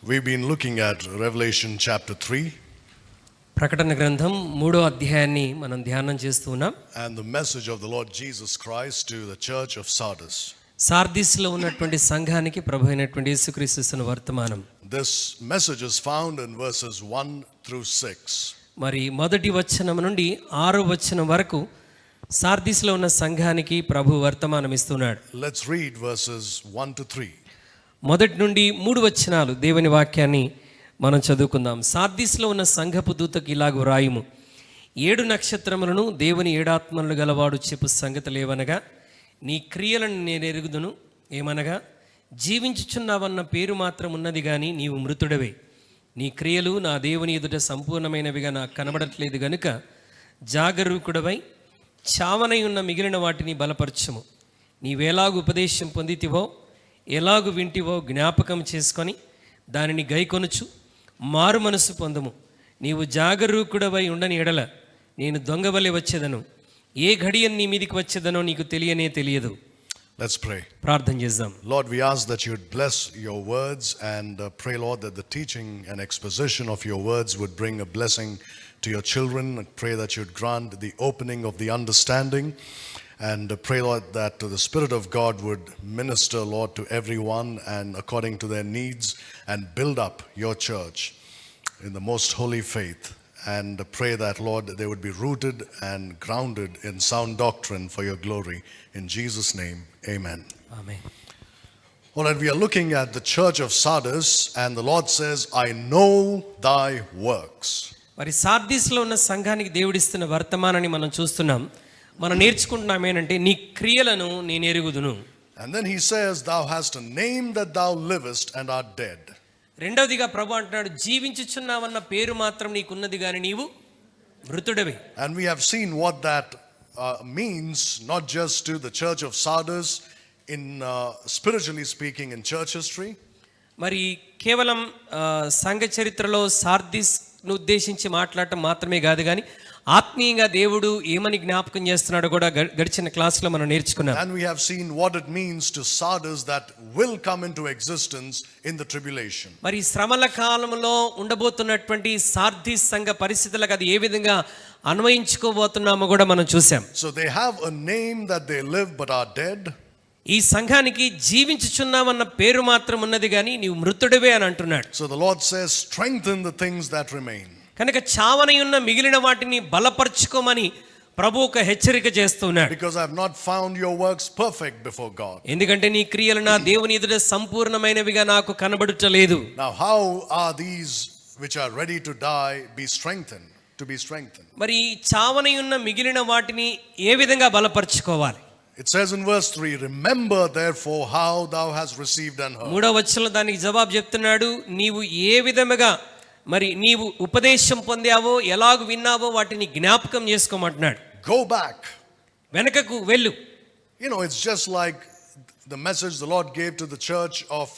We've been looking at Revelation chapter 3. ప్రకటన గ్రంథం 3వ అధ్యాయాన్ని మనం ధ్యానం చేస్తూ ఉన్నాం. And the message of the Lord Jesus Christ to the church of Sardis. సార్దిస్లో ఉన్నటువంటి సంఘానికి ప్రభు అయినటువంటి యేసుక్రీస్తు ఇస్తున్న వర్తమానం. This message is found in verses 1 through 6. మరి మొదటి వచనం నుండి 6వ వచనం వరకు సార్దిస్లో ఉన్న సంఘానికి ప్రభు వర్తమానం ఇస్తున్నాడు. Let's read verses 1 to 3. మొదటి నుండి 3 వచనాలు దేవుని వాక్యాన్ని మనం చదువుకుందాం. సార్దిస్లో ఉన్న సంఘపు దూతకు ఇలాగు రాయుము. 7 నక్షత్రములను దేవుని 7 ఆత్మలను గలవాడు చెప్పు సంగతులేవనగా, నీ క్రియలను నేను ఎరుగుదును. ఏమనగా, జీవించుచున్నావన్న పేరు మాత్రం ఉన్నది కానీ నీవు మృతుడవే. నీ క్రియలు నా దేవుని ఎదుట సంపూర్ణమైనవిగా నాకు కనబడట్లేదు గనుక జాగరూకుడవై చావనై ఉన్న మిగిలిన వాటిని బలపరచుము. నీవేలాగు ఉపదేశం పొందితివో, ఎలాగు వింటివో జ్ఞాపకం చేసుకొని దానిని గైకొనుచు మారు మనసు పొందుము. నీవు జాగరూకుడవై ఉండని ఎడల నేను దొంగవలె వచ్చేదను, ఏ ఘడియన్ నీ మీదికి వచ్చేదనో నీకు తెలియదు. Let's pray. ప్రార్థన చేద్దాం. Lord, we ask that you would bless your words and pray, Lord, that the teaching and exposition of your words would bring a blessing to your children. And pray that you would grant the opening of the understanding. And pray, Lord, that the Spirit of God would minister, Lord, to everyone and according to their needs, and build up your church in the most holy faith. And pray that, Lord, they would be rooted and grounded in sound doctrine for your glory. In Jesus' name, amen. Amen. All right, we are looking at the church of Sardis, and the Lord says, I know thy works. మరి సార్దిస్లో ఉన్న సంఘానికి దేవుడిస్తున్న వర్తమానాన్ని మనం చూస్తున్నాం. మనం నేర్చుకుంటున్నాం ఏంటంటే, నీ క్రియలను నేను ఎరుగుదును. And then he says, thou hast a name that thou livest and art dead. రెండవదిగా ప్రభు అంటున్నాడు, జీవించుచున్నావన్న పేరు మాత్రం నీకున్నది కానీ నీవు మృతుడవే. And we have seen what that means, not just to the church of Sardis in spiritually speaking in church history. మరి కేవలం సంఘ చరిత్రలో సార్దిస్ను ఉద్దేశించి మాట్లాడటం మాత్రమే కాదు, కానీ ఆత్మీయంగా దేవుడు ఏమని జ్ఞాపకం చేస్తున్నాడో కూడా గడిచిన క్లాస్లో మనం నేర్చుకున్నాం. And we have seen what it means to Sardis that will come into existence in the tribulation. మరి శ్రమల కాలంలో ఉండబోతున్నటువంటి సార్దిస్ సంఘ పరిస్థితులకు అది ఏ విధంగా అన్వయించుకోబోతున్నామో కూడా మనం చూసాం. So they have a name that they live but are dead. ఈ సంఘానికి జీవించుచున్నామన్న పేరు మాత్రం ఉన్నది కానీ నీవు మృతుడివే అని అంటున్నాడు. So the Lord says, strengthen the things that remain. కనుక చావనై ఉన్న మిగిలిన వాటిని బలపరచుకోమని ప్రభు ఒక హెచ్చరిక చేస్తున్నాడు. Because I have not found your works perfect before God. ఎందుకంటే నీ క్రియలు నా దేవుని ఎదుట సంపూర్ణమైనవిగా నాకు కనబడుటలేదు. Now how are these which are ready to die be strengthened, to be strengthened? మరి చావనై ఉన్న మిగిలిన వాటిని ఏ విధంగా బలపరచుకోవాలి? It says in verse 3, remember therefore how thou hast received and heard. 3వ వచనంలో దానికి జవాబు చెప్తున్నాడు. నీవు ఏ విధముగా మరి నీవు ఉపదేశం పొందావో, ఎలాగ విన్నావో వాటిని జ్ఞాపకం చేసుకోమంటున్నాడు. Go back. వెనకకు వెళ్ళు. You know, it's just like the message the Lord gave to the church of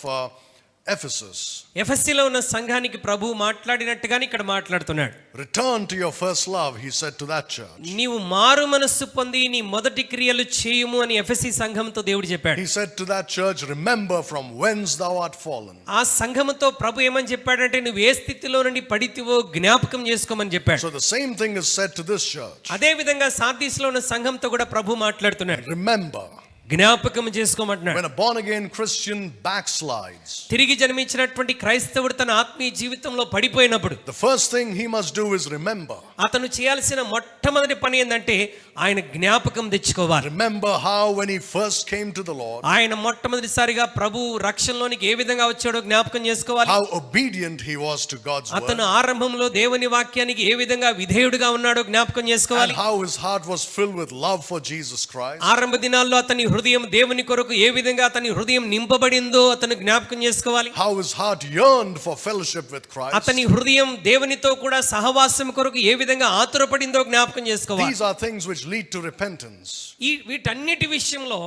Ephesus. ఎఫెసీలో ఉన్న సంఘానికి ప్రభు మాట్లాడినట్టుగానే ఇక్కడ మాట్లాడుతున్నాడు. Return to your first love, he said to that church. నీవు మారు మనస్సు పొంది నీ మొదటి క్రియలు చేయుము అని ఎఫెసీ సంఘంతో దేవుడు చెప్పాడు. He said to that church, remember from whence thou art fallen. ఆ సంఘముతో ప్రభు ఏమని చెప్పాడంటే, నువ్వు ఏ స్థితిలో నుండి పడితివో జ్ఞాపకం చేసుకోమని చెప్పాడు. So the same thing is said to this church. అదే విధంగా సార్దిస్లో ఉన్న సంఘంతో కూడా ప్రభు మాట్లాడుతున్నాడు. Remember. జ్ఞాపకం చేసుకోమంటున్నాడు. When a born again Christian backslides, తిరిగి జన్మించినటువంటి క్రైస్తవుడు తన ఆత్మీయ జీవితంలో పడిపోయినప్పుడు the first thing he must do is remember. అతను చేయాల్సిన మొట్టమొదటి పని ఏంటంటే ఆయన జ్ఞాపకం తెచ్చుకోవాలి. Remember how when he first came to the Lord, ఆయన మొట్టమొదటిసారిగా ప్రభు రక్షణలోనికి ఏ విధంగా వచ్చాడో జ్ఞాపకం చేసుకోవాలి. how obedient he was to God's word. అతను ఆరంభంలో దేవుని వాక్యానికి ఏ విధంగా విధేయుడిగా ఉన్నాడో జ్ఞాపకం చేసుకోవాలి. And how his heart was filled with love for Jesus Christ. ఆరంభ దినాల్లో అతని హృదయం దేవుని కొరకు ఏ విధంగా అతని హృదయం నింపబడిందో అతను జ్ఞాపకం చేసుకోవాలి. How his heart yearned for fellowship with Christ. అతని హృదయం దేవునితో కూడా సహవాసం కొరకు ఏ విధంగా ఆతురపడిందో జ్ఞాపకం చేసుకోవాలి. These are things which lead to repentance. ఈ వీటన్నిటి విషయంలో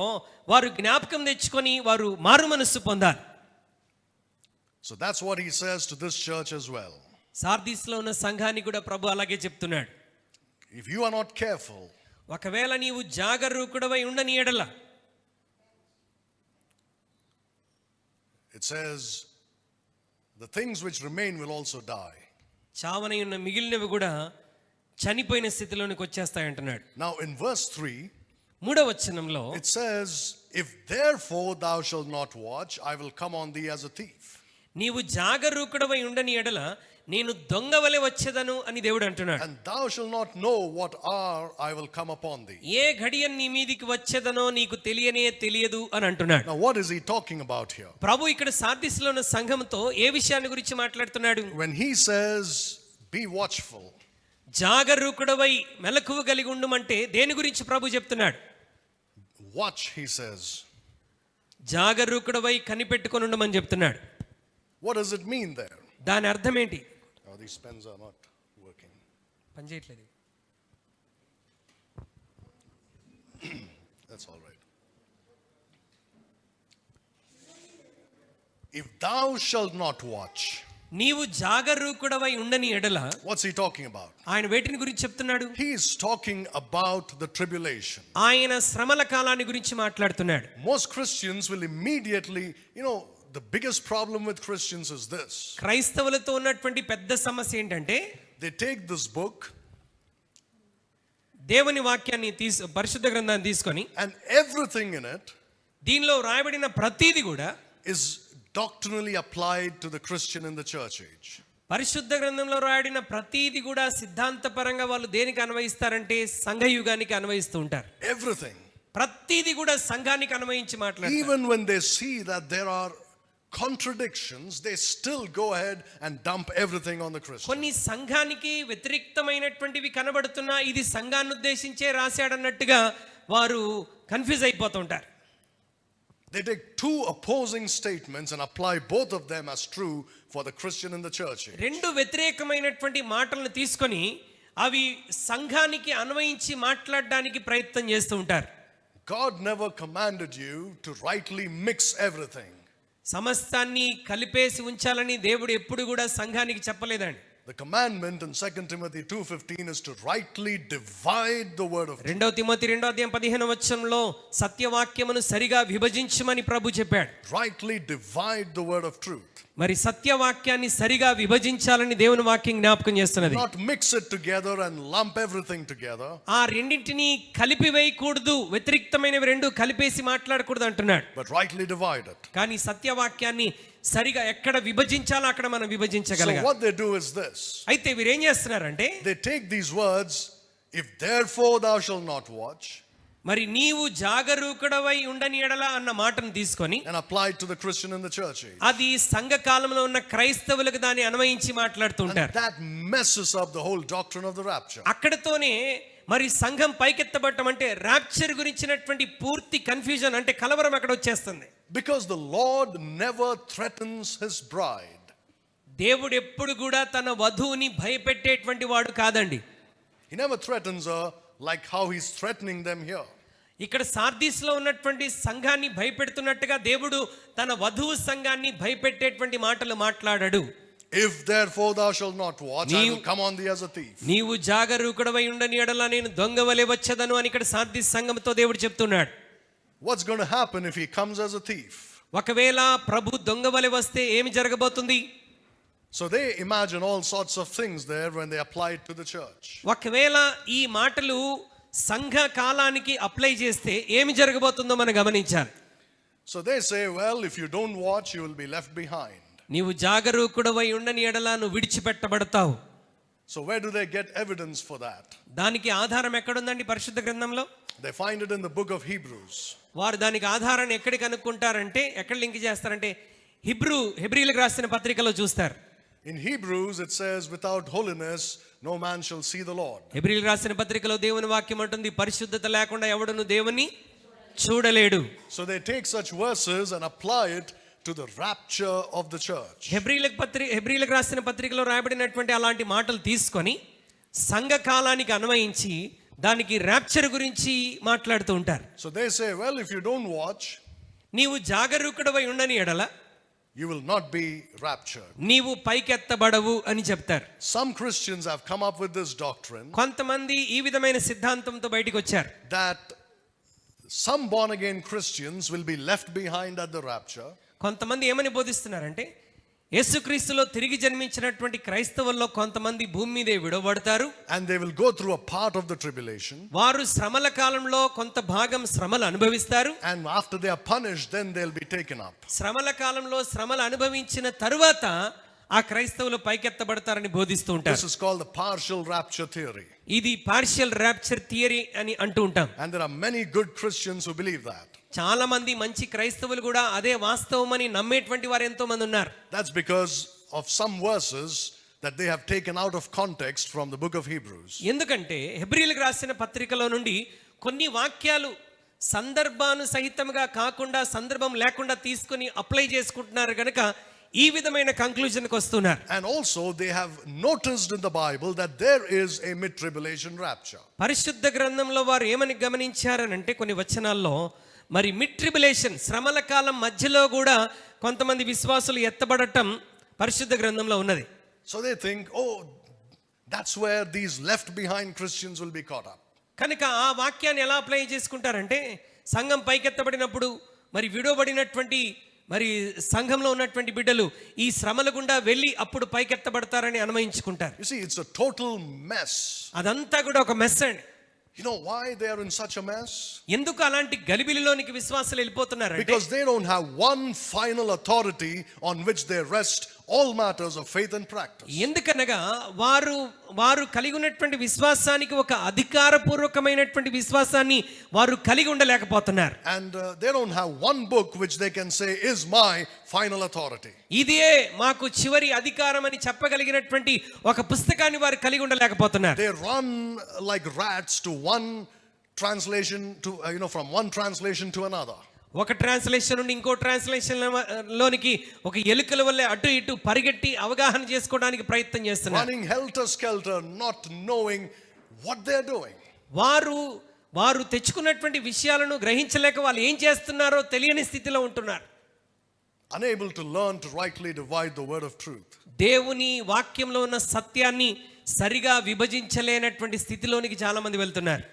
వారు జ్ఞాపకం తెచ్చుకొని వారు మారు మనస్సు పొందాలి. So that's what he says to this church as well. సార్దిస్లో ఉన్న సంఘానికి కూడా ప్రభు అలాగే చెప్తున్నాడు. If you are not careful, ఒకవేళ నీవు జాగరూకుడవై ఉండని ఎడల, it says the things which remain will also die. చావనై ఉన్న మిగిలినవి కూడా చనిపోయిన స్థితిలోనికి వచ్చేస్తాయి అంటున్నాడు. Now in verse 3, మూడవ వచనంలో it says, if therefore thou shalt not watch, I will come on thee as a thief. నీవు జాగరూకుడవై ఉండని ఎడల నేను దొంగ వలె వచ్చేదను అని దేవుడు అంటున్నాడు. And thou shalt not know what hour I will come upon thee. ఏ ఘడియ నీ మీదికి వచ్చేదనో నీకు తెలియదు అని అంటున్నాడు. Now what is he talking about here? ప్రభు ఇక్కడ సార్దీస్లో ఉన్న సంఘంతో ఏ విషయాన్ని గురించి మాట్లాడుతున్నాడు? When he says, be watchful, జాగరూకుడవై మెలకువ కలిగి ఉండుమంటే దేని గురించి ప్రభు చెప్తున్నాడు? watch, he says. జాగరూకుడవై కనిపెట్టుకొని ఉండమని చెప్తున్నాడు. What does it mean there? దాని అర్థం ఏంటి? Oh, these pens are not working. పని చేయట్లేదు. That's all right. If thou shalt not watch, నీవు జాగరూకుడవై ఉండని ఎడల, what's he talking about? ఆయన వేటిని గురించి చెప్తున్నాడు? He is talking about the tribulation. ఆయన శ్రమల కాలాన్ని గురించి మాట్లాడుతున్నాడు. Most Christians will immediately, the biggest problem with Christians is this. క్రైస్తవులతో ఉన్నటువంటి పెద్ద సమస్య ఏంటంటే, They take this book దేవుని వాక్యాన్ని పరిశుద్ధ గ్రంథాన్ని తీసుకొని, and everything in it దీనిలో రాయబడిన ప్రతీది కూడా is doctrinally applied to the Christian in the church age. పరిశుద్ధ గ్రంథంలో రాయబడిన ప్రతీది కూడా సిద్ధాంతపరంగా వాళ్ళు దేనికి అన్వయిస్తారంటే సంఘయుగానికి అన్వయిస్తూ ఉంటారు. Everything. ప్రతీది కూడా సంఘానికి అన్వయించి మాట్లాడతారు. Even when they see that there are contradictions, they still go ahead and dump everything on the Christian. కొన్ని సంఘానికి వ్యతిరేక్తమైనటువంటివి కనబడుతున్నా ఇది సంఘాన్ని ఉద్దేశించే రాశాడన్నట్టుగా వారు confuse అయిపోతుంటారు. They take two opposing statements and apply both of them as true for the Christian in the church. రెండు వ్యతిరేకమైనటువంటి మాటలను తీసుకొని అవి సంఘానికి అన్వయించి మాట్లాడడానికి ప్రయత్నం చేస్తూ ఉంటారు. God never commanded you to rightly mix everything. సమస్తాన్ని కలిపేసి ఉంచాలని దేవుడు ఎప్పుడు కూడా సంఘానికి చెప్పలేదండి. The commandment in 2 Timothy 2:15 is to rightly divide the word of truth. 2 Timothy 2:15 సత్యవాక్యమును సరిగా విభజించమని ప్రభు చెప్పాడు. Rightly divide the word of truth. మరి సత్యవాక్యాన్ని సరిగా విభజించాలని దేవుని వాక్యం జ్ఞాపకం చేస్తున్నది. Not mix it together and lump everything together. ఆ రెండింటిని కలిపివేయకూడదు, వ్యతిరేక్తమైనవి రెండు కలిపేసి మాట్లాడకూడదు అంటున్నాడు. But rightly divide it. కానీ సత్యవాక్యాన్ని సరిగా ఎక్కడ విభజించాలో అక్కడ మనం So విభజించగలగాలి. what they do is this. అయితే వీరేం చేస్తున్నారంటే, They take these words, if therefore thou shalt not watch, మరి నీవు జాగరూకుడవై ఉండని ఎడల అన్న మాటను తీసుకొని and apply it to the Christian in the church age. అది సంఘ కాలంలో ఉన్న క్రైస్తవులకు దాన్ని అన్వయించి మాట్లాడుతూ And ఉంటారు. that messes up the whole doctrine of the rapture. అక్కడతోనే మరి సంఘం పైకెత్తబడటం అంటే రాప్చర్ గురించినటువంటి పూర్తి కన్ఫ్యూజన్ అంటే కలవరం అక్కడ వచ్చేస్తుంది. Because the Lord never threatens his bride. దేవుడు ఎప్పుడు కూడా తన వధువుని భయపెట్టేటువంటి వాడు కాదండి. He never threatens her like how he's threatening them here. ఇక్కడ సార్దీస్లో ఉన్నటువంటి సంఘాన్ని భయపెడుతున్నట్టుగా దేవుడు తన వధువు సంఘాన్ని భయపెట్టేటువంటి మాటలు మాట్లాడాడు. If therefore thou shalt not watch, I will come on thee as a thief. నీవు జాగరూకుడవై ఉండని ఎడల నేను దొంగ వలె వచ్చేదను అని ఇక్కడ సార్దీస్ సంఘంతో దేవుడు చెప్తున్నాడు. What's going to happen if he comes as a thief? ఒకవేళ ప్రభు దొంగ వలె వస్తే ఏమి జరగబోతుంది? So they imagine all sorts of things there when they apply it to the church. ఒకవేళ ఈ మాటలు సంఘ కాలానికి అప్లై చేస్తే ఏమి జరగబోతుందో మనం గమనించాలి. So they say, well, if you don't watch, you will be left behind. నీవు జాగరూకుడవై ఉండని ఎడల నువ్వు విడిచిపెట్టబడతావు. So where do they get evidence for that? దానికి ఆధారం ఎక్కడుందండి పరిశుద్ధ గ్రంథంలో? They find it in the book of Hebrews. వారు దానికి ఆధారాన్ని ఎక్కడికి కనుక్కుంటారంటే, ఎక్కడ లింక్ చేస్తారంటే హెబ్రీలకు రాసిన పత్రికలో చూస్తారు. In Hebrews it says, without holiness no man shall see the Lord. హెబ్రీలకు రాసిన పత్రికలో దేవుని వాక్యం అంటుంది, పరిశుద్ధత లేకుండా ఎవడును దేవుని చూడలేడు. So they take such verses and apply it to the rapture of the church. హెబ్రీలకు రాసిన పత్రికలో రాయబడినటువంటి అలాంటి మాటలు తీసుకొని సంఘ కాలానికి అన్వయించి దానికి ర్యాప్చర్ గురించి మాట్లాడుతూ ఉంటారు. So they say, well, if you don't watch, నీవు జాగరూకుడవై ఉండని ఎడల you will not be raptured. నీవు పైకెత్తబడవు అని చెప్తారు. Some Christians have come up with this doctrine కొంతమంది ఈ విధమైన సిద్ధాంతంతో బయటికి వచ్చారు. that some born again Christians will be left behind at the rapture. కొంతమంది ఏమని బోధిస్తున్నారంటే, యేసుక్రీస్తులో తిరిగి జన్మించినటువంటి క్రైస్తవుల్లో కొంతమంది భూమి మీదే విడవబడతారు. and they will go through a part of the tribulation. వారు శ్రమల కాలంలో కొంత భాగం శ్రమలు అనుభవిస్తారు. And after they are punished, then they'll be taken up. శ్రమల కాలంలో శ్రమలు అనుభవించిన తరువాత ఆ క్రైస్తవులు పైకెత్తబడతారని బోధిస్తూ ఉంటారు. This is called the partial rapture theory. ఇది పార్షియల్ ర్యాప్చర్ థియరీ అని అంటూ ఉంటాం. And there are many good Christians who believe that. చాలా మంది మంచి క్రైస్తవులు కూడా అదే వాస్తవమని నమ్మేటువంటి వారు ఎంతో మంది ఉన్నారు. That's because of some verses that they have taken out of context from the book of Hebrews. ఎందుకంటే హెబ్రీయులకు రాసిన పత్రికలో నుండి కొన్ని వాక్యాలు సందర్భానుసహితంగా కాకుండా సందర్భం లేకుండా తీసుకొని అప్లై చేసుకుంటున్నారు కనుక ఈ విధమైన కంక్లూజన్కి వస్తున్నారు. And also they have noticed in the Bible that there is a mid-tribulation rapture. పరిశుద్ధ గ్రంథంలో వారు ఏమని గమనించారనంటే కొన్ని వచనాల్లో మరి మిడ్ ట్రిబులేషన్ శ్రమల కాలం మధ్యలో కూడా కొంతమంది విశ్వాసులు ఎత్తబడటం పరిశుద్ధ గ్రంథంలో ఉన్నది. So they think, oh, that's where these left behind Christians will be caught up. కనుక ఆ వాక్యాన్ని ఎలా అప్లై చేసుకుంటారంటే సంఘం పైకెత్తబడినప్పుడు మరి విడవబడినటువంటి మరి సంఘంలో ఉన్నటువంటి బిడ్డలు ఈ శ్రమల గుండా వెళ్ళి అప్పుడు పైకెత్తబడతారని అనుమయించుకుంటారు. You see, it's a total mess. అదంతా కూడా ఒక మెస్ అండి. You know why they are in such a mess? ఎందుకు అలాంటి గలిబిలిలోనికి విశ్వాసులు వెళ్ళిపోతున్నారు? Because they don't have one final authority on which they rest all matters of faith and practice. ఎందుకనగా వారు కలిగి ఉన్నటువంటి విశ్వాసానికి ఒక అధికారపూర్వకమైనటువంటి విశ్వాసాన్ని వారు కలిగి ఉండలేకపోతున్నారు. And they don't have one book which they can say is my final authority. ఇదే మాకు చివరి అధికారం అని చెప్పగలిగినటువంటి ఒక పుస్తకాన్ని వారు కలిగి ఉండలేకపోతున్నారు. They run like rats to one translation to from one translation to another. ఒక ట్రాన్స్లేషన్ నుండి ఇంకో ట్రాన్స్లేషన్ లోనికి ఒక ఎలుకల వల్లే అటు ఇటు పరిగెట్టి అవగాహన చేసుకోవడానికి ప్రయత్నం చేస్తున్నారు. Running helter skelter, not knowing what they're doing. వారు తెచ్చుకున్నటువంటి విషయాలను గ్రహించలేక వాళ్ళు ఏం చేస్తున్నారో తెలియని స్థితిలో ఉంటున్నారు. Unable to learn to rightly divide the word of truth. దేవుని వాక్యంలో ఉన్న సత్యాన్ని సరిగా విభజించలేనటువంటి స్థితిలోనికి చాలా మంది వెళ్తున్నారు.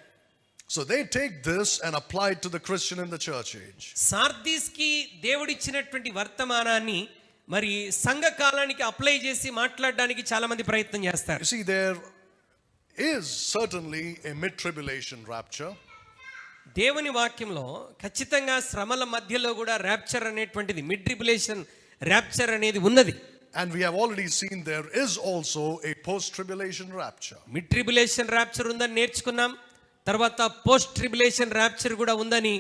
So they take this and apply it to the Christian in the church age. సార్దీస్కి దేవుడిచ్చినటువంటి వర్తమానాన్ని మరి సంఘ కాలానికి అప్లై చేసి మాట్లాడడానికి చాలా మంది ప్రయత్నం చేస్తారు. You see, there is certainly a mid-tribulation rapture. దేవుని వాక్యంలో ఖచ్చితంగా శ్రమల మధ్యలో కూడా ర్యాప్చర్ అనేటువంటిది మిడ్ ట్రిబులేషన్ ర్యాప్చర్ అనేది ఉన్నది. And we have already seen there is also a post-tribulation rapture. Mid tribulation rapture ఉందని నేర్చుకున్నాం. తర్వాత పోస్ట్ ట్రిబులేషన్ ర్యాప్చర్ కూడా ఉందని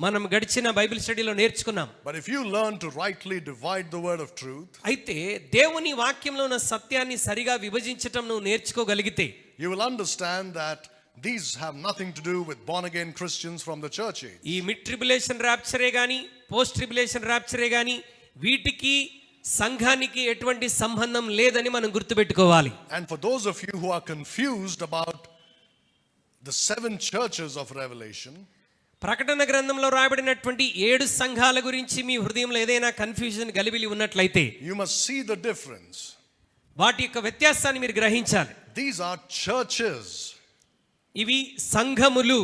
మనం గడిచిన బైబిల్ స్టడీలో నేర్చుకున్నాం. But if you learn to rightly divide the word of truth, అయితే దేవుని వాక్యంలో ఉన్న సత్యాన్ని సరిగా విభజించటం నువ్వు నేర్చుకోగలిగితే you will understand that these have nothing to do with born again Christians from the church age. ఈ మిడ్ ట్రిబులేషన్ ర్యాప్చరే గాని పోస్ట్ ట్రిబులేషన్ ర్యాప్చరే గాని వీటికి సంఘానికి ఎటువంటి సంబంధం లేదని మనం గుర్తుపెట్టుకోవాలి. And for those of you who are confused about the 7 churches of Revelation, ప్రకటన గ్రంథంలో రాయబడినటువంటి 7 సంఘాల గురించి మీ హృదయంలో ఏదైనా కన్ఫ్యూజన్ గలిబిలి ఉన్నట్లయితే you must see the difference. వాటి యొక్క వ్యత్యాసాన్ని మీరు గ్రహించాలి. These are churches. ఇవి సంఘములు.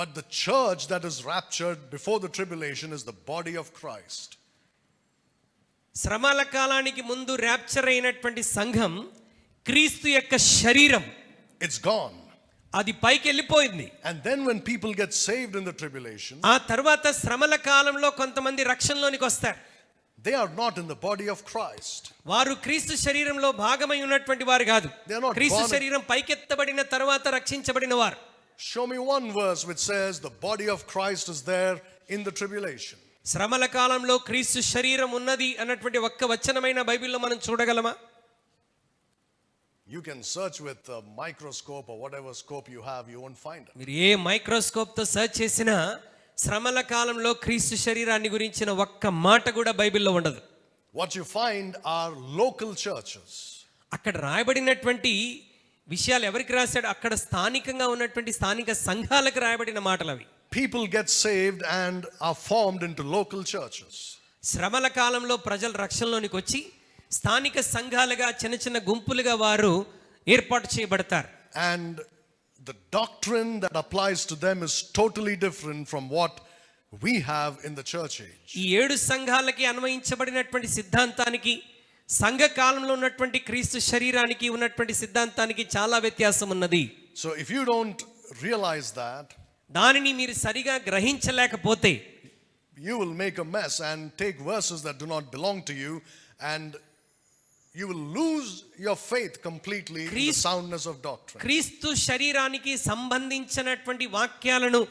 But the church that is raptured before the tribulation is the body of Christ. శ్రమల కాలానికి ముందు ర్యాప్చర్ అయినటువంటి సంఘం క్రీస్తు యొక్క శరీరం. It's gone. అది పైకి వెళ్ళిపోయింది. And then when people get saved in the tribulation, ఆ తర్వాత శ్రమల కాలంలో కొంతమంది రక్షణలోనికి వస్తారు. they are not in the body of Christ. వారు క్రీస్తు శరీరంలో భాగమై ఉన్నటువంటి వారు కాదు. They are not క్రీస్తు born- శరీరం పైకెత్తబడిన తర్వాత రక్షించబడిన వారు. Show me one verse which says the body of Christ is there in the tribulation. శ్రమల కాలంలో క్రీస్తు శరీరం ఉన్నది అన్నటువంటి ఒక్క వచనమైన బైబిల్లో మనం చూడగలమా? You can search with a microscope or whatever scope you have, you won't find it. మీరు ఏ మైక్రోస్కోప్ తో సెర్చ్ చేసినా శ్రమల కాలంలో క్రీస్తు శరీరాన్ని గురించిన ఒక్క మాట కూడా బైబిల్లో ఉండదు. What you find are local churches. అక్కడ రాయబడినటువంటి విషయాలు ఎవరికి రాశాడు? అక్కడ స్థానికంగా ఉన్నటువంటి స్థానిక సంఘాలకు రాయబడిన మాటలు అవి. People get saved and are formed into local churches. శ్రమల కాలంలో ప్రజలు రక్షణలోనికి వచ్చి స్థానిక సంఘాలుగా చిన్న చిన్న గుంపులుగా వారు ఏర్పాటు చేయబడతారు. And the doctrine that applies to them is totally different from what we have in the church age. ఈ 7 సంఘాలకి అన్వయించబడినటువంటి సిద్ధాంతానికి సంఘ కాలంలో ఉన్నటువంటి క్రీస్తు శరీరానికి ఉన్నటువంటి సిద్ధాంతానికి చాలా వ్యత్యాసం ఉన్నది. So if you don't realize that, దానిని మీరు సరిగా గ్రహించలేకపోతే you will make a mess and take verses that do not belong to you, and you will lose your faith completely in the soundness of doctrine. క్రీస్తు శరీరానికి సంబంధించినటువంటి వాక్యాలను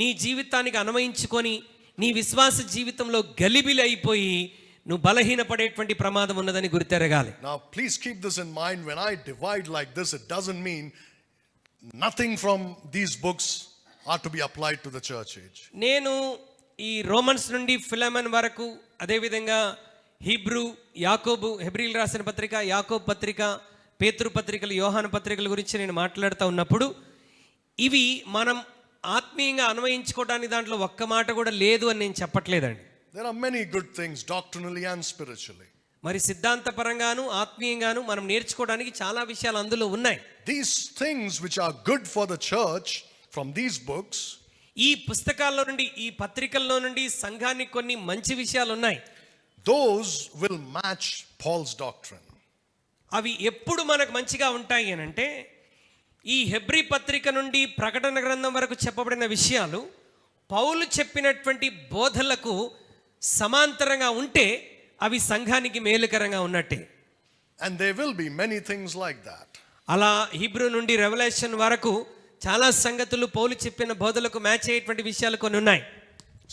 నీ జీవితానికి అన్వయించుకొని నీ విశ్వాస జీవితంలో గలిబిలి అయిపోయి నువ్వు బలహీనపడేటువంటి ప్రమాదం ఉన్నదని గుర్తెరగాలి. Now please keep this in mind. When I divide like this, it doesn't mean nothing from these books are to be applied to the church age. నేను ఈ రోమన్స్ నుండి ఫిలెమన్ వరకు, అదేవిధంగా హీబ్రూ, యాకోబు, హెబ్రీలు రాసిన పత్రిక, యాకోబు పత్రిక, పేతురు పత్రికలు, యోహాను పత్రికల గురించి నేను మాట్లాడుతూ ఉన్నప్పుడు ఇవి మనం ఆత్మీయంగా అన్వయించుకోవడానికి దాంట్లో ఒక్క మాట కూడా లేదు అని నేను చెప్పట్లేదండి. There are many good things doctrinally and spiritually. మరి సిద్ధాంతపరంగాను ఆత్మీయంగాను మనం నేర్చుకోవడానికి చాలా విషయాలు అందులో ఉన్నాయి. These things which are good for the church from these books, ఈ పుస్తకాల్లో నుండి, ఈ పత్రికల్లో నుండి సంఘానికి కొన్ని మంచి విషయాలు ఉన్నాయి. those will match Paul's doctrine. అవి ఎప్పుడు మనకు మంచిగా ఉంటాయి అని అంటే, ఈ హెబ్రీ పత్రిక నుండి ప్రకటన గ్రంథం వరకు చెప్పబడిన విషయాలు పౌలు చెప్పినటువంటి బోధలకు సమాంతరంగా ఉంటే అవి సంఘానికి మేలుకరంగా ఉన్నట్టే. And there will be many things like that. అలా హీబ్రూ నుండి రెవల్యూషన్ వరకు చాలా సంగతులు పౌలు చెప్పిన బోధలకు మ్యాచ్ అయ్యేటువంటి విషయాలు కొన్ని ఉన్నాయి.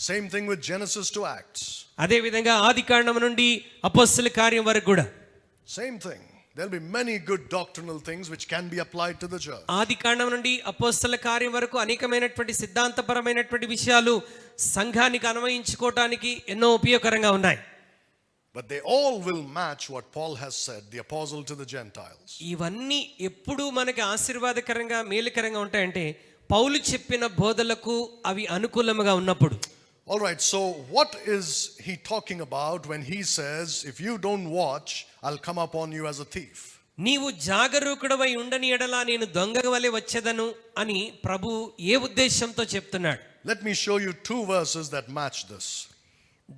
Same thing with Genesis to Acts. అదే విధంగా ఆదికాండం నుండి అపోస్తలుల కార్యం వరకు కూడా Same thing. There'll be many good doctrinal things which can be applied to the church. ఆదికాండం నుండి అపోస్తలుల కార్యం వరకు అనేకమైనటువంటి సిద్ధాంతపరమైనటువంటి విషయాలు సంఘానికి అన్వయించుకోవటానికి ఎన్నో ఉపయోగకరంగా ఉన్నాయి. But they all will match what Paul has said, the apostle to the Gentiles. ఇవన్నీ ఎప్పుడు మనకి ఆశీర్వాదకరంగా మేలుకరంగా ఉంటాయంటే పౌలు చెప్పిన బోధలకు అవి అనుకూలంగా ఉన్నప్పుడు. All right, so what is he talking about when he says, if you don't watch, I'll come upon you as a thief? నీవు జాగరూకుడవై ఉండని ఎడల నేను దొంగ వలె వచ్చేదను అని ప్రభు ఏ ఉద్దేశంతో చెప్తున్నాడు? Let me show you two verses that match this.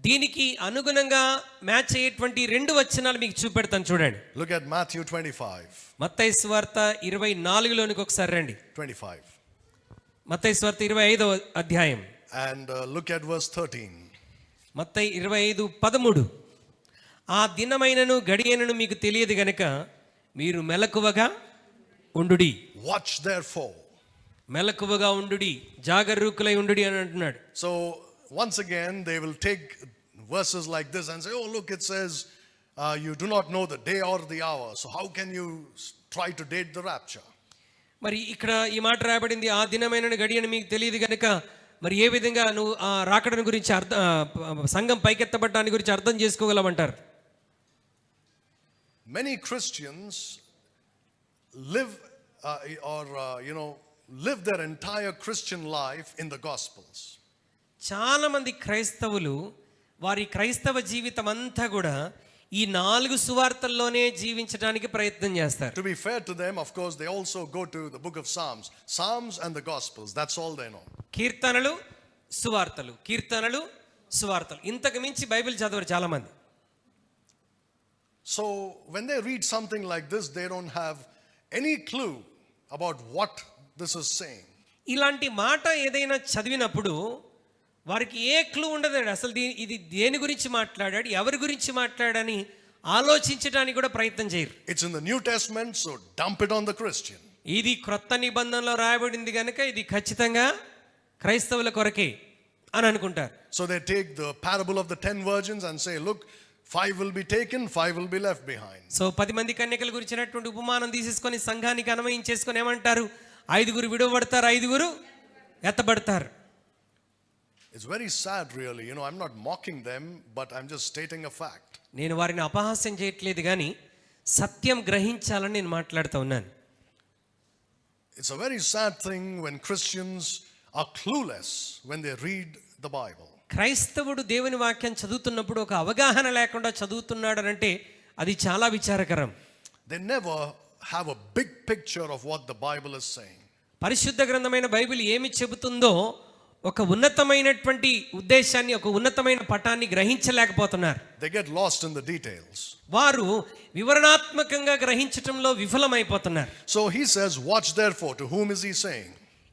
దీనికి అనుగుణంగా మ్యాచ్ అయ్యేటువంటి 2 వచనాలు మీకు చూపెడతాను చూడండి. Look at Matthew 25. మత్తయి సువార్త 24లోనికి ఒకసారి రండి. 25. మత్తయి సువార్త 25వ అధ్యాయం. And look at verse 13. మత్తయి 25:13. ఆ దినమైనను గడియైనను మీకు తెలియదు గనుక మీరు మెలకువగా ఉండుడి. Watch therefore. మెలకువగా ఉండుడి, జాగరూకులై ఉండుడి అని అంటున్నాడు. So once again they will take verses like this and say, oh look, it says you do not know the day or the hour, so how can you try to date the rapture? మరి ఇక్కడ ఈ మాట రాయబడింది, ఆ దినమైన గడియని మీకు తెలియదు గనుక మరి ఏ విధంగా నువ్వు ఆ రాకడను గురించి సంఘం పైకెత్తబడ్డాన్ని గురించి అర్థం చేసుకోగలమంటారు. Many Christians live live their entire Christian life in the Gospels. చాలా మంది క్రైస్తవులు వారి క్రైస్తవ జీవితం అంతా కూడా ఈ 4 సువార్తల్లోనే జీవించడానికి ప్రయత్నం చేస్తారు. To be fair to them, of course, they also go to the book of Psalms. Psalms and the Gospels, that's all they know. కీర్తనలు, సువార్తలు, కీర్తనలు, సువార్తలు, ఇంతకు మించి బైబిల్ చదవరు చాలా మంది. So when they read something like this, they don't have any clue about what this is saying. ఇలాంటి మాట ఏదైనా చదివినప్పుడు వారికి ఏ క్లూ ఉండదండి. అసలు ఇది దేని గురించి మాట్లాడాడు, ఎవరి గురించి మాట్లాడని ఆలోచించడానికి కూడా ప్రయత్నం చేయరు. It's in the New Testament, so dump it on the Christian. ఇది క్రొత్త నిబంధనలో రాయబడింది కనుక ఇది ఖచ్చితంగా క్రైస్తవుల కొరకే అని అనుకుంటారు. So they take the parable of the 10 virgins and say, look, 5 will be taken, 5 will be left behind. So 10 మంది కన్యకల గురించినటువంటి ఉపమానం తీసేసుకొని సంఘానికి అన్వయించేసుకొని ఏమంటారు, 5 విడవబడతారు, 5 ఎత్తబడతారు. It's very sad really, I'm not mocking them, but I'm just stating a fact. నేను వారిని అపహాస్యం చేయట్లేదు కానీ సత్యం గ్రహించాలని నేను మాట్లాడుతూ ఉన్నాను. It's a very sad thing when Christians are clueless when they read the Bible. క్రైస్తవుడు దేవుని వాక్యం చదువుతున్నప్పుడు ఒక అవగాహన లేకుండా చదువుతున్నాడు అంటే అది చాలా విచారకరం. They never have a big picture of what the Bible is saying. పరిశుద్ధ గ్రంథమైన బైబిల్ ఏమి చెబుతుందో ఒక ఉన్నతమైనటువంటి ఉద్దేశాన్ని, ఒక ఉన్నతమైన పటాన్ని గ్రహించలేకపోతున్నారు. They get lost in the details. వారు వివరణాత్మకంగా గ్రహించటంలో విఫలమైపోతున్నారు. So he says, watch therefore. To whom is he saying?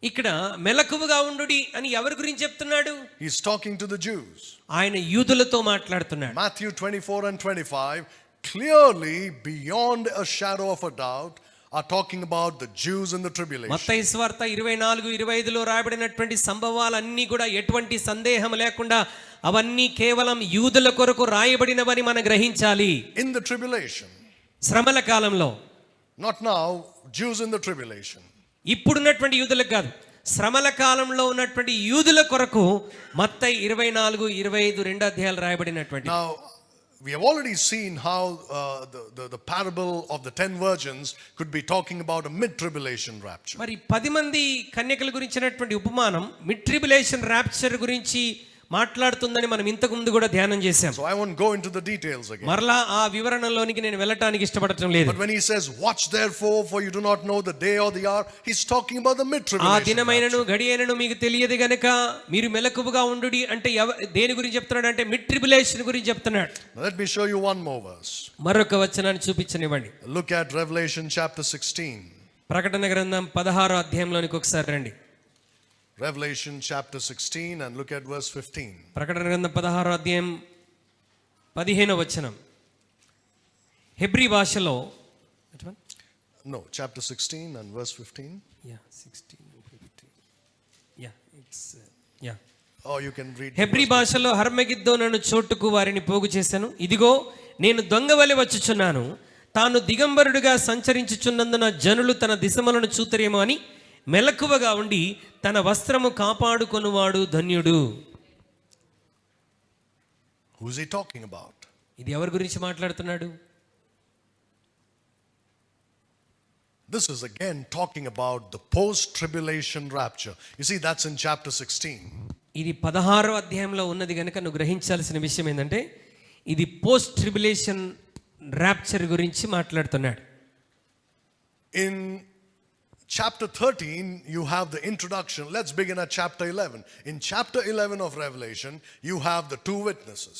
ఇక్కడ మెలకువగా ఉండుడి అని ఎవరి గురించి చెప్తున్నాడు? He's talking to the Jews. ఆయన యూదులతో మాట్లాడుతున్నాడు. Matthew 24 and 25 clearly, beyond a shadow of a doubt, are talking about the Jews in the tribulation. మత్తయి సువార్త 24-25లో రాయబడినటువంటి సంభవాలన్నీ కూడా ఎటువంటి సందేహం లేకుండా అవన్నీ కేవలం యూదుల కొరకు రాయబడినవని మనం గ్రహించాలి. In the tribulation. శ్రమల కాలంలో. Not now, Jews in the tribulation. ఇప్పుడున్నటువంటి యూదులకు కాదు, శ్రమల కాలంలో ఉన్నటువంటి యూదుల కొరకు మత్తయి 24-25 రెండు అధ్యాయాలు రాయబడినటువంటి. Now, we have already seen how the parable of the 10 virgins could be talking about a mid-tribulation rapture. మరి 10 మంది కన్యకల గురించినటువంటి ఉపమానం మిడ్ ట్రిబులేషన్ ర్యాప్చర్ గురించి మాట్లాడుతుందని మనం ఇంతకు ముందు కూడా ధ్యానం చేశాం. So I won't go into the details again. మరలా ఆ వివరణలోనికి నేను వెళ్ళటానికి ఇష్టపడటం లేదు. But when he says, watch therefore, for you do not know the day or the hour, he's talking about the ఆ mid-tribulation దినమైనను rapture. గడియైనను మీకు తెలియదు గనుక మీరు మెలకువగా ఉండుడి అంటే దేని గురించి చెప్తున్నాడు అంటే మిడ్ ట్రిబులేషన్ గురించి చెప్తున్నాడు. Now let me show you one more verse. మరొక వచనాన్ని చూపించనివ్వండి. Look at Revelation chapter 16. ప్రకటన గ్రంథం 16వ అధ్యాయంలోనికి ఒకసారి రండి. Revelation chapter 16 and look at verse 15. ప్రకటన గ్రంథం 16వ అధ్యాయం 15వ వచనం. హెబ్రీ భాషలో No, chapter 16 and verse 15. Yeah, 16 and 15. Yeah, it's yeah. Oh, you can read. Hebrew భాషలో హర్మగిద్దోనను చోటుకు వారిని పోగు చేశాను. ఇదిగో నేను దొంగవలె వచ్చుచున్నాను. తాను దిగంబరుడిగా సంచరించుచున్నందున జనులు తన దిశములను చూతరేమో అని మెలకువగా ఉండి తన వస్త్రము కాపాడుకొనువాడు ధన్యుడు. Who is he talking about? ఇది ఎవరి గురించి మాట్లాడుతున్నాడు? This is again talking about the post-tribulation rapture. You see, that's in chapter 16. ఇది 16వ అధ్యాయంలో ఉన్నది కనుక నువ్వు గ్రహించాల్సిన విషయం ఏంటంటే ఇది పోస్ట్ ట్రిబులేషన్ ర్యాప్చర్ గురించి మాట్లాడుతున్నాడు. In chapter 13, you have the introduction. Let's begin at chapter 11. In chapter 11 of Revelation, you have the two witnesses.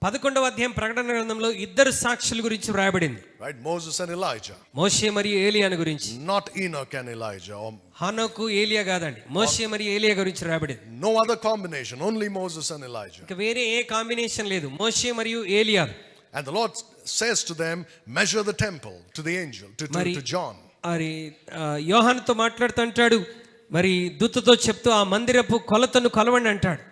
11వ అధ్యాయం ప్రకటన గ్రంథంలో ఇద్దరు సాక్షుల గురించి వ్రాయబడింది. Right? Moses and Elijah. మోషే మరియు ఏలియాను గురించి. Not Enoch and Elijah. Or హనోకు ఏలియా కాదండి, మోషే మరియు ఏలియా గురించి రాయబడింది. no other combination, only Moses and Elijah. ఇక వేరే ఏ కాంబినేషన్ లేదు, మోషే మరియు ఏలియా. And the Lord says to them, measure the temple, to the angel, to John. మరి యోహానుతో మాట్లాడుతుంటాడు, మరి దూతతో చెప్తూ ఆ మందిరపు కొలతను కొలవండి అంటాడు.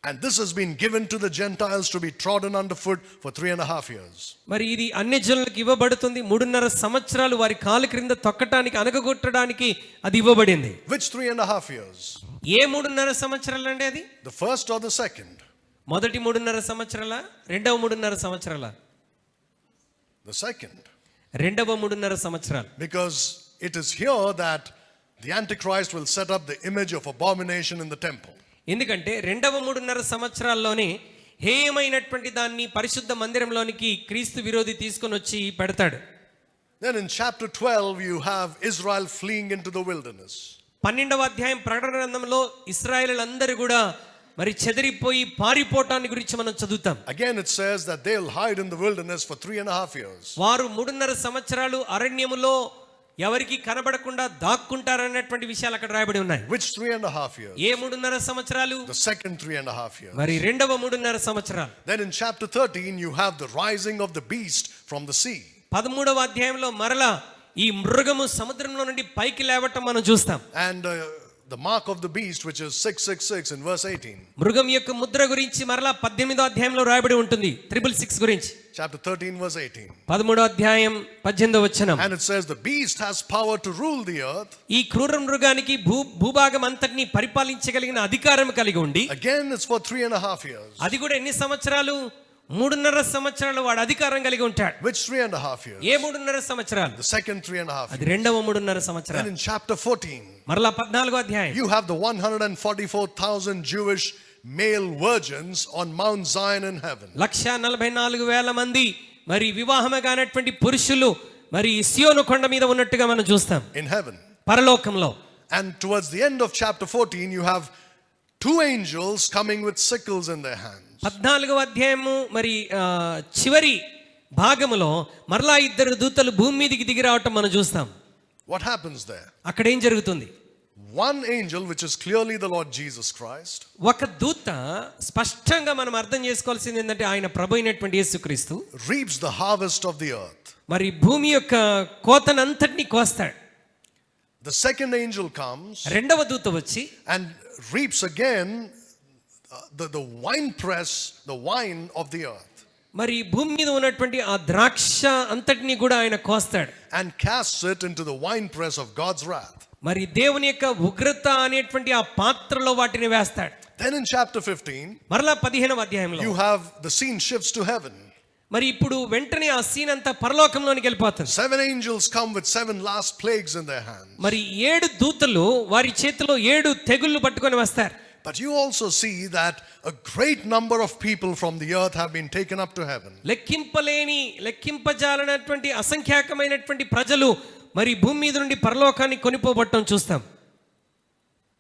And this has been given to the Gentiles to be trodden underfoot for 3.5 years. మరి ఇది అన్ని జనులకు ఇవ్వబడుతుంది. 3.5 సంవత్సరాలు వారి కాలు క్రింద తొక్కటానికి, అనగగొట్టడానికి అది ఇవ్వబడింది. Which 3.5 years? ఏ 3.5 సంవత్సరాలు అండి అది? The first or the second? మొదటి 3.5 సంవత్సరాల, రెండవ 3.5 సంవత్సరాల? The second. రెండవ 3.5 సంవత్సరాలు. Because it is here that the Antichrist will set up the image of abomination in the temple. ఎందుకంటే రెండవ 3.5 సంవత్సరాల్లోనే హేయమైనటువంటి దాన్ని పరిశుద్ధ మందిరంలోనికి క్రీస్తు విరోధి తీసుకొని వచ్చి పెడతాడు. Then in chapter 12 you have Israel fleeing into the wilderness. 12వ అధ్యాయం ప్రకటన గ్రంథంలో ఇశ్రాయేలీయులందరూ కూడా మరి చెదిరిపోయి పారిపోవటాన్ని గురించి మనం చదువుతాం. Again it says that they'll hide in the wilderness for 3.5 years. వారు 3.5 సంవత్సరాలు అరణ్యములో ఎవరికి కనబడకుండా దాక్కుంటారన్నటువంటి విషయాలు అక్కడ రాయబడి ఉన్నాయి. Which 3.5 years? ఏ 3.5 సంవత్సరాలు? The second 3.5 years. మరి రెండవ 3.5 సంవత్సరాలు. Then in chapter 13 you have the rising of the beast from the sea. 13వ అధ్యాయంలో మరలా ఈ మృగము సముద్రంలో నుండి పైకి లేవటం మనం చూస్తాం. And the mark of the beast, which is 666 in verse 18. మృగం యొక్క ముద్ర గురించి మరలా 18వ అధ్యాయంలో రాయబడి ఉంటుంది, 666 గురించి. Chapter 13 verse 18. 13వ అధ్యాయం 18వ వచనం. And it says the beast has power to rule the earth. ఈ క్రూర మృగానికి భూభాగం అంతటిని పరిపాలించగలిగిన అధికారం కలిగి ఉండి. Again it's for 3.5 years. అది కూడా ఎన్ని సంవత్సరాలు? 3.5 సంవత్సరాలు వాడు అధికారం కలిగి ఉంటాడు. Which 3.5 years? ఏ 3.5 సంవత్సరాలు? The second 3.5 అది years. రెండవ 3.5 And సంవత్సరాలు. in chapter 14 మరలా 14వ అధ్యాయం. you have the 144,000 Jewish male virgins on Mount Zion in heaven. 144,000 మంది మరి వివాహమే కానటువంటి పురుషులు మరి సియోను కొండ మీద ఉన్నట్టుగా మనం చూస్తాం In heaven. పరలోకంలో. And towards the end of chapter 14 you have two angels coming with sickles in their hands. 14వ అధ్యాయము మరి చివరి భాగములో మరలా ఇద్దరు దూతలు భూమి మీదకి దిగి రావటం మనం చూస్తాం. What happens there? అక్కడ ఏం జరుగుతుంది? One angel, which is clearly the Lord Jesus Christ, ఒక దూత స్పష్టంగా మనం అర్థం చేసుకోవాల్సింది ఏంటంటే ఆయన ప్రభు అయినటువంటి యేసుక్రీస్తు reaps the harvest of the earth. మరి భూమి యొక్క కోతనంతటిని కోస్తాడు. The second angel comes రెండవ దూత వచ్చి and reaps again the winepress, the wine of the earth, మరి భూమి మీద ఉన్నటువంటి ఆ ద్రాక్ష అంతటిని కూడా ఆయన కోస్తాడు. and casts it into the winepress of God's wrath. మరి దేవుని యొక్క ఉగ్రత అనేటువంటి ఆ పాత్రలో వాటిని వేస్తాడు. Then in chapter 15, మరలా 15వ అధ్యాయంలో you have the scene shifts to heaven. మరి ఇప్పుడు వెంటనే ఆ సీన్ అంతా పరలోకంలోనికి వెళ్ళిపోతుంది. 7 angels come with 7 last plagues in their hands. మరి 7 దూతలు వారి చేతిలో 7 తెగుళ్ళు పట్టుకొని వస్తారు. But you also see that a great number of people from the earth have been taken up to heaven. లెక్కింపజాలనటువంటి అసంఖ్యాకమైనటువంటి ప్రజలు మరి భూమి మీద నుండి పరలోకాన్ని కొనిపోబట్టం చూస్తాం.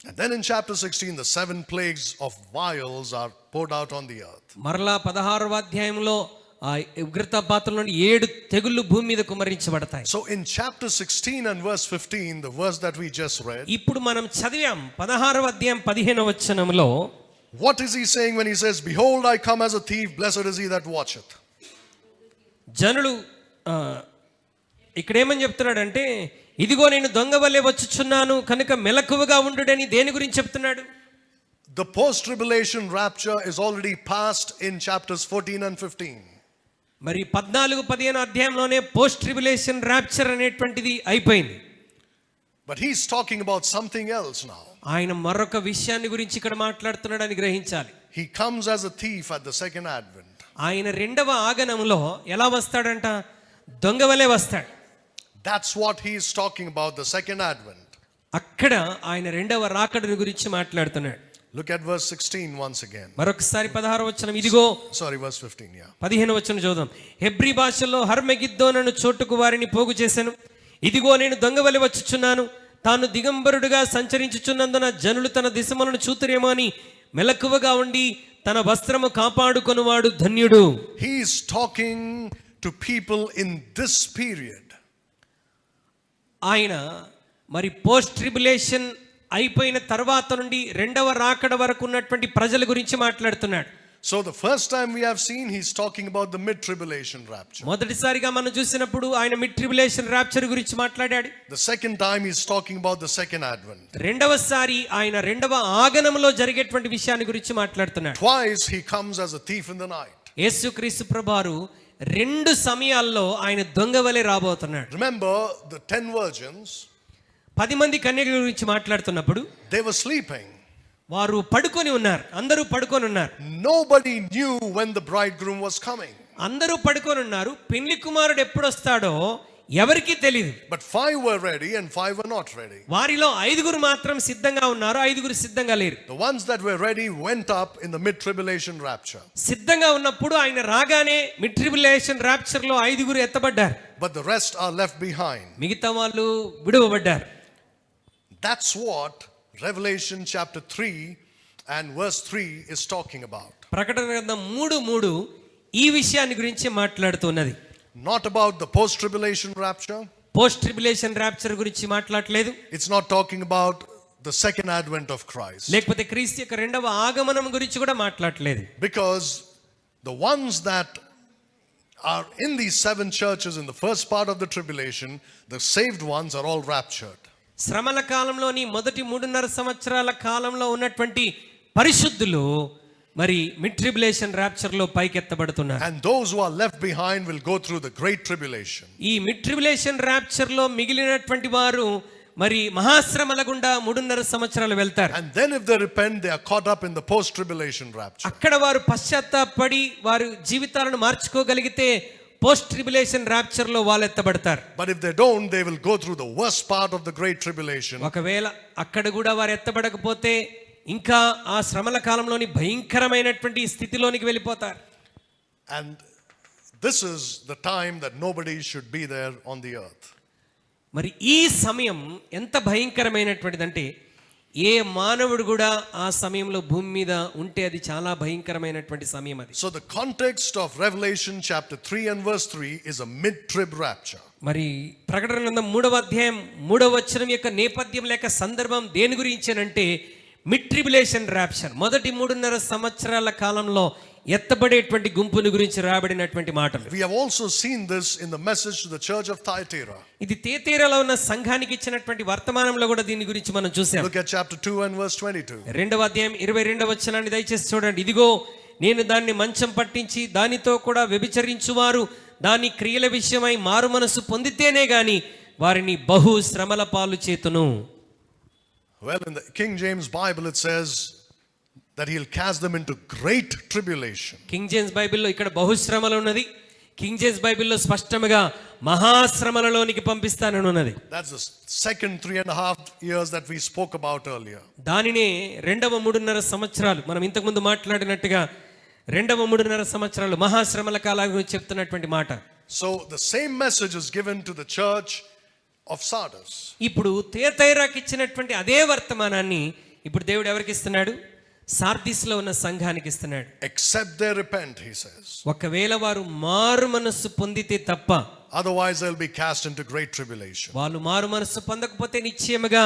And then in chapter 16, the 7 plagues of vials are poured out on the earth. మరలా 16వ అధ్యాయంలో ఆ ఉగ్రత పాత్రలో నుండి 7 తెగుళ్ళు భూమి మీద కుమ్మరించబడతాయి. So in chapter 16 and verse 15, the verse that we just read, ఇప్పుడు మనం చదివాం 16వ అధ్యాయం 15వ వచనంలో what is he saying when he says, behold, I come as a thief, blessed is he that watcheth? జనులు ఇక్కడ ఏమని చెప్తున్నాడంటే, ఇదిగో నేను దొంగ వలె వచ్చుచున్నాను కనుక మెలకువగా ఉండుడని దేని గురించి చెప్తున్నాడు? The post-tribulation rapture is already past in chapters 14 and 15. మరి 14-15 అధ్యాయంలోనే పోస్ట్ ట్రిబులేషన్ ర్యాప్చర్ అనేటువంటిది అయిపోయింది. But he's talking about something else now. ఆయన మరొక విషయాన్ని గురించి ఇక్కడ మాట్లాడుతున్నాడని గ్రహించాలి. He comes as a thief at the second advent. ఆయన రెండవ ఆగమనంలో ఎలా వస్తాడంట? దొంగ వలె వస్తాడు. That's what he is talking about, the second advent. అక్కడ ఆయన రెండవ రాకడని గురించి మాట్లాడుతున్నాడు. Look at verse 16 once again. మరొకసారి 16వ వచనం, ఇదిగో Sorry, verse 15, yeah. 15వ వచనం చూద్దాం. హెబ్రీ భాషలో హర్మెగిద్దోనను చోటుకు వారిని పోగు చేశాను. ఇదిగో నేను దొంగ వలె వచ్చుచున్నాను. తాను దిగంబరుడుగా సంచరించుచున్నందున జనులు తన దిశములను చూతురేమో అని మెలకువగా ఉండి తన వస్త్రము కాపాడుకొనువాడు ధన్యుడు. He is talking to people in this period. ఆయన మరి పోస్ట్ ట్రిబులేషన్ అయిపోయిన తర్వాత నుండి రెండవ రాకడ వరకు ఉన్నటువంటి ప్రజల గురించి మాట్లాడుతున్నాడు. So the first time we have seen, he's talking about the mid-tribulation rapture. మొదటిసారిగా మనం చూసినప్పుడు ఆయన మిడ్ ట్రిబులేషన్ ర్యాప్చర్ గురించి మాట్లాడాడు. The second time he's talking about the second advent. రెండవసారి ఆయన రెండవ ఆగమనంలో జరిగేటువంటి విషయాన్ని గురించి మాట్లాడుతున్నాడు. Twice he comes as a thief in the night. యేసుక్రీస్తు ప్రభువారు 2 సమయాల్లో ఆయన దొంగ వలె రాబోతున్నాడు. Remember the 10 virgins, 10 మంది కన్యకల గురించి మాట్లాడుతున్నప్పుడు they were sleeping. వారు పడుకొని ఉన్నారు. అందరూ పడుకొని ఉన్నారు. Nobody knew when the bridegroom was coming. అందరూ పడుకొని ఉన్నారు. పెళ్లి కుమారుడు ఎప్పుడు వస్తాడో ఎవరికీ తెలియదు. But 5 were ready and 5 were not ready. వారిలో 5 మాత్రం సిద్ధంగా ఉన్నారు, 5 సిద్ధంగా లేరు. The ones that were ready went up in the mid-tribulation rapture. సిద్ధంగా ఉన్నప్పుడు ఆయన రాగానే మిడ్ ట్రిబులేషన్ ర్యాప్చర్ లో 5 ఎత్తబడ్డారు. But the rest are left behind. మిగతా వాళ్ళు విడువబడ్డారు. That's what Revelation chapter 3 and verse 3 is talking about. ప్రకటన గ్రంథం 3:3 ఈ విషయాన్ని గురించి మాట్లాడుతున్నది. Not about the post-tribulation rapture. Post tribulation rapture గురించి మాట్లాడలేదు. It's not talking about the second advent of Christ. లేకపోతే క్రీస్తు యొక్క రెండవ ఆగమనం గురించి కూడా మాట్లాడలేదు. Because the ones that are in these 7 churches in the first part of the tribulation, the saved ones are all raptured. శ్రమల కాలంలోని మొదటి 3.5 సంవత్సరాల కాలంలో ఉన్నటువంటి పరిశుద్ధులు మరి మిడ్ ట్రిబులేషన్ ర్యాప్చర్ లో పైకెత్తబడుతున్నారు. And those who are left behind will go through the great tribulation. ఈ మిడ్ ట్రిబులేషన్ ర్యాప్చర్ లో మిగిలినటువంటి వారు మరి మహాశ్రమల గుండా 3.5 సంవత్సరాలు వెళ్తారు. And then if they repent, they are caught up in the post tribulation rapture. అక్కడ వారు పశ్చాత్తాపడి వారు జీవితాలను మార్చుకోగలిగితే పోస్ట్ ట్రిబులేషన్ ర్యాప్చర్ లో వాళ్ళు ఎత్తబడతారు. But if they don't, they will go through the worst part of the great tribulation. ఒకవేళ అక్కడ కూడా వారు ఎత్తబడకపోతే ఇంకా ఆ శ్రమల కాలంలోని భయంకరమైనటువంటి స్థితిలోనికి వెళ్ళిపోతారు. And this is the time that nobody should be there on the earth. మరి ఈ సమయం ఎంత భయంకరమైనటువంటిదంటే ఏ మానవుడు కూడా ఆ సమయంలో భూమి మీద ఉంటే అది చాలా భయంకరమైనటువంటి సమయం అది. So the context of Revelation chapter 3 and verse 3 is a mid-trib rapture. మరి ప్రకటన గ్రంథం 3వ అధ్యాయం 3వ వచనం యొక్క నేపథ్యం లేక సందర్భం దేని గురించేనంటే మిడ్ ట్రిబులేషన్ ర్యాప్చర్, మొదటి 3.5 సంవత్సరాల కాలంలో ఎత్తబడేటువంటి గుంపుని గురించి రాబడినటువంటి మాటలు. We have also seen this in the message to the church of Thyatira. ఇది తేతీరాలో ఉన్న సంఘానికి ఇచ్చినటువంటి వర్తమానంలో కూడా దీని గురించి మనం చూసాం. Look at chapter 2 and verse 22. 2వ అధ్యాయం 22వ వచనాన్ని దయచేసి చూడండి. ఇదిగో నేను దాన్ని మంచం పట్టించి దానితో కూడా వ్యభిచరించువారు దాని క్రియల విషయమై మారు మనసు పొందితేనే గాని వారిని బహు శ్రమల పాలు చేతును. Well, in the King James Bible it says that he'll cast them into great tribulation. King James బైబిల్లో ఇక్కడ బహుశ్రమలు ఉన్నది, కింగ్ జేమ్స్ బైబిల్లో స్పష్టంగా మహాశ్రమలలోనికి పంపిస్తానని ఉన్నది. That's the second 3.5 years that we spoke about earlier. దానినే 2వ 3.5 సంవత్సరాలు మనం ఇంతకుముందు మాట్లాడినట్టుగా 2వ 3.5 సంవత్సరాలు మహాశ్రమల కాలం గురించి చెప్తున్నటువంటి మాట. So the same message is given to the church of Sardis. ఇప్పుడు తేతైరాకి ఇచ్చినటువంటి అదే వర్తమానాన్ని ఇప్పుడు దేవుడు ఎవరికి ఇస్తున్నాడు? సార్దీస్లో ఉన్న సంఘానికి ఇస్తున్నాడు. Except they repent, he says. ఒకవేళ వారు మారు మనస్సు పొందితే తప్ప, Otherwise they'll be cast into great tribulation. వాళ్ళు మారు మనస్సు పొందకపోతే నిశ్చయముగా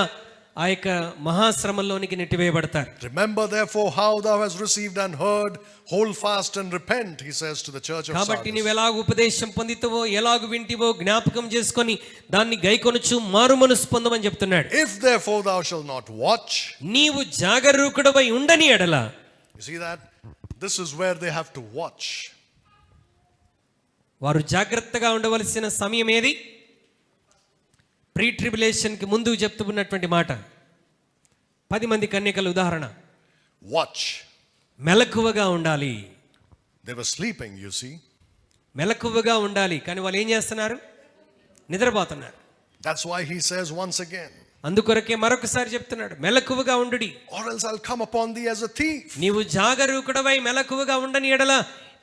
ఆ యొక్క మహాశ్రమంలోనికి నెట్టివేయబడతారు. Remember therefore how thou hast received and heard, hold fast and repent, he says to the church of కాబట్టి Sardis. నీవు ఎలాగ ఉపదేశం పొందితవో ఎలాగ వింటివో జ్ఞాపకం చేసుకొని దాన్ని గైకొనుచు మారు మనసు పొందమని చెప్తున్నాడు. If therefore thou shalt not watch, నీవు జాగరూకుడవై ఉండని ఎడల. you see that? This is where they have to watch. వారు జాగ్రత్తగా ఉండవలసిన సమయం ఏది? ప్రీ ట్రిబులేషన్కి ముందు చెప్తున్నటువంటి మాట. 10 మంది కన్యకల ఉదాహరణ. Watch. మెలకువగా ఉండాలి. They were sleeping, you see. మెలకువగా ఉండాలి, కానీ వాళ్ళు ఏం చేస్తున్నారు? నిద్రపోతున్నారు. That's why he says once again, అందుకొరకే మరొకసారి చెప్తున్నాడు, మెలకువగా ఉండుడి. or else I'll come upon thee as a thief. నీవు జాగరూకుడవై మెలకువగా ఉండని ఎడల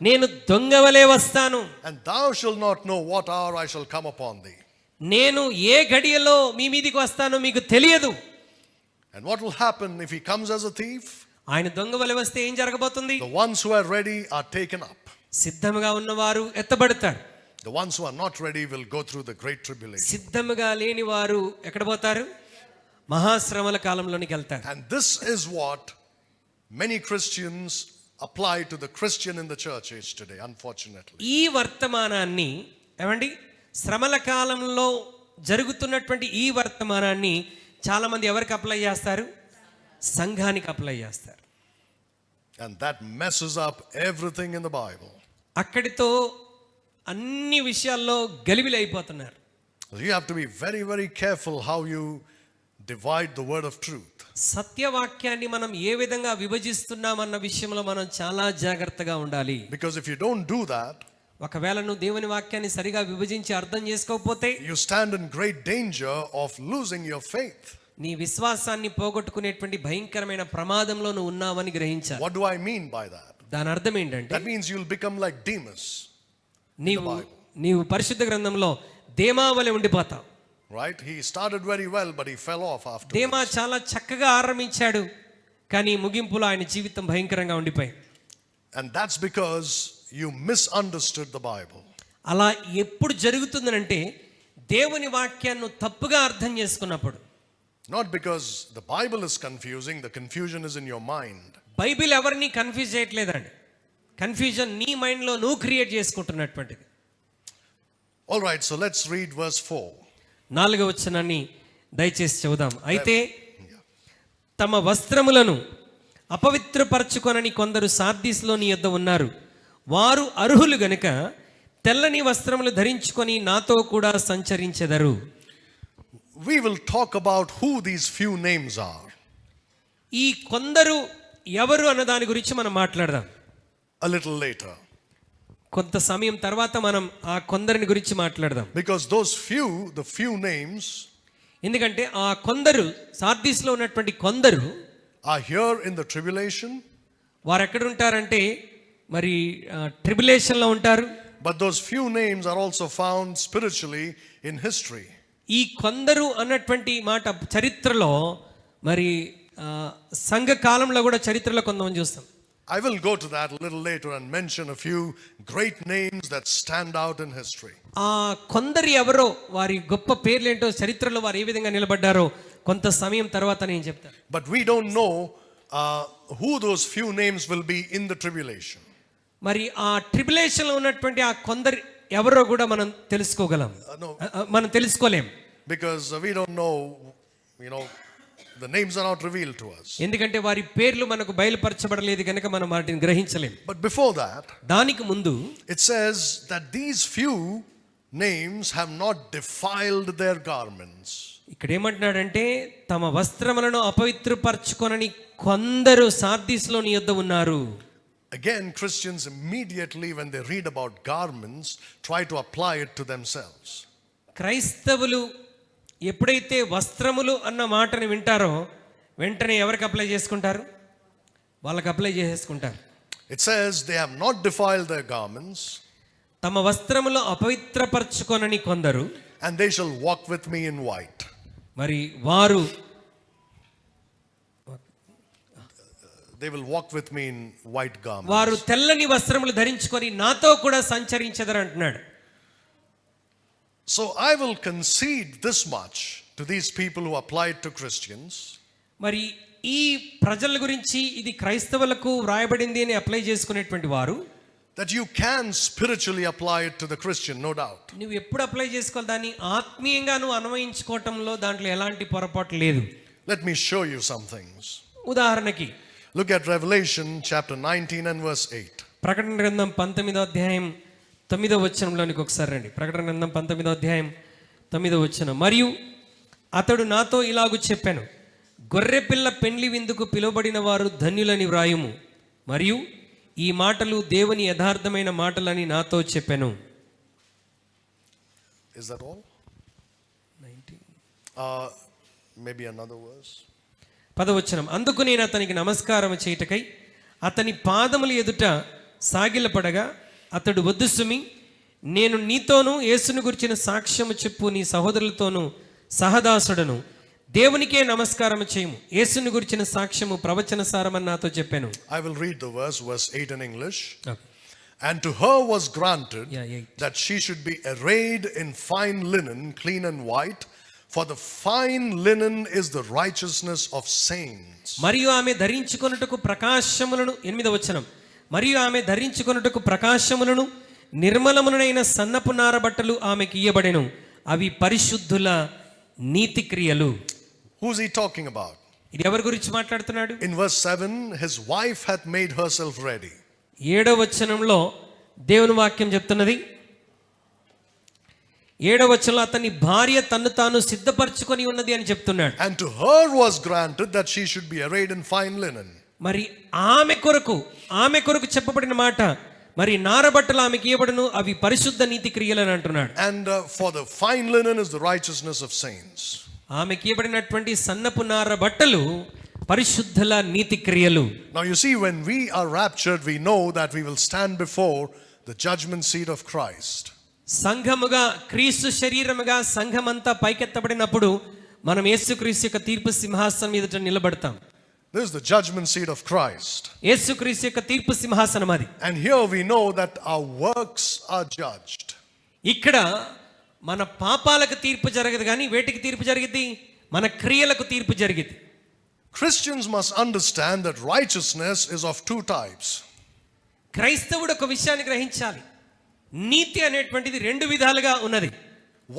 నేను దొంగవలే వస్తాను. And thou shalt not know what hour I shall come upon thee. నేను ఏ గడియలో మీ మీదికి వస్తానో మీకు తెలియదు. And what will happen if he comes as a thief? ఆయన దొంగవలే వస్తే ఏం జరగబోతుంది? The ones who are ready are taken up. సిద్ధముగా ఉన్నవారు ఎత్తబడతారు. The ones who are not ready will go through the great tribulation. సిద్ధముగా లేని వారు ఎక్కడ పోతారు? మహాశ్రమల కాలంలోనికి వెళ్తారు. And this is what many Christians apply to the Christian in the church age today, unfortunately. ఈ వర్తమానాన్ని ఏమండి, శ్రమల కాలంలో జరుగుతున్నటువంటి ఈ వర్తమానాన్ని చాలా మంది ఎవరికి అప్లై చేస్తారు? సంఘానికి అప్లై చేస్తారు. And that messes up everything in the Bible. అక్కడితో అన్ని విషయాల్లో గలిబిలి అయిపోతున్నారు. You have to be very, very careful how you divide the word of truth. సత్యవాక్యాన్ని మనం ఏ విధంగా విభజిస్తున్నామన్న విషయంలో మనం చాలా జాగ్రత్తగా ఉండాలి. Because if you don't do that, ఒకవేళ నువ్వు దేవుని వాక్యాన్ని సరిగా విభజించి అర్థం చేసుకోకపోతే you stand in great danger of losing your faith. నీ విశ్వాసాన్ని పోగొట్టుకునేటువంటి భయంకరమైన ప్రమాదంలో నువ్వు ఉన్నావని గ్రహించాలి. What do I mean by that? దాని అర్థం ఏంటంటే, That means you'll become like Demas, నీవు పరిశుద్ధ గ్రంథంలో దేమావలె ఉండిపోతావు. right? He started very well, but he fell off after. దేమా చాలా చక్కగా ఆరంభించాడు, కానీ ముగింపులో ఆయన జీవితం భయంకరంగా ఉండిపోయింది. And that's because you misunderstood the Bible. అలా ఎప్పుడు జరుగుతుందనంటే దేవుని వాక్యాన్ని తప్పుగా అర్థం చేసుకున్నప్పుడు. Not because the Bible is confusing, the confusion is in your mind. Bible ఎవరిని కన్ఫ్యూజ్ చేయట్లేదండి. కన్ఫ్యూజన్ నీ మైండ్లో నువ్వు create చేసుకుంటున్నటువంటిది. All right, so let's read verse 4. 4వ వచనాన్ని దయచేసి చదువుదాం. అయితే తమ వస్త్రములను అపవిత్రపరచుకొనని కొందరు సార్దీస్లో నీ యొద్ద ఉన్నారు. వారు అర్హులు గనుక తెల్లని వస్త్రములు ధరించుకొని నాతో కూడా సంచరించెదరు. We will talk about who these few names are. ఈ కొందరు ఎవరు అన్న దాని గురించి మనం మాట్లాడదాం A little later. కొంత సమయం తర్వాత మనం ఆ కొందరిని గురించి మాట్లాడదాం. Because those few, the few names, ఎందుకంటే ఆ కొందరు సార్దీస్లో ఉన్నటువంటి కొందరు are here in the tribulation. వారు ఎక్కడ ఉంటారంటే మరి ట్రిబులేషన్లో ఉంటారు. But those few names are also found spiritually in history. ఈ కొందరు అన్నటువంటి మాట చరిత్రలో మరి సంఘ కాలంలో కూడా చరిత్రలో కొంతమంది చూస్తాం. I will go to that a little later and mention a few great names that stand out in history. కొందరు ఎవరో వారి గొప్ప పేర్లేంటో చరిత్రలో వారు ఏ విధంగా నిలబడ్డారో కొంత సమయం తర్వాత నేను చెప్తాను. But we don't know who those few names will be in the tribulation. మరి ఆ ట్రిబులేషన్ లో ఉన్నటువంటి ఆ కొందరు ఎవరో కూడా మనం తెలుసుకోగలం. మనం తెలుసుకోలేం. Because we don't know, the names are not revealed to us. ఎందుకంటే వారి పేర్లు మనకు బయలుపరచబడలేదు కనుక మనం వాటిని గ్రహించలేం. But before that, దానికి ముందు it says that these few names have not defiled their garments. ఇక్కడ ఏమంటున్నాడంటే తమ వస్త్రములను అపవిత్రపరచుకొనని కొందరు సార్దీస్లో నీ యొద్ద ఉన్నారు. Again, Christians immediately when they read about garments try to apply it to themselves. క్రైస్తవులు ఎప్పుడైతే వస్త్రములు అన్న మాటను వింటారో వెంటనే ఎవరికి అప్లై చేసుకుంటారు? వాళ్ళకి apply చేసేసుకుంటారు. It says they have not defiled their garments. తమ వస్త్రములు అపవిత్రపరచుకొనని కొందరు. And they shall walk with me in white. మరి వారు They will walk with me in white garments. వారు తెల్లని వస్త్రములు ధరించుకొని నాతో కూడా సంచరించెదరు అంటున్నాడు. So I will concede this much to these people who apply it to Christians. మరి ఈ ప్రజల గురించి ఇది క్రైస్తవులకు వ్రాయబడింది అని అప్లై చేసుకునేటువంటి వారు that you can spiritually apply it to the Christian, no doubt. నువ్వు ఎప్పుడు అప్లై చేసుకోవాలి దాన్ని ఆత్మీయంగా నువ్వు అన్వయించుకోవటంలో దాంట్లో ఎలాంటి పొరపాటు లేదు. Let me show you some things. ఉదాహరణకి Look at Revelation chapter 19 and verse 8. ప్రకటన గ్రంథం 19వ అధ్యాయం 9వ వచనంలోనికి ఒకసారి రండి. ప్రకటన గ్రంథం 19వ అధ్యాయం 9వ వచనం. మరియు అతడు నాతో ఇలాగు చెప్పాను, గొర్రెపిల్ల పెండ్లి విందుకు పిలువబడిన వారు ధన్యులని వ్రాయుము, మరియు ఈ మాటలు దేవుని యథార్థమైన మాటలని నాతో చెప్పాను. Is that all? 19. Maybe another verse. 10వ వచనం. అందుకు నేను అతనికి నమస్కారం చేయుటకై అతని పాదముల ఎదుట సాగిలపడగా అతడు వద్దు సుమి, నేను నీతోనూ యేసును గురించిన సాక్ష్యము చెప్పు నీ సహోదరులతోనూ సహదాసుడను, దేవునికే నమస్కారం చేయము, యేసును గురించిన సాక్ష్యము ప్రవచన సారమని నాతో చెప్పాను. I will read the verse 8 in English. Okay. And to her was granted 8. that she should be arrayed in fine linen, clean and white, for the fine linen is the righteousness of saints. మరియు ఆమె ధరించుకొనుటకు ప్రకాశములను 8వ వచనం. మరియు ఆమె ధరించుకొనుటకు ప్రకాశములను నిర్మలమునైన సన్నపు నార బట్టలు ఆమెకి ఇయ్యబడెను, అవి పరిశుద్ధుల నీతి క్రియలు. Who's he talking about? ఇది ఎవరి గురించి మాట్లాడుతున్నాడు? In verse 7, his wife hath made herself ready. 7వ వచనంలో దేవుని వాక్యం చెప్తున్నది, 7వ వచనంలో అతని భార్య తన్ను తాను సిద్ధపరచుకొని ఉన్నది అని చెప్తున్నాడు. And to her was granted that she should be arrayed in fine linen. మరి ఆమె కొరకు చెప్పబడిన మాట, మరి నారబట్టలు ఆమెకి ఇవ్వబడును, అవి పరిశుద్ధ నీతి క్రియలు అని అంటున్నాడు. And for the fine linen is the righteousness of saints. ఆమెకి ఇవ్వబడినటువంటి సన్నపు నార బట్టలు పరిశుద్ధుల నీతి క్రియలు. Now you see, when we are raptured, we know that we will stand before the judgment seat of Christ. సంఘముగా క్రీస్తు శరీరముగా సంఘమంతా పైకెత్తబడినప్పుడు మనం యేసుక్రీస్తు యొక్క తీర్పు సింహాసనం ఎదుట నిలబడతాం. This is the judgment seat of Christ. యేసుక్రీస్తు యొక్క తీర్పు సింహాసనం అది. And here we know that our works are judged. ఇక్కడ మన పాపాలకు తీర్పు జరగదు, కానీ వేటికి తీర్పు జరిగింది? మన క్రియలకు తీర్పు జరిగింది. Christians must understand that righteousness is of two types. క్రైస్తవుడు ఒక విషయాన్ని గ్రహించాలి, నీతి అనేటువంటిది రెండు విధాలుగా ఉన్నది.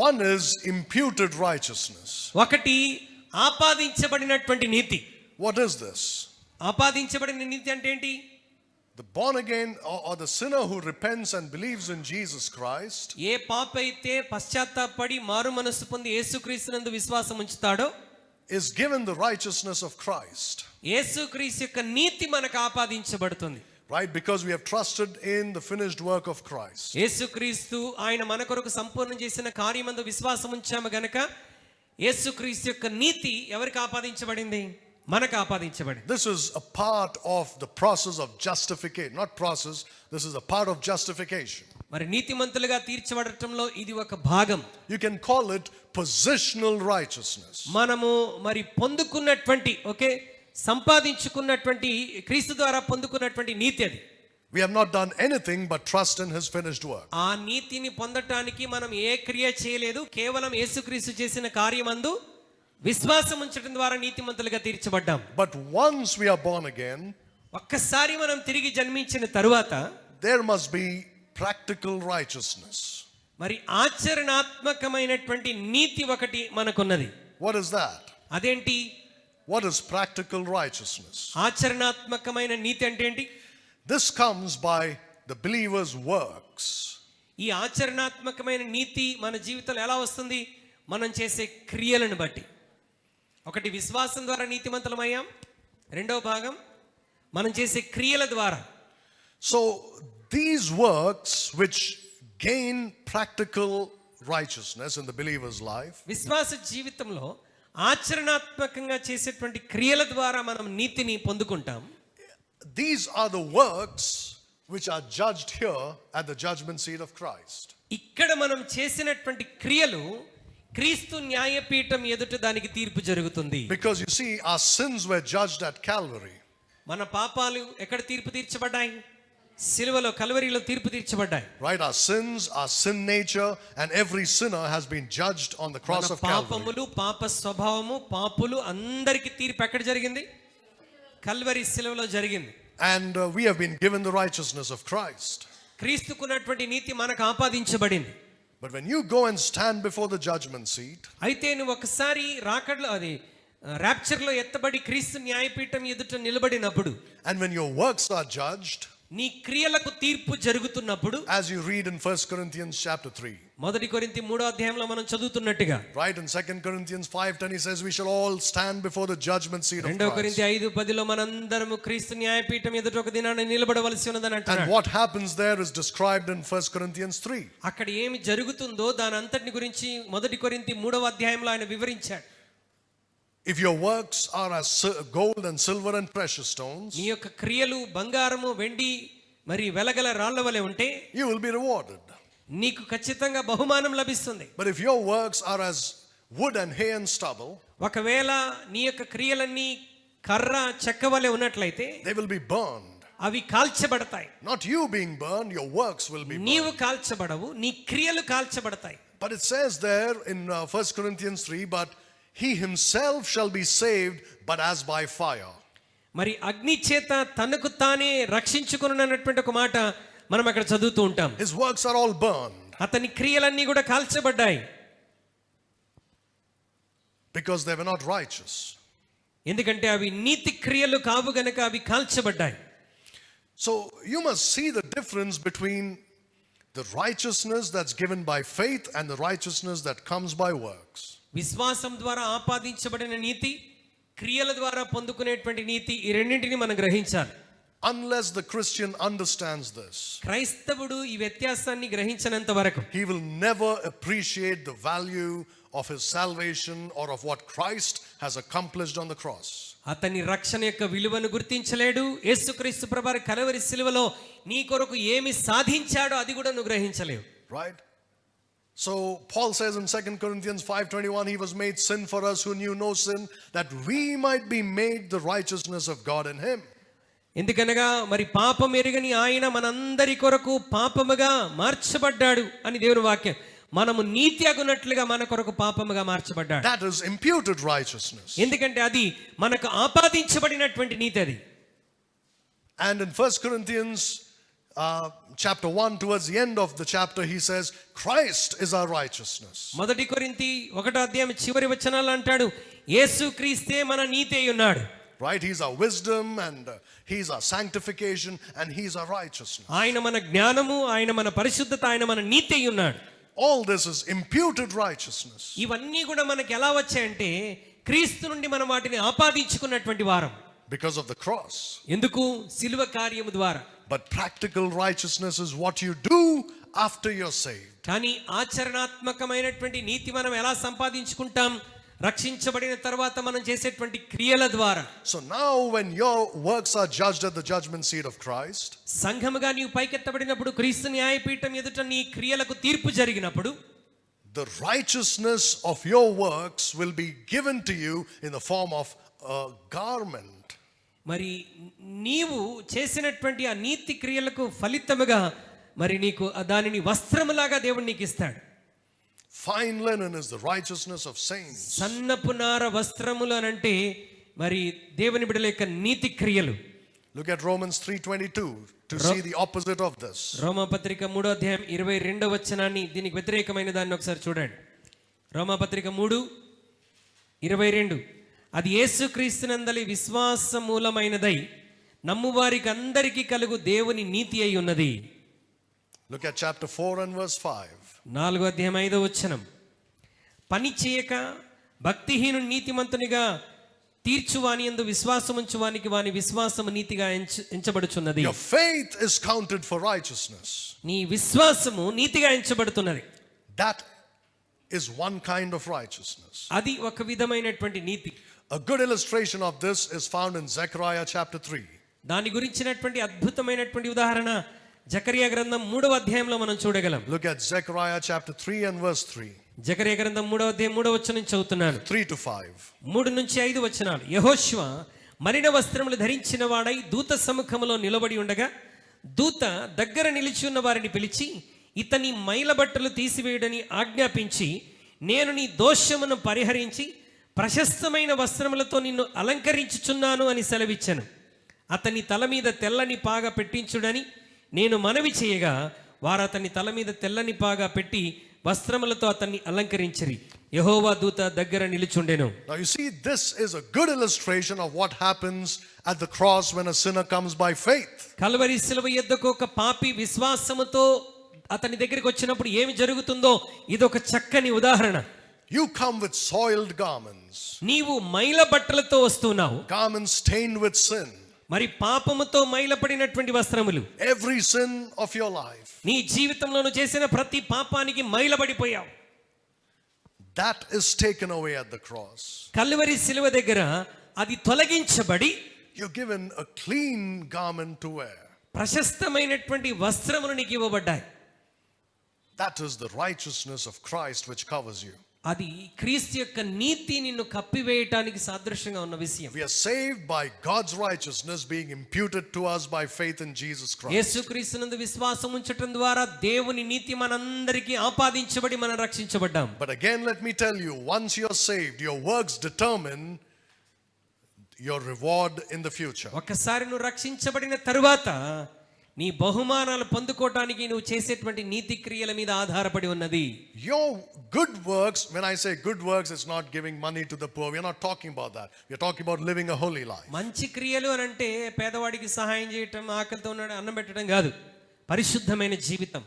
One is imputed righteousness. ఒకటి ఆపాదించబడినటువంటి నీతి. What is this? ఆపాదించబడిన నీతి అంటే ఏంటి? The born again or the sinner who repents and believes in Jesus Christ ఏ పాప అయితే పశ్చాత్తాపడి మారు మనస్సు పొంది యేసుక్రీస్తునందు విశ్వాసం ఉంచుతాడో is given the righteousness of Christ. యేసుక్రీస్తు యొక్క నీతి మనకు ఆపాదించబడుతుంది. Right? Because we have trusted in the finished work of Christ. యేసుక్రీస్తు ఆయన మన కొరకు సంపూర్ణం చేసిన కార్యమందు విశ్వాసం ఉంచాము గనక యేసుక్రీస్తు యొక్క నీతి ఎవరికి ఆపాదించబడింది? మనకు ఆపాదించబడింది. This is a part of the process of justification. Not process, this is a part of justification. మరి నీతిమంతులుగా తీర్చబడటంలో ఇది ఒక భాగం. You can call it positional righteousness. మనము మరి పొందుకున్నటువంటి సంపాదించుకున్నటువంటి క్రీస్తు ద్వారా పొందుకున్నటువంటి నీతి అది. We have not done anything but trust in his finished work. ఆ నీతిని పొందటానికి మనం ఏ క్రియ చేయలేదు, కేవలం యేసుక్రీస్తు చేసిన కార్యమందు విశ్వాసం ఉంచడం ద్వారా నీతిమంతులుగా తీర్చబడ్డాం. But once we are born again, ఒక్కసారి మనం తిరిగి జన్మించిన తరువాత there must be practical righteousness. మరి ఆచరణాత్మకమైనటువంటి నీతి ఒకటి మనకున్నది. What is that? అదేంటి? What is practical righteousness? ఆచరణాత్మకమైన నీతి అంటే ఏంటి? This comes by the believer's works. ఈ ఆచరణాత్మకమైన నీతి మన జీవితంలో ఎలా వస్తుంది? మనం చేసే క్రియలను బట్టి. ఒకటి, విశ్వాసం ద్వారా నీతిమంతులమయ్యాం. రెండవ భాగం, మనం చేసే క్రియల ద్వారా. So these works which gain practical righteousness in the believer's life, విశ్వాస జీవితంలో ఆచరణాత్మకంగా చేసేటువంటి క్రియల ద్వారా మనం నీతిని పొందుకుంటాం. these are the works which are judged here at the judgment seat of Christ. ఇక్కడ మనం చేసినటువంటి క్రియలు క్రీస్తు న్యాయపీఠం ఎదుట దానికి తీర్పు జరుగుతుంది. Because you see, our sins were judged at Calvary. మన పాపాలు ఎక్కడ తీర్పు తీర్చబడ్డాయి? సిలువలో, కల్వరిలో తీర్పు తీర్చబడ్డాయి. Right, our sins, our sin nature, and every sinner has been judged on the cross of Calvary. పాపములు, పాప స్వభావము, పాపులు అందరికి తీర్పు ఎక్కడ జరిగింది? కల్వరి సిలువలో జరిగింది. And we have been given the righteousness of Christ. క్రీస్తుకున్నటువంటి నీతి మనకు ఆపాదించబడింది. But when you go and stand before the judgment seat, అయితే నువ్వు ఒకసారి రాకడలో, అది ర్యాప్చర్లో ఎత్తబడి క్రీస్తు న్యాయపీఠం ఎదుట నిలబడినప్పుడు, and when your works are judged, నీ క్రియలకు తీర్పు జరుగుతున్నప్పుడు, as you read in 1 Corinthians chapter 3, మొదటి కొరింథీ 3వ అధ్యాయంలో మనం చదువుతున్నట్టుగా, right, in 2 Corinthians 5:10 he says we shall all stand before the judgment seat of రెండవ Christ. కొరింథీ 5:10లో మనందరము క్రీస్తు న్యాయపీఠం ఎదుట ఒక దినాన నిలబడవలసి ఉన్నదని And అంటున్నాడు. what happens there is described in 1 Corinthians 3. అక్కడ ఏమి జరుగుతుందో దాని అంతటిని గురించి మొదటి కొరింథీ 3వ అధ్యాయంలో ఆయన వివరించాడు. If your works are as gold and silver and precious stones, నీ యొక్క క్రియలు బంగారము, వెండి, మరి వెలగల రాళ్ల వలె ఉంటే you will be rewarded. నీకు ఖచ్చితంగా బహుమానం లభిస్తుంది. But if your works are as wood and hay and stubble, ఒకవేళ నీ యొక్క క్రియలన్నీ కర్ర, చెక్క వలె ఉన్నట్లయితే they will be burned. అవి కాల్చబడతాయి. Not you being burned, your works will be burned. నీవు కాల్చబడవు, నీ క్రియలు కాల్చబడతాయి. But it says there in 1 Corinthians 3, but he himself shall be saved, but as by fire. మరి అగ్ని చేత తనకు తానే రక్షించుకున్నటువంటి ఒక మాట మనం అక్కడ చదువుతూ ఉంటాం. His works are all burned అతని క్రియలన్నీ కూడా కాల్చబడ్డాయి. because they were not righteous. ఎందుకంటే అవి నీతి క్రియలు కావు గనక అవి కాల్చబడ్డాయి. So you must see the difference between the righteousness that's given by faith and the righteousness that comes by works. విశ్వాసం ద్వారా ఆపాదించబడిన నీతి, క్రియల ద్వారా పొందుకునేటువంటి నీతి, ఈ రెండింటిని మనం గ్రహించాలి. Unless the Christian understands this, క్రైస్తవుడు ఈ వ్యత్యాసాన్ని గ్రహించినంత వరకు he will never appreciate the value of his salvation or of what Christ has accomplished on the cross. అతని రక్షణ యొక్క విలువను గుర్తించలేడు. యేసుక్రీస్తు ప్రభువారి కల్వరి సిలువలో నీ కొరకు ఏమి సాధించాడో అది కూడా నువ్వు గ్రహించలేవు. Right? So Paul says in 2 Corinthians 5:21, he was made sin for us who knew no sin, that we might be made the righteousness of God in him. ఎందుకనగా మరి పాపం ఎరుగని ఆయన మనందరి కొరకు పాపముగా మార్చబడ్డాడు అని దేవుని వాక్యం. మనము నీతి అగునట్లుగా మన కొరకు పాపముగా మార్చబడ్డాడు. That is imputed righteousness. ఎందుకంటే అది మనకు ఆపాదించబడినటువంటి నీతి అది. And in 1 Corinthians chapter 1, towards the end of the chapter, he says, Christ is our righteousness. మొదటి కొరింథీ 1వ అధ్యాయం చివరి వచనాలు అంటాడు, యేసుక్రీస్తే మన నీతి అయి ఉన్నాడు. Right? He's our wisdom and he's our sanctification and he's our righteousness. ఆయన మన జ్ఞానము, ఆయన మన పరిశుద్ధత, ఆయన మన నీతి అయి ఉన్నాడు. All this is imputed righteousness. ఇవన్నీ కూడా మనకి ఎలా వచ్చాయంటే క్రీస్తు నుండి మనం వాటిని ఆపాదించుకున్నటువంటి వారం. Because of the cross. ఎందుకు? సిలువ కార్యము ద్వారా. But practical righteousness is what you do after you're saved. కానీ ఆచరణాత్మకమైనటువంటి నీతి మనం ఎలా సంపాదించుకుంటాం? రక్షించబడిన తర్వాత మనం చేసేటువంటి క్రియల ద్వారా. So now when your works are judged at the judgment seat of Christ, సంఘముగా నీవు పైకెత్తబడినప్పుడు, క్రీస్తు న్యాయపీఠం ఎదుట నీ క్రియలకు తీర్పు జరిగినప్పుడు, the righteousness of your works will be given to you in the form of a garment. మరి నీవు చేసినటువంటి ఆ నీతి క్రియలకు ఫలితముగా మరి నీకు దానిని వస్త్రములాగా దేవుడు నీకు ఇస్తాడు. Fine linen is the righteousness of saints. సన్నపు నార వస్త్రములు అని అంటే మరి దేవుని బిడ్డల యొక్క నీతి క్రియలు. Look at Romans 3:22 to see the opposite of this. రోమాపత్రిక 3:22 దీనికి వ్యతిరేకమైన దాన్ని ఒకసారి చూడండి. రోమాపత్రిక 3:22 అది యేసుక్రీస్తునందలి విశ్వాస మూలమైనదై నమ్మువారికి అందరికీ కలుగు దేవుని నీతి అయి ఉన్నది. Look at chapter 4 and verse 5. 4:5 పని చేయక భక్తిహీనుని నీతిమంతునిగా తీర్చువాని యందు విశ్వాసముంచువానికి వాని విశ్వాసము నీతిగా ఎంచబడుచున్నది. Your faith is counted for righteousness. నీ విశ్వాసము నీతిగా ఎంచబడుతున్నది. That is one kind of righteousness. అది ఒక విధమైనటువంటి నీతి. A good illustration of this is found in Zechariah chapter 3. దాని గురించినటువంటి అద్భుతమైనటువంటి ఉదాహరణ జకరియా గ్రంథం 3వ మనం చూడగలం. Look at Zechariah chapter 3 and verse 3. Zechariah గ్రంథం 3వ నుంచి చదువుతున్నాను. 3 to 5. 3-5 యెహోషువ మలిన వస్త్రములు ధరించిన వాడై దూత సముఖములో నిలబడి ఉండగా దూత దగ్గర నిలిచి ఉన్న వారిని పిలిచి ఇతని మైల బట్టలు తీసివేయుడని ఆజ్ఞాపించి నేను నీ దోషమును పరిహరించి ప్రశస్తమైన వస్త్రములతో నిన్ను అలంకరించుచున్నాను అని సెలవిచ్చాను. అతని తల మీద తెల్లని పాగ పెట్టించుడని నేను మనవి చేయగా వారు అతని తల మీద తెల్లని పాగా పెట్టి వస్త్రములతో అతన్ని అలంకరించిరి. యెహోవా దూత దగ్గర నిలుచుండెను. Now you see, this is a good illustration of what happens at the cross when a sinner comes by faith. Calvary శిలువ యొద్దకు ఒక పాపి విశ్వాసముతో అతని దగ్గరికి వచ్చినప్పుడు ఏమి జరుగుతుందో ఇదొక చక్కని ఉదాహరణ. You come with soiled garments. నీవు మైల బట్టలతో వస్తున్నావు. Garments stained with sin. మరి పాపముతో మైలపడినటువంటి వస్త్రములు. Every sin of your life. నీ జీవితంలో నువ్వు చేసిన ప్రతి పాపానికి మైలబడిపోయావు. That is taken away at the cross. Calvary శిలువ దగ్గర అది తొలగించబడి You're given a clean garment to wear. ప్రశస్తమైనటువంటి వస్త్రములు నీకు ఇవ్వబడ్డాయి. That is the righteousness of Christ which covers you. అది క్రీస్తు యొక్క నీతి నిన్ను కప్పివేయటానికి సాదృశ్యంగా ఉన్న విషయం. We are saved by God's righteousness being imputed to us by faith in Jesus Christ. యేసుక్రీస్తునందు విశ్వాసం ఉంచటం ద్వారా దేవుని నీతి మనందరికీ ఆపాదించబడి మనం రక్షించబడ్డాం. But again, let me tell you, once you're saved, your works determine your reward in the future. ఒక్కసారి నువ్వు రక్షించబడిన తరువాత నీ బహుమానాలు పొందుకోవటానికి నువ్వు చేసేటువంటి నీతి క్రియల మీద ఆధారపడి ఉన్నది. Your good works, when I say good works, it's not giving money to the poor. We're not talking about that. We're talking about living a holy life. మంచి క్రియలు అని అంటే పేదవాడికి సహాయం చేయటం, ఆకలితో ఉన్నాడు అన్నం పెట్టడం కాదు. పరిశుద్ధమైన జీవితం.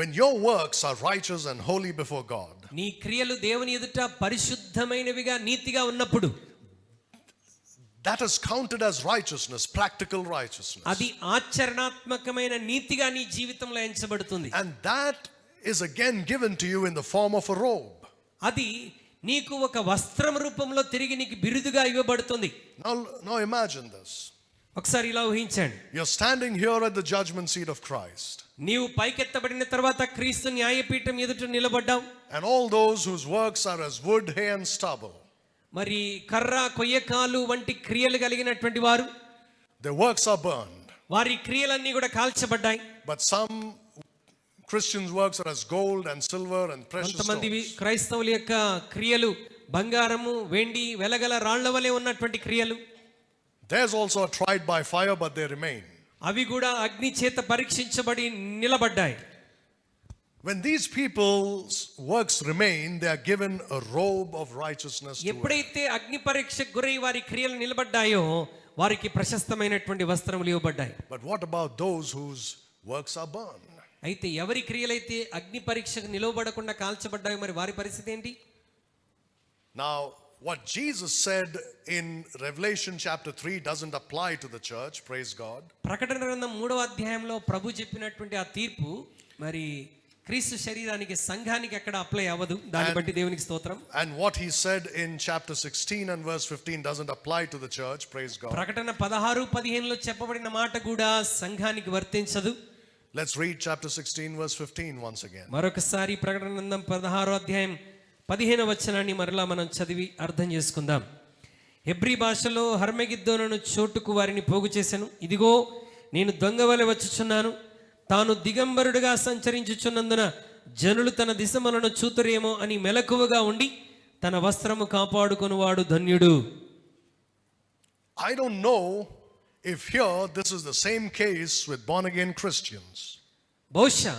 When your works are righteous and holy before God, నీ క్రియలు దేవుని ఎదుట పరిశుద్ధమైనవిగా నీతిగా ఉన్నప్పుడు that is counted as righteousness, practical righteousness. అది ఆచరణాత్మకమైన నీతిగా నీ జీవితంలో ఎంచబడుతుంది. And that is again given to you in the form of a robe. అది నీకు ఒక వస్త్రం రూపంలో తిరిగి నీకు బిరుదుగా ఇవ్వబడుతుంది. Now imagine this. ఒకసారి ఇలా ఊహించండి. You're standing here at the judgment seat of Christ. నీవు పైకెత్తబడిన తర్వాత క్రీస్తు న్యాయపీఠం ఎదుట నిలబడ్డావు. And all those whose works are as wood, hay and stubble. మరి కర్ర కొయ్యకాలు వంటి క్రియలు కలిగినటువంటి వారు, their works are burned. వారి క్రియలన్నీ కూడా కాల్చబడ్డాయి. But some Christians' works are as gold and silver and precious కొంతమంది stones. క్రైస్తవుల యొక్క క్రియలు బంగారము, వెండి, వెలగల రాళ్ల వలె ఉన్నటువంటి క్రియలు. Theirs also are tried by fire, but they remain. అవి కూడా అగ్ని చేత పరీక్షించబడి నిలబడ్డాయి. When these people's works remain, they are given a robe of righteousness to wear. ఎప్పుడైతే అగ్ని పరీక్షకు గురై వారి క్రియలు నిలబడ్డాయో వారికి ప్రశస్తమైనటువంటి వస్త్రములు ఇవ్వబడ్డాయి. But what about those whose works are burned? అయితే ఎవరి క్రియలైతే అగ్ని పరీక్షకు నిలవబడకుండా కాల్చబడ్డాయో మరి వారి పరిస్థితి ఏంటి? Now, what Jesus said in Revelation chapter 3 doesn't apply to the church, praise God. ప్రకటన గ్రంథం 3వ ప్రభు చెప్పినటువంటి ఆ తీర్పు మరి క్రీస్తు శరీరానికి సంఘానికి ఎక్కడ అప్లై అవ్వదు. దాన్ని బట్టి దేవునికి స్తోత్రం. And what he said in chapter 16 and verse 15 doesn't apply to the church, praise God. ప్రకటన 16-15లో చెప్పబడిన మాట కూడా సంఘానికి వర్తించదు. Let's read chapter 16 verse 15 once again. మరొకసారి ప్రకటన గ్రంథం 16వ అధ్యాయం 15వ వచనాన్ని మరలా మనం చదివి అర్థం చేసుకుందాం. హెబ్రీ భాషలో హర్మెగిద్దోను చోటుకు వారిని పోగు చేశాను. ఇదిగో నేను దొంగవలె వచ్చుచున్నాను. తాను దిగంబరుడుగా సంచరించుచున్నందున జనులు తన దిశమలను చూతురేమో అని మెలకువగా ఉండి తన వస్త్రము కాపాడుకొనువాడు ధన్యుడు. I don't know if here this is the same case with born again Christians. బహుశా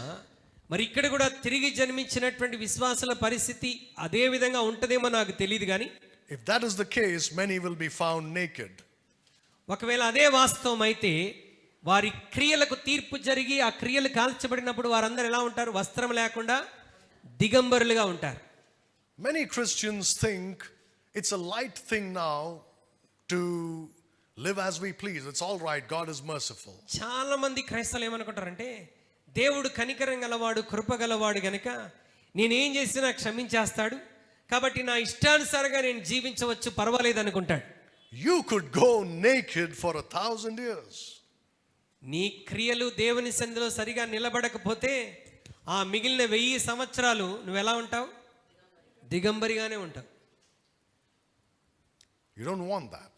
మరి ఇక్కడ కూడా తిరిగి జన్మించినటువంటి విశ్వాసుల పరిస్థితి అదే విధంగా ఉంటదేమో నాకు తెలియదు కానీ If that is the case, many will be found naked. ఒకవేళ అదే వాస్తవం అయితే వారి క్రియలకు తీర్పు జరిగి ఆ క్రియలు కాల్చబడినప్పుడు వారందరూ ఎలా ఉంటారు? వస్త్రం లేకుండా దిగంబరులుగా ఉంటారు. Many Christians think it's a light thing now to live as we please. It's all right, God is merciful. చాలా మంది క్రైస్తవులు ఏమనుకుంటారంటే దేవుడు కనికరం గలవాడు, కృప గలవాడు గనుక నేనేం చేసినా క్షమించేస్తాడు, కాబట్టి నా ఇష్టానుసారంగా నేను జీవించవచ్చు, పర్వాలేదు అనుకుంటాడు. You could go naked for 1,000 years. నీ క్రియలు దేవుని సన్నిధిలో సరిగా నిలబడకపోతే ఆ మిగిలిన 1000 సంవత్సరాలు నువ్వు ఎలా ఉంటావు? దిగంబరిగానే ఉంటావు. You don't want that.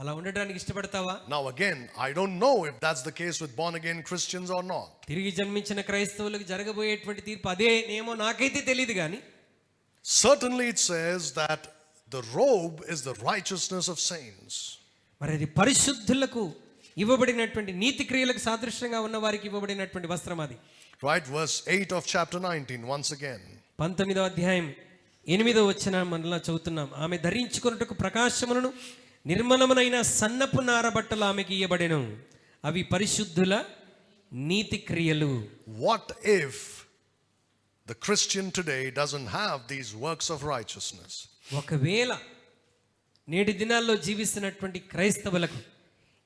అలా ఉండడానికి ఇష్టపడతావా? Now again, I don't know if that's the case with born again Christians or not. తిరిగి జన్మించిన క్రైస్తవులకు జరగబోయేటువంటి తీర్పు అదే ఏమో నాకైతే తెలియదు కానీ Certainly it says that the robe is the righteousness of saints. మరి అది పరిశుద్ధులకు ఇవ్వబడినటువంటి నీతి క్రియలకు సాదృశ్యంగా ఉన్న వారికి ఇవ్వబడినటువంటి వస్త్రం అది. Right, verse 8 of chapter 19 once again. 19వ అధ్యాయం 8వ వచనం మనలా చదువుతున్నాం. ఆమె ధరించుకొనుటకు ప్రకాశములను నిర్మలమునైన సన్నపు నార బట్టలు ఆమెకి ఇయ్యబడెను, అవి పరిశుద్ధుల నీతి క్రియలు. What if the Christian today doesn't have these works of righteousness? ఒకవేళ నేటి దినాల్లో జీవిస్తున్నటువంటి క్రైస్తవులకు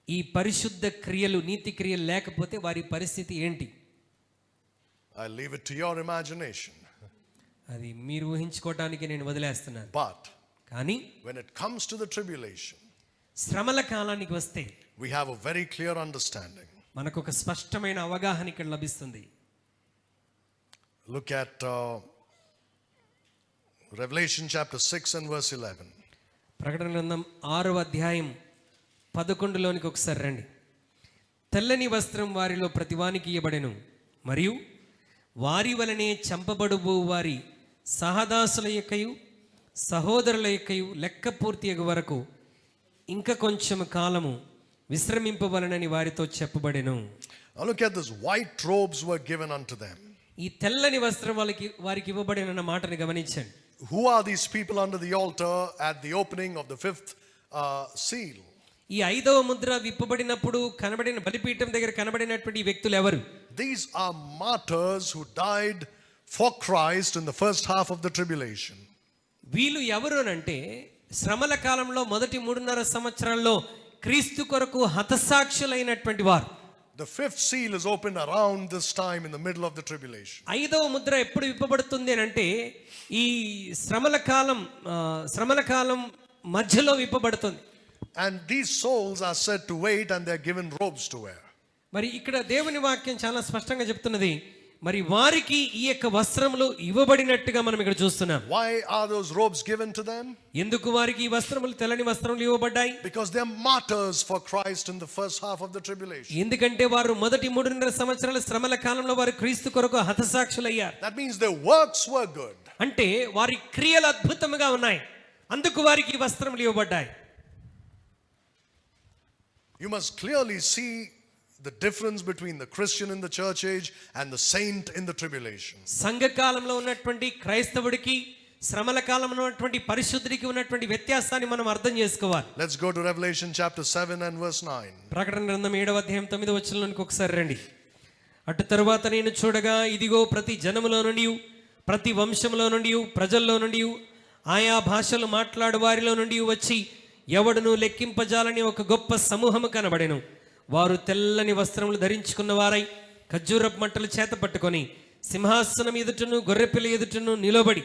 ఈ పరిశుద్ధ క్రియలు, నీతి క్రియలు లేకపోతే వారి పరిస్థితి ఏంటి? I leave it to your imagination. అది మీరు ఊహించుకోవటానికి నేను వదిలేస్తున్నాను. But కానీ when it comes to the tribulation, శ్రమల కాలానికి వస్తే we have a very clear understanding. మనకు ఒక స్పష్టమైన అవగాహన ఇక్కడ లభిస్తుంది. Look at Revelation chapter 6 and verse 11. ప్రకటన గ్రంథం 6వ అధ్యాయం 11లోనికి ఒకసారి రండి. తెల్లని వస్త్రం వారిలో ప్రతివానికి ఇయ్యబడెను, మరియు వారి వలనే చంపబడుబో వారి సహదాసుల యొక్కయు సహోదరుల యొక్కయు లెక్క పూర్తి వరకు ఇంకా కొంచెం కాలము విశ్రమింపవలనని వారితో చెప్పబడెను. Now look at this. White robes were given unto them. ఈ తెల్లని వస్త్రం వారికి ఇవ్వబడిన మాటని గమనించండి. Who are these people under the altar at the opening of the 5th seal? ఈ 5వ ముద్ర విప్పబడినప్పుడు కనబడిన బలిపీఠం దగ్గర కనబడినటువంటి ఈ వ్యక్తులు ఎవరు? These are martyrs who died for Christ in the first half of the tribulation. వీళ్ళు ఎవరు అంటే శ్రమల కాలంలో మొదటి 3.5 సంవత్సరాల్లో క్రీస్తు కొరకు హతసాక్షులైనటువంటి వారు. The 5th seal is opened around this time in the middle of the tribulation. 5వ ముద్ర ఎప్పుడు విప్పబడుతుంది అంటే ఈ శ్రమల కాలం మధ్యలో విప్పబడుతుంది. And these souls are said to wait and they are given robes to wear. మరి ఇక్కడ దేవుని వాక్యం చాలా స్పష్టంగా చెప్తున్నది, మరి వారికి ఈ యొక్క వస్త్రములు ఇవ్వబడినట్టుగా మనం ఇక్కడ చూస్తున్నాం. Why are those robes given to them? ఎందుకు వారికి ఈ వస్త్రములు, తెల్లని వస్త్రములు ఇవ్వబడ్డాయి? Because they are martyrs for Christ in the first half of the tribulation. ఎందుకంటే వారు మొదటి 3.5 సంవత్సరాల శ్రమల కాలంలో వారు క్రీస్తు కొరకు హతసాక్షులయ్యారు. That means their works were good. అంటే వారి క్రియలు అద్భుతంగా ఉన్నాయి, అందుకు వారికి ఈ వస్త్రములు ఇవ్వబడ్డాయి. You must clearly see the difference between the Christian in the church age and the saint in the tribulation. సంఘ కాలంలో ఉన్నటువంటి క్రైస్తవుడికి శ్రమల కాలంలో ఉన్నటువంటి పరిశుద్ధుడికి ఉన్నటువంటి వ్యత్యాసాన్ని మనం అర్థం చేసుకోవాలి. Let's go to Revelation chapter 7 and verse 9. ప్రకటన గ్రంథం 7వ అధ్యాయం 9వ వచనంలోనికి ఒకసారి రండి. అటు తరువాత నేను చూడగా ఇదిగో ప్రతి జనములో నుండి, ప్రతి వంశంలో నుండి, ప్రజల్లో నుండి, ఆయా భాషలు మాట్లాడు వారిలో నుండి వచ్చి ఎవడును లెక్కింపజాలని ఒక గొప్ప సమూహము కనబడెను. వారు తెల్లని వస్త్రములు ధరించుకున్న వారై ఖర్జూరపు మంటలు చేత పట్టుకొని సింహాసనం ఎదుటను గొర్రెపిల్ల ఎదుటను నిలబడి.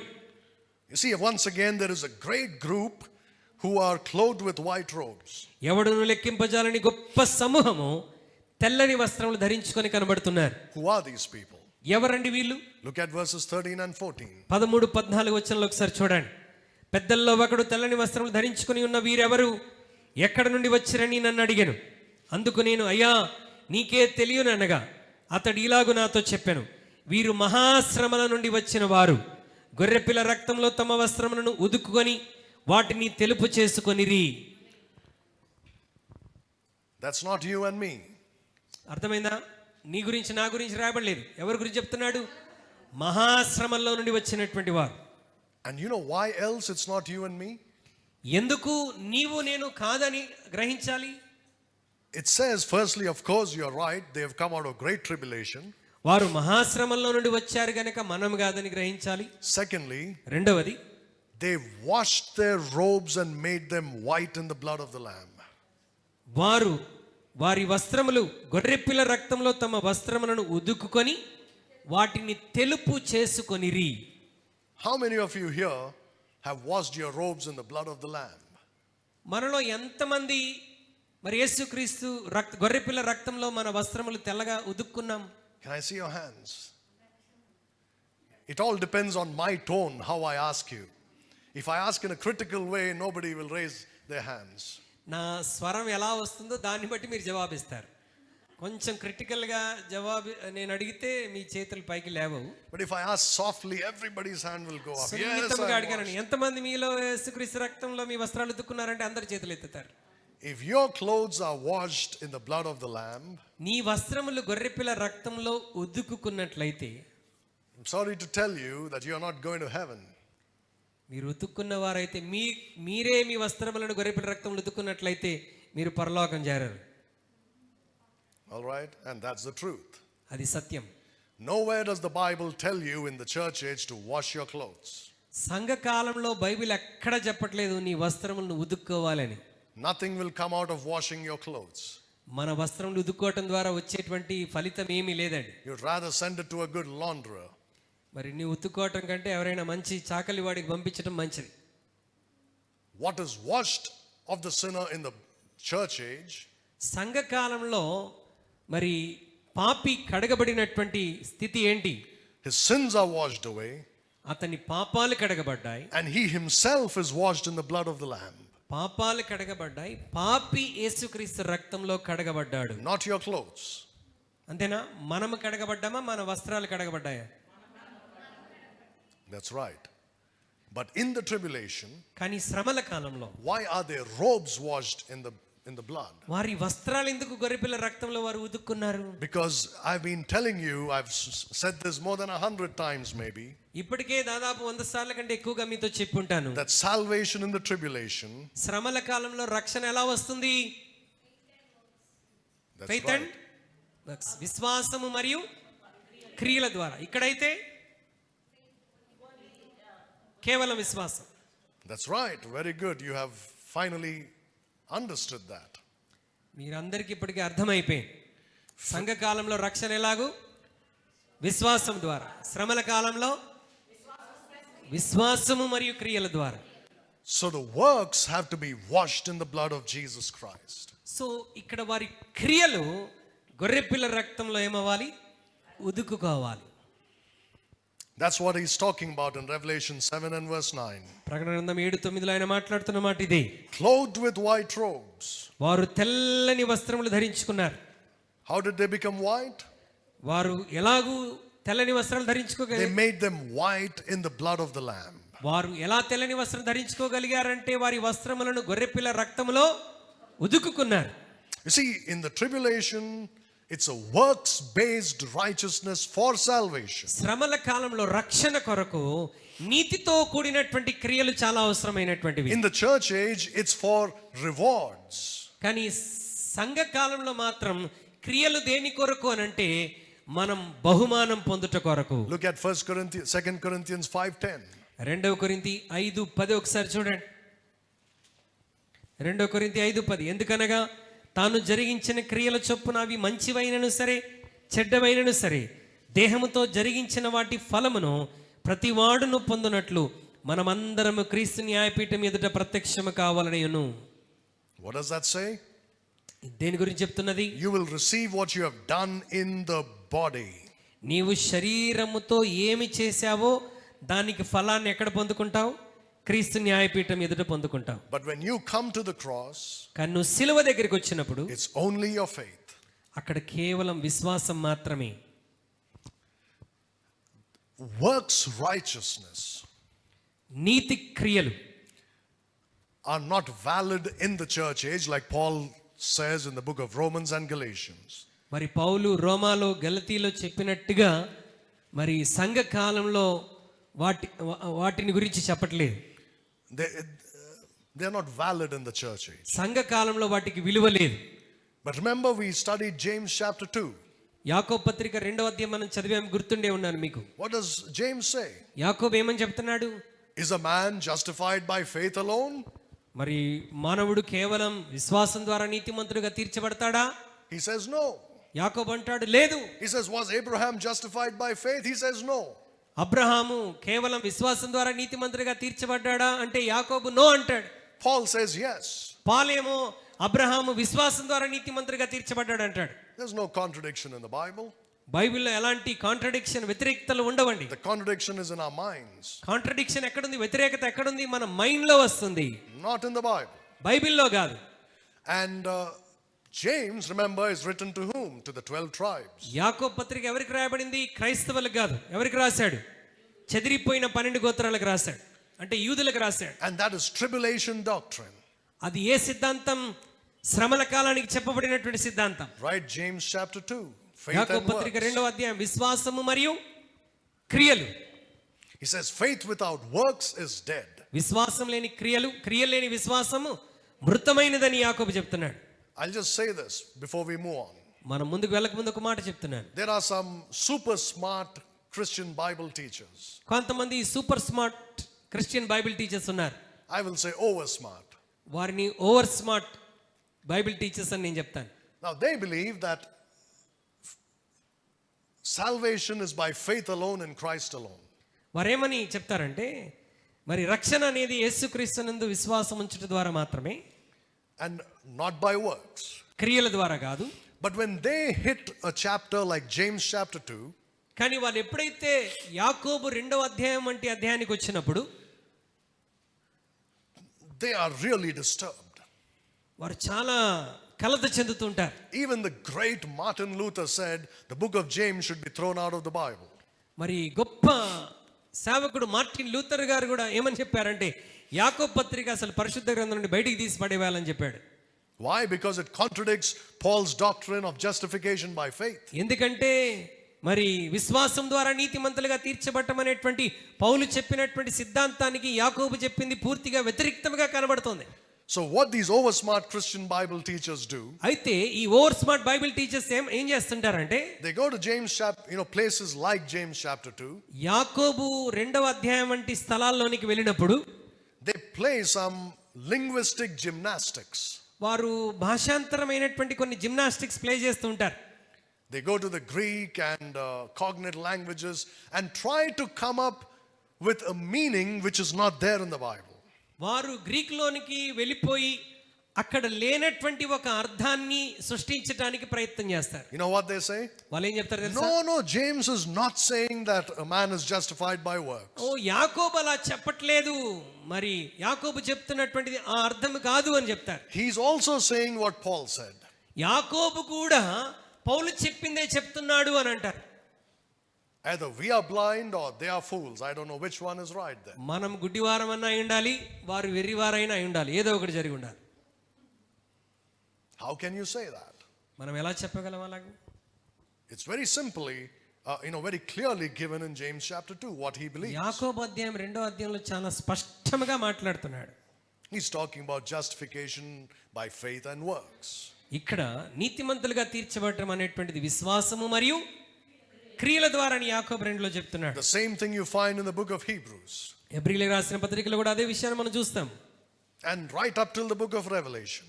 You see, once again there is a great group who are clothed with white robes. ఎవడును లెక్కింపజాలని గొప్ప సమూహము తెల్లని వస్త్రములు ధరించుకొని కనబడుతున్నారు. Who are these people? ఎవరండి వీళ్ళు? Look at verses 13 and 14. 13, 14 వచనాలు ఒకసారి చూడండి. పెద్దల్లో ఒకడు తెల్లని వస్త్రములు ధరించుకుని ఉన్న వీరెవరు, ఎక్కడ నుండి వచ్చిరని నన్ను అడిగాను. అందుకు నేను, అయ్యా నీకే తెలియననగా అతడు ఇలాగు నాతో చెప్పాను, వీరు మహాశ్రమల నుండి వచ్చిన వారు. గొర్రెపిల్ల రక్తంలో తమ వస్త్రములను ఉదుక్కుని వాటిని తెలుపు చేసుకొనిరి. That's not you and me. అర్థమైందా? నీ గురించి నా గురించి రాయబడలేదు. ఎవరి గురించి చెప్తున్నాడు? మహాశ్రమల్లో నుండి వచ్చినటువంటి వారు. And you know why else it's not you and me? ఎందుకు నీవు నేను కాదని గ్రహించాలి? It says, firstly, of course, you're right, they have come out of great tribulation. వారు మహాశ్రమంలో నుండి వచ్చారు గనక మనం కాదని గ్రహించాలి. Secondly, రెండవది, they washed their robes and made them white in the blood of the Lamb. వారు వారి వస్త్రములు గొర్రెపిల్ల రక్తంలో తమ వస్త్రములను ఉదుక్కుని వాటిని తెలుపు చేసుకొనిరి. How many of you here have washed your robes in the blood of the Lamb? మనలో ఎంతమంది మరి యేసుక్రీస్తు గొర్రెపిల్ల రక్తంలో మన వస్త్రములు తెల్లగా ఉదుక్కున్నాం? Can I see your hands? It all depends on my tone, how I ask you. If I ask in a critical way, nobody will raise their hands. నా స్వరం ఎలా వస్తుందో దాన్ని బట్టి మీరు జవాబిస్తారు. కొంచెం క్రిటికల్గా జవాబు నేను అడిగితే మీ చేతులు పైకి లేవవు. But if I ask softly, everybody's hand will go up. సున్నితంగా అడిగాను, ఎంతమంది మీలో యేసుక్రీస్తు రక్తంలో మీ వస్త్రాలు ఉతుక్కున్నారంటే అందరు చేతులు ఎత్తుతారు. If your clothes are washed in the blood of the Lamb, నీ వస్త్రములు గొర్రెపిల్ల రక్తంలో ఉతుక్కున్నట్లయితే, I'm sorry to tell you that you are not going to heaven. మీరు ఉతుక్కున్న వారైతే మీరే మీ వస్త్రములను గొర్రెపిల్ల రక్తంలో ఉతుక్కున్నట్లయితే మీరు పరలోకం చేరరు. All right? And that's the truth. అది సత్యం. Nowhere does the Bible tell you in the church age to wash your clothes. సంఘ కాలంలో బైబిల్ ఎక్కడ చెప్పట్లేదు నీ వస్త్రములను ఉదుక్కోవాలని. Nothing will come out of washing your clothes. మన వస్త్రములు ఉదుక్కోవటం ద్వారా వచ్చేటువంటి ఫలితం ఏమీ లేదండి. You'd rather send it to a good launderer. మరి నీ ఉతుక్కోవటం కంటే ఎవరైనా మంచి చాకలి వాడికి పంపించడం మంచిది. What is washed of the sinner in the church age? సంఘకాలంలో మరి పాపి కడగబడినటువంటి స్థితి ఏంటి? His sins are washed away, అతని పాపాలు కడగబడ్డాయి. and he himself is washed in the blood of the Lamb. పాపాలు కడగబడ్డాయి, పాపి యేసుక్రీస్తు రక్తంలో కడగబడ్డాడు. Not your clothes. అంతేనా? మనము కడగబడ్డామా, మన వస్త్రాలు కడగబడ్డాయా? That's right. But in the tribulation, కానీ శ్రమల కాలంలో why are their robes washed in the blood? వారి వస్త్రాలు ఎందుకు గొర్రెపిల్ల రక్తంలో వారు ఉదుక్కున్నారు? Because I've been telling you, I've said this more than 100 times maybe, ఇప్పటికే దాదాపు 100 సార్ల కంటే ఎక్కువగా మీతో చెప్పుంటాను. that salvation in the tribulation, శ్రమల కాలంలో రక్షణ ఎలా వస్తుంది? that's faith and right. Works, విశ్వాసము మరియు క్రియల ద్వారా. ఇక్కడైతే కేవలం విశ్వాసం. That's right. Very good. You have finally understood that. మీరందరికీ ఇప్పటికే అర్థమైపోయింది. సంఘకాలంలో రక్షణ ఎలాగూ? విశ్వాసం ద్వారా. శ్రమల కాలంలో విశ్వాసము మరియు క్రియల ద్వారా. So the works have to be washed in the blood of Jesus Christ. So ఇక్కడ వారి క్రియలు గొర్రెపిల్ల రక్తంలో ఏమవ్వాలి? ఉదుకుకోవాలి. That's what he's talking about in Revelation 7 and verse 9. ప్రకటన గ్రంథం 7:9 ఆయన మాట్లాడుతున్న మాట ఇదే. Clothed with white robes. వారు తెల్లని వస్త్రములు ధరించుకున్నారు. How did they become white? వారు ఎలాగూ తెల్లని వస్త్రాలు They ధరించుకోగలిగారు. made them white in the blood of the Lamb. వారు ఎలా తెల్లని వస్త్రం ధరించుకోగలిగారంటే వారి వస్త్రములను గొర్రెపిల్ల రక్తములో ఉదుకుకున్నారు. You see, in the tribulation, it's a works-based righteousness for salvation. శ్రమల కాలంలో రక్షణ కొరకు నీతితో కూడినటువంటి క్రియలు చాలా అవసరమైనటువంటివి. In the church age, it's for rewards. కానీ సంఘ కాలంలో మాత్రం క్రియలు దేని కొరకు అనంటే మనం బహుమానం పొందుట కొరకు. Look at 2 Corinthians 5:10. 2 కొరింథీ 5:10 ఒకసారి చూడండి. 2 కొరింథీ 5:10. ఎందుకనగా తాను జరిగించిన క్రియల చొప్పున అవి మంచివైనను సరే చెడ్డవైనను సరే దేహముతో జరిగించిన వాటి ఫలమును ప్రతివాడును పొందునట్లు మనమందరము క్రీస్తు న్యాయపీఠం ఎదుట ప్రత్యక్షము కావాలనియును. What does that say? దేని గురించి చెప్తున్నది? You will receive what you have done in the body. నీవు శరీరముతో ఏమి చేశావో దానికి ఫలాన్ని ఎక్కడ పొందుకుంటావు? క్రీస్తు న్యాయపీఠం ఎదుట పొందుకుంటాం. But when you come to the cross, కానీ నువ్వు సిలువ దగ్గరికి వచ్చినప్పుడు it's only your faith. అక్కడ కేవలం విశ్వాసం మాత్రమే. Works righteousness నీతి క్రియలు are not valid in the church age, like Paul says in the book of Romans and Galatians. మరి పౌలు రోమాలో గలతీలో చెప్పినట్టుగా మరి సంఘ కాలంలో వాటిని గురించి చెప్పట్లేదు. They are not valid in the church age. సంఘ కాలంలో వాటికి విలువ లేదు. But remember, we studied James chapter 2. యాకోబు పత్రిక 2వ అధ్యాయం మనం చదివాం, గుర్తుండే ఉన్నాను మీకు. What does James say? యాకోబు ఏమని చెప్తున్నాడు? Is a man justified by faith alone? మరి మానవుడు కేవలం విశ్వాసం ద్వారా నీతిమంతుడిగా తీర్చబడతాడా? He says no. యాకోబు అంటాడు లేదు. He says, was Abraham justified by faith? He says no. Abraham కేవలం విశ్వాసం ద్వారా నీతిమంతుడిగా తీర్చబడ్డాడా అంటే యాకోబు నో అంటాడు. Paul says yes. పాలేమో అబ్రహాము విశ్వాసం ద్వారా నీతిమంతుడిగా తీర్చబడ్డాడు అంటాడు. There's no contradiction in the Bible. బైబిల్లో ఎలాంటి కాంట్రడిక్షన్, వ్యతిరేకతలు ఉండవండి. The contradiction is in our minds. Contradiction ఎక్కడుంది, వ్యతిరేకత ఎక్కడుంది? మన మైండ్ లో వస్తుంది, Not in the Bible. బైబిల్లో కాదు. And James, remember, is written to whom? To the 12 tribes. యాకోబు పత్రిక ఎవరికి రాయబడింది? క్రైస్తవులకు కాదు. ఎవరికి రాశాడు? చెదిరిపోయిన 12 గోత్రాలకు రాశాడు, అంటే యూదులకు రాశాడు. And that is tribulation doctrine. అది ఏ సిద్ధాంతం? శ్రమల కాలానికి చెప్పబడినటువంటి సిద్ధాంతం. Right, James chapter 2. Faith యాకోబు and పత్రిక works. 2వ అధ్యాయం విశ్వాసము మరియు క్రియలు. He says faith without works is dead. విశ్వాసం లేని క్రియలు, క్రియలు లేని విశ్వాసము మృతమైనదని యాకోబు చెప్తున్నాడు. I'll just say this before we move on. మనం ముందుకు వెళ్ళక ముందు ఒక మాట చెప్తున్నాను. There are some super smart Christian Bible teachers. కొంతమంది super smart Christian Bible teachers ఉన్నారు. I will say over smart. వారిని ఓవర్ స్మార్ట్ బైబిల్ టీచర్స్ అని నేను చెప్తాను. Now they believe that salvation is by faith alone in Christ alone. వారేమని చెప్తారంటే మరి రక్షణ అనేది యేసుక్రీస్తునందు విశ్వాసం ఉంచుట ద్వారా మాత్రమే, And not by works. క్రియల ద్వారా కాదు. But when they hit a chapter like James chapter 2, కానీ వాళ్ళు ఎప్పుడైతే యాకోబు 2వ అధ్యాయం వంటి అధ్యాయానికి వచ్చినప్పుడు they are really disturbed. వారు చాలా కలత చెందుతుంటారు. Even the great Martin Luther said the book of James should be thrown out of the Bible. మరి గొప్ప సేవకుడు మార్టిన్ లూథర్ గారు కూడా ఏమని చెప్పారంటే యాకోబు పత్రిక అసలు పరిశుద్ధ గ్రంథం నుండి బయటికి తీసి పడేయాలని చెప్పాడు. Why? Because it contradicts Paul's doctrine of justification by faith. ఎందుకంటే మరి విశ్వాసం ద్వారా నీతిమంతులుగా తీర్చబడటం అనేటువంటి పౌలు చెప్పినటువంటి సిద్ధాంతానికి యాకోబు చెప్పింది పూర్తిగా వ్యతిరేక్తంగా కనబడుతోంది. So what these oversmart Christian Bible teachers do, అయితే ఈ ఓవర్ స్మార్ట్ బైబిల్ టీచర్స్ ఏం చేస్తుంటారంటే they go to James chapter, places like James chapter 2, యాకోబు 2వ అధ్యాయం వంటి స్థలాల్లోనికి వెళ్ళినప్పుడు they play some linguistic gymnastics. వారు భాషాంతరమైనటువంటి కొన్ని జిమ్నాస్టిక్స్ ప్లే చేస్తూ ఉంటారు. They go to the Greek and cognate languages and try to come up with a meaning which is not there in the Bible. వారు గ్రీక్లోనికి వెళ్ళిపోయి అక్కడ లేనటువంటి ఒక అర్థాన్ని సృష్టించడానికి ప్రయత్నం చేస్తారు. You know what they say? వాళ్ళు ఏం చెప్తారు తెలుసా? No, James is not saying that a man is justified by works. ఓ యాకోబు అలా చెప్పట్లేదు, మరి యాకోబు చెప్తున్నటువంటిది ఆ అర్థం కాదు అని చెప్తారు. He's also saying what Paul said. యాకోబు కూడా పౌలు చెప్పిందే చెప్తున్నాడు అని అంటారు. Either we are blind or they are fools. I don't know which one is right there. మనం గుడ్డివారమన్నా అయి ఉండాలి, వారు వెర్రివారైనా అయి ఉండాలి, ఏదో ఒకటి జరిగి ఉండాలి. How can you say that? మనం ఎలా చెప్పగలం అలాగే? It's very simply, very clearly given in James chapter 2 what he believes. యాకోబు అధ్యాయం 2వ అధ్యాయంలో చాలా స్పష్టంగా మాట్లాడుతున్నాడు. He's talking about justification by faith and works. ఇక్కడ నీతిమంతులుగా తీర్చబడటం అనేటువంటిది విశ్వాసము మరియు క్రియల ద్వారా అని యాకోబు 2లో చెప్తున్నాడు. The same thing you find in the book of Hebrews. హెబ్రీయులకు రాసిన పత్రికలో కూడా అదే విషయాన్ని మనం చూస్తాం. And right up till the book of Revelation.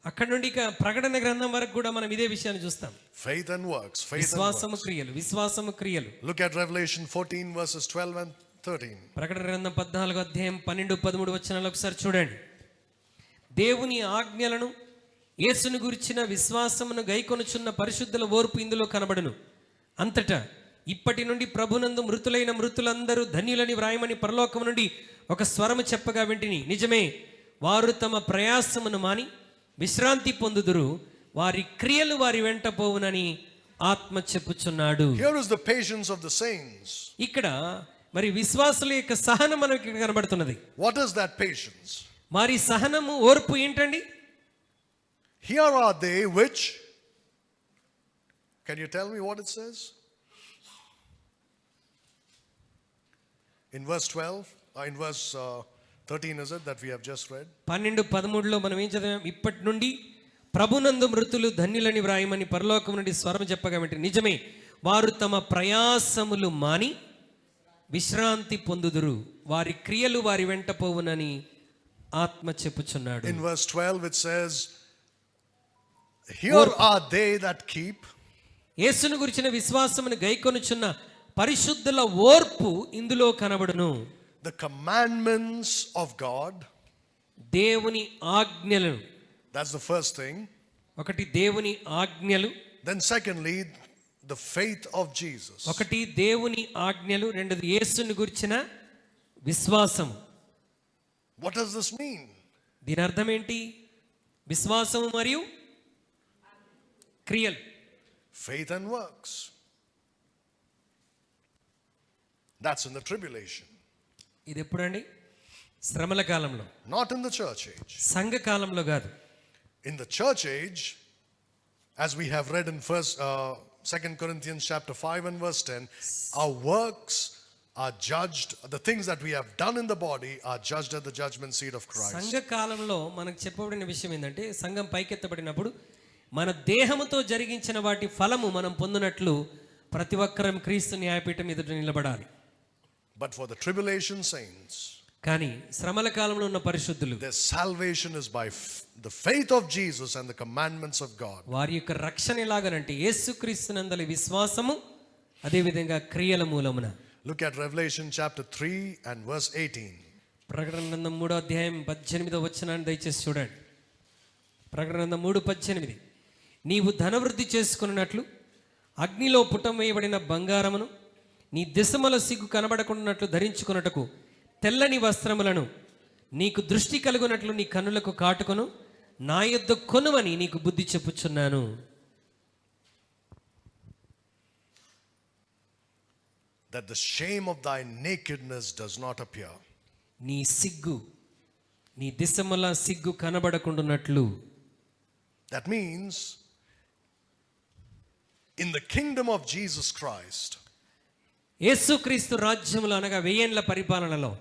అక్కడ నుండి ఇక ప్రకటన గ్రంథం వరకు కూడా మనం ఇదే విషయాన్ని చూస్తాం. Faith and works. Faith and విశ్వాసము works. క్రియలు, విశ్వాసము క్రియలు. Look at Revelation 14 verses 12 and 13. ప్రకటన గ్రంథం 14వ అధ్యాయం 12, 13 వచనాలు ఒకసారి చూడండి. దేవుని ఆజ్ఞలను యేసును గురించిన విశ్వాసమును గైకొనుచున్న పరిశుద్ధుల ఓర్పు ఇందులో కనబడును. అంతటా ఇప్పటి నుండి ప్రభునందు మృతులైన మృతులందరూ ధన్యులని వ్రాయమని పరలోకము నుండి ఒక స్వరము చెప్పగా వింటిని, నిజమే, వారు తమ ప్రయాసమును మాని విశ్రాంతి పొందుదురు, వారి క్రియలు వారి వెంట పోవునని ఆత్మ చెప్పుచున్నాడు. Here is the patience of the saints. ఇక్కడ మరి విశ్వాసుల యొక్క సహనం మనకి ఇక్కడ కనబడుతున్నది. What is that patience? మరి సహనము, ఓర్పు ఏంటండి? Here are they which, can you tell me what it says? In verse 12, in verse 13 is it that we have just read? 12:13లో మనం ఏం చదివాం? ఇప్పటి నుండి ప్రభునందు మృతులు ధన్యులని వ్రాయమని పరలోకం నుండి స్వరం చెప్పగా వింటిని, నిజమే, వారు తమ ప్రయాసములు మాని విశ్రాంతి పొందుదురు, వారి క్రియలు వారి వెంట పోవునని ఆత్మ చెప్పుచున్నాడు. In verse 12 it says, here are they that keep. యేసును గురించిన విశ్వాసమును గైకొనుచున్న పరిశుద్ధుల ఓర్పు ఇందులో కనబడును. The commandments of God. దేవుని ఆజ్ఞలు. That's the first thing. ఒకటి దేవుని ఆజ్ఞలు. Then secondly, the faith of Jesus. ఒకటి దేవుని ఆజ్ఞలు, రెండోది యేసుని గురించిన విశ్వాసం. What does this mean? దీని అర్థం ఏంటి? విశ్వాసము మరియు క్రియలు. Faith and works. That's in the tribulation. ఇది ఎప్పుడండి? శ్రమల కాలంలో. Not in the church age. సంఘ కాలంలో కాదు. In the church age, as we have read in 2 Corinthians chapter 5 and verse 10, our works are judged, the things that we have done in the body are judged at the judgment seat of Christ. సంఘ కాలంలో మనకు చెప్పబడిన విషయం ఏంటంటే, సంఘం పైకెత్తబడినప్పుడు మన దేహముతో జరిగించిన వాటి ఫలము మనం పొందినట్లు ప్రతి ఒక్కరం క్రీస్తు న్యాయపీఠం ఎదుట నిలబడాలి. But for the tribulation saints, కానీ శ్రమల కాలంలో ఉన్న పరిశుద్ధులు, their salvation is by the faith of Jesus and the commandments of God. వారి యొక్క రక్షణ ఎలాగనంటే యేసుక్రీస్తునందలి విశ్వాసము, అదే విధంగా క్రియల మూలమున. Look at Revelation chapter 3 and verse 18. ప్రకటన గ్రంథం 3:18 దయచేసి చూడండి. ప్రకటన గ్రంథం 3:18, నీవు ధనవృద్ధి చేసుకున్నట్లు అగ్నిలో పుటం వేయబడిన బంగారమును నీ దిశమల సిగ్గు కనబడకుండానట్లు ధరించుకున్నటకు తెల్లని వస్త్రములను నీకు దృష్టి కలుగునట్లు నీ కన్నులకు కాటుకొను, నా యొద్ద కొనుమని నీకు బుద్ధి చెప్పుచున్నాను. That the shame of thy nakedness does not appear. నీ సిగ్గు, నీ దిశమల సిగ్గు కనబడకుండానట్లు. That means in the kingdom of Jesus Christ, యేసుక్రీస్తు రాజ్యములో అనగా 1000 ఏళ్ల పరిపాలనలో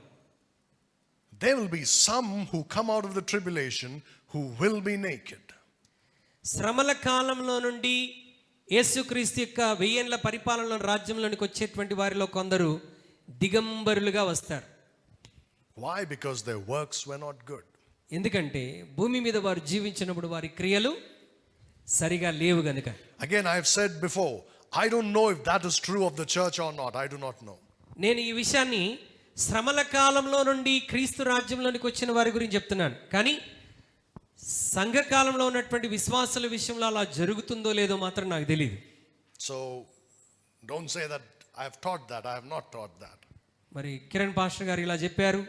there will be some who come out of the tribulation who will be naked. శ్రమల కాలంలో నుండి యేసుక్రీస్తు యొక్క 1000 ఏళ్ల పరిపాలనలో రాజ్యంలోనికి వచ్చేటువంటి వారిలో కొందరు దిగంబరులుగా వస్తారు. Why? Because their works were not good. ఎందుకంటే భూమి మీద వారు జీవించినప్పుడు వారి క్రియలు సరిగా లేవు గనుక. Again, I have said before, I don't know if that is true of the church or not. I do not know. నేను ఈ విషయాన్ని శ్రమల కాలంలో నుండి క్రీస్తు రాజ్యంలోనికి వచ్చిన వారి గురించి చెప్తున్నాను, కానీ సంఘ కాలంలో ఉన్నటువంటి విశ్వాసుల విషయంలో అలా జరుగుతుందో లేదో మాత్రం నాకు తెలియదు. So don't say that I have taught that. I have not taught that. మరి కిరణ్ పాస్టర్ గారు ఇలా చెప్పారు,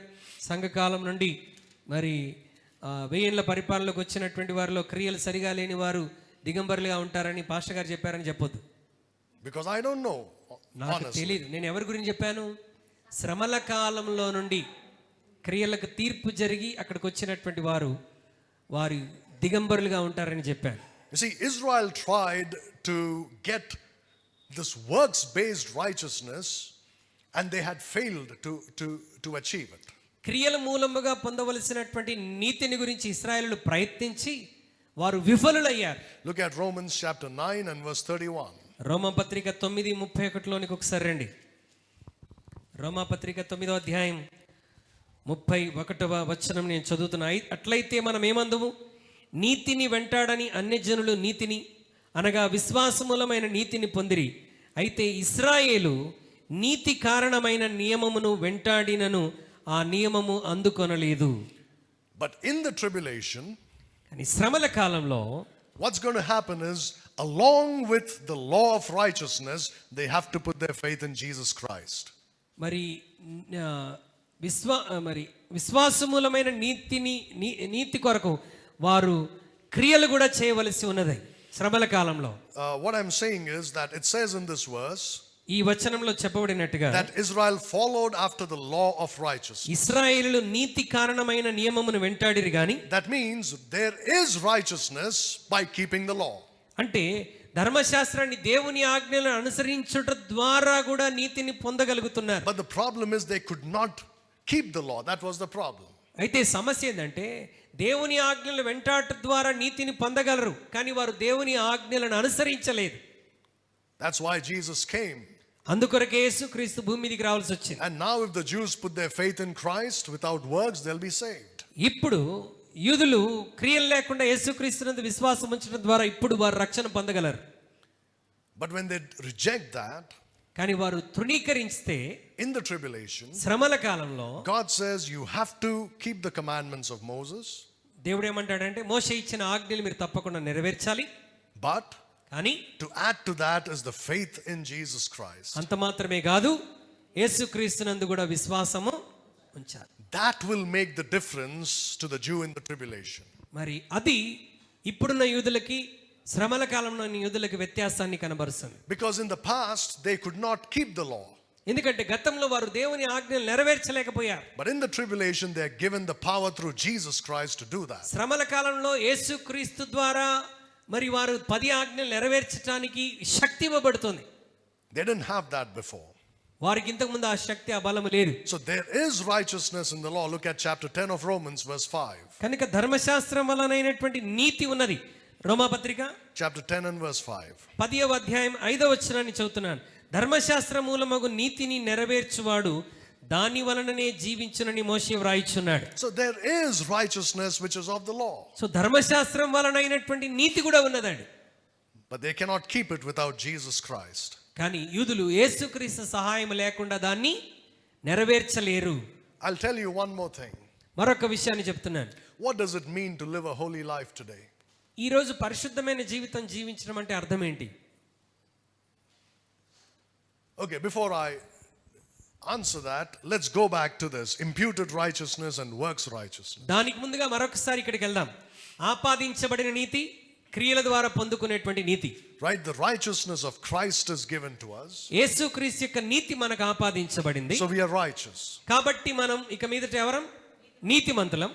సంఘకాలం నుండి మరి 1000 ఏళ్ల పరిపాలనలోకి వచ్చినటువంటి వారిలో క్రియలు సరిగా లేని వారు దిగంబరులుగా ఉంటారని పాస్టర్ గారు చెప్పారని చెప్పొద్దు. Because I don't know. నాకు Honestly. తెలియదు. నేను ఎవరి గురించి చెప్పాను? శ్రమల కాలంలో నుండి క్రియలకు తీర్పు జరిగి అక్కడికి వచ్చినటువంటి వారు దిగంబరులుగా ఉంటారని చెప్పాను. You see, Israel tried to get this works-based righteousness and they had failed to achieve it. క్రియల మూలముగా పొందవలసినటువంటి నీతిని గురించి ఇశ్రాయేలులు ప్రయత్నించి వారు విఫలులయ్యారు. Look at Romans chapter 9 and verse 31. రోమాపత్రిక 9:31లోనికి ఒకసారి రండి. రోమాపత్రిక 9వ అధ్యాయం 31వ వచనం నేను చదువుతున్నా. అట్లయితే మనం ఏమందుము? నీతిని వెంటాడని అన్యజనులు నీతిని అనగా విశ్వాసమూలమైన నీతిని పొందిరి. అయితే ఇశ్రాయేలు నీతి కారణమైన నియమమును వెంటాడినను ఆ నియమము అందుకొనలేదు. But in the tribulation, కానీ శ్రమల కాలంలో what's going to happen is, along with the law of righteousness, they have to put their faith in Jesus Christ. మరి మరి విశ్వాసమూలమైన నీతి కొరకు వారు క్రియలు కూడా చేయవలసి ఉన్నది శ్రమల కాలంలో. What I'm saying is that it says in this verse ఈ వచనంలో చెప్పబడినట్టుగా that Israel followed after the law of righteousness. ఇశ్రాయేలులు నీతి కారణమైన నియమమును వెంటాడిరి గాని, That means there is righteousness by keeping the law. అంటే ధర్మశాస్త్రాన్ని దేవుని ఆజ్ఞలను అనుసరించుట ద్వారా కూడా నీతిని పొందగలుగుతున్నారు. But the problem is they could not keep the law. That was the problem. అయితే సమస్య ఏంటంటే దేవుని ఆజ్ఞలను వెంటాట ద్వారా నీతిని పొందగలరు, కానీ వారు దేవుని ఆజ్ఞలను అనుసరించలేదు. That's why Jesus came. అందుకొరకే యేసుక్రీస్తు భూమి మీదకి రావాల్సి వచ్చింది. And now if the Jews put their faith in Christ without works, they'll be saved. ఇప్పుడు యూదులు క్రియలు లేకుండా యేసుక్రీస్తునందు విశ్వాసం ఉంచడం ద్వారా ఇప్పుడు వారు రక్షణ పొందగలరు. But when they reject that, కానీ వారు తృణీకరిస్తే in the tribulation, శ్రమల కాలంలో God says you have to keep the commandments of Moses. దేవుడు ఏమంటాడంటే మోషే ఇచ్చిన ఆజ్ఞలు మీరు తప్పకుండా నెరవేర్చాలి. But కానీ to add to that is the faith in Jesus Christ. అంత మాత్రమే కాదు, యేసుక్రీస్తునందు కూడా విశ్వాసము ఉంచాలి. That will make the difference to the Jew in the tribulation. మరి అది ఇప్పుడున్న యూదులకి శ్రమల కాలంలో యూదులకి వ్యత్యాసాన్ని కనబరుస్తుంది. Because in the past they could not keep the law. ఎందుకంటే గతంలో వారు దేవుని ఆజ్ఞలు నెరవేర్చలేకపోయారు. But in the tribulation they are given the power through Jesus Christ to do that. శ్రమల కాలంలో యేసుక్రీస్తు ద్వారా మరి వారు 10 ఆజ్ఞలు నెరవేర్చడానికి శక్తి ఇవ్వబడుతుంది. They didn't have that before. వారికి ఇంతకు ముందు ఆ శక్తి ఆ బలము లేదు. So there is righteousness in the law. Look at chapter 10 of Romans verse 5. కనుక ధర్మశాస్త్రం వలనైనటువంటి నీతి ఉన్నది. రోమాపత్రిక Chapter 10 and verse 5. 10వ అధ్యాయం 5వ వచనాన్ని చదువుతున్నాను. ధర్మశాస్త్ర మూలమగు నీతిని నెరవేర్చువాడు దాని వలననే జీవించునని మోషే వ్రాయిచున్నాడు. So there is righteousness which is of the law. So ధర్మశాస్త్రం వలనైనటువంటి నీతి కూడా ఉన్నదండి. But they cannot keep it without Jesus Christ. కానీ యూదులు యేసుక్రీస్తు సహాయం లేకుండా దాన్ని నెరవేర్చలేరు. I'll tell you one more thing. మరొక విషయాన్ని చెప్తున్నాను. What does it mean to live a holy life today? ఈ రోజు పరిశుద్ధమైన జీవితం జీవించడం అంటే అర్థం ఏంటి? Okay, before I answer that, let's go back to this imputed righteousness and works righteousness. దానికి ముందుగా మరొకసారి ఇక్కడికి వెళ్దాం. ఆపాదించబడిన నీతి, క్రియల ద్వారా పొందుకునేటువంటి నీతి. Right, the righteousness of Christ is given to us. యేసుక్రీస్తు యొక్క నీతి మనకు ఆపాదించబడింది. So we are righteous. కాబట్టి మనం ఇక మీదట ఎవరం? నీతిమంతులం.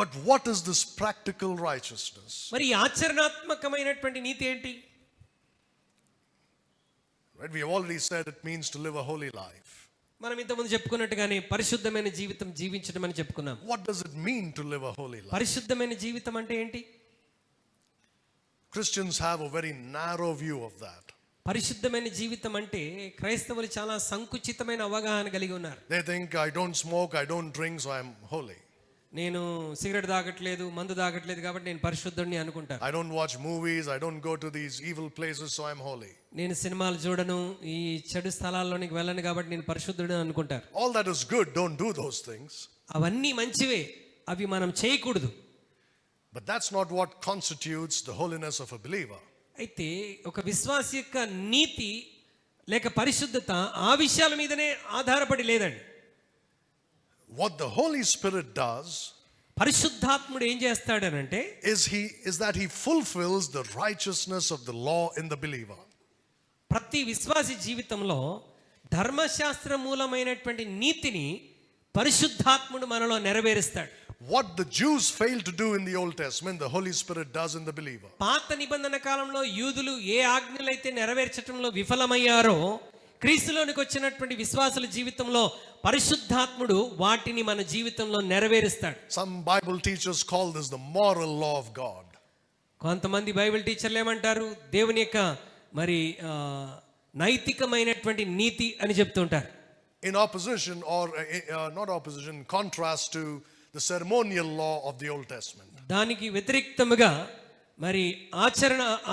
But what is this practical righteousness? మరి ఈ ఆచరణాత్మకమైనటువంటి నీతి ఏంటి? Right, we have already said it means to live a holy life. మనం ఇంతకుముందు చెప్పుకున్నట్టుగానే పరిశుద్ధమైన జీవితం జీవించడం అని చెప్పుకున్నాం. What does it mean to live a holy life? పరిశుద్ధమైన జీవితం అంటే ఏంటి? Christians have a very narrow view of that. పరిశుద్ధమైన జీవితం అంటే క్రైస్తవులు చాలా సంకుచితమైన అవగాహన కలిగి ఉన్నారు. They think I don't smoke, I don't drink, so I'm holy. నేను సిగరెట్ తాగట్లేదు, మందు తాగట్లేదు కాబట్టి నేను పరిశుద్ధుడిని అనుకుంటాను. I don't watch movies, I don't go to these evil places, so I'm holy. నేను సినిమాలు చూడను, ఈ చెడు స్థలాల్లోనికి వెళ్ళను కాబట్టి నేను పరిశుద్ధుడిని అనుకుంటారు. All that is good, don't do those things. అవన్నీ మంచివే, అవి మనం చేయకూడదు. But that's not what constitutes the holiness of a believer. అయితే ఒక విశ్వాసి యొక్క నీతి లేక పరిశుద్ధత ఆ విషయాల మీదనే ఆధారపడి లేదండి. What the Holy Spirit does పరిశుద్ధాత్ముడు ఏం చేస్తాడనంటే is that he fulfills the righteousness of the law in the believer. ప్రతి విశ్వాసి జీవితంలో ధర్మశాస్త్ర మూలమైనటువంటి నీతిని పరిశుద్ధాత్ముడు మనలో నెరవేరుస్తాడు. What the Jews failed to do in the Old Testament, the Holy Spirit does in the believer. పాత నిబంధన కాలంలో యూదులు ఏ ఆజ్ఞలైతే నెరవేర్చడంలో విఫలమయ్యారో క్రీస్తులోనికి వచ్చినటువంటి విశ్వాసుల జీవితంలో పరిశుద్ధాత్ముడు వాటిని మన జీవితంలో నెరవేరుస్తాడు. Some Bible teachers call this the moral law of God. కొంతమంది బైబిల్ టీచర్లు ఏమంటారు? దేవుని యొక్క మరి నైతికమైనటువంటి నీతి అని చెప్తుంటారు. In opposition or not opposition, in contrast to the ceremonial law of the Old Testament. దానికి వ్యతిరేక్తముగా మరి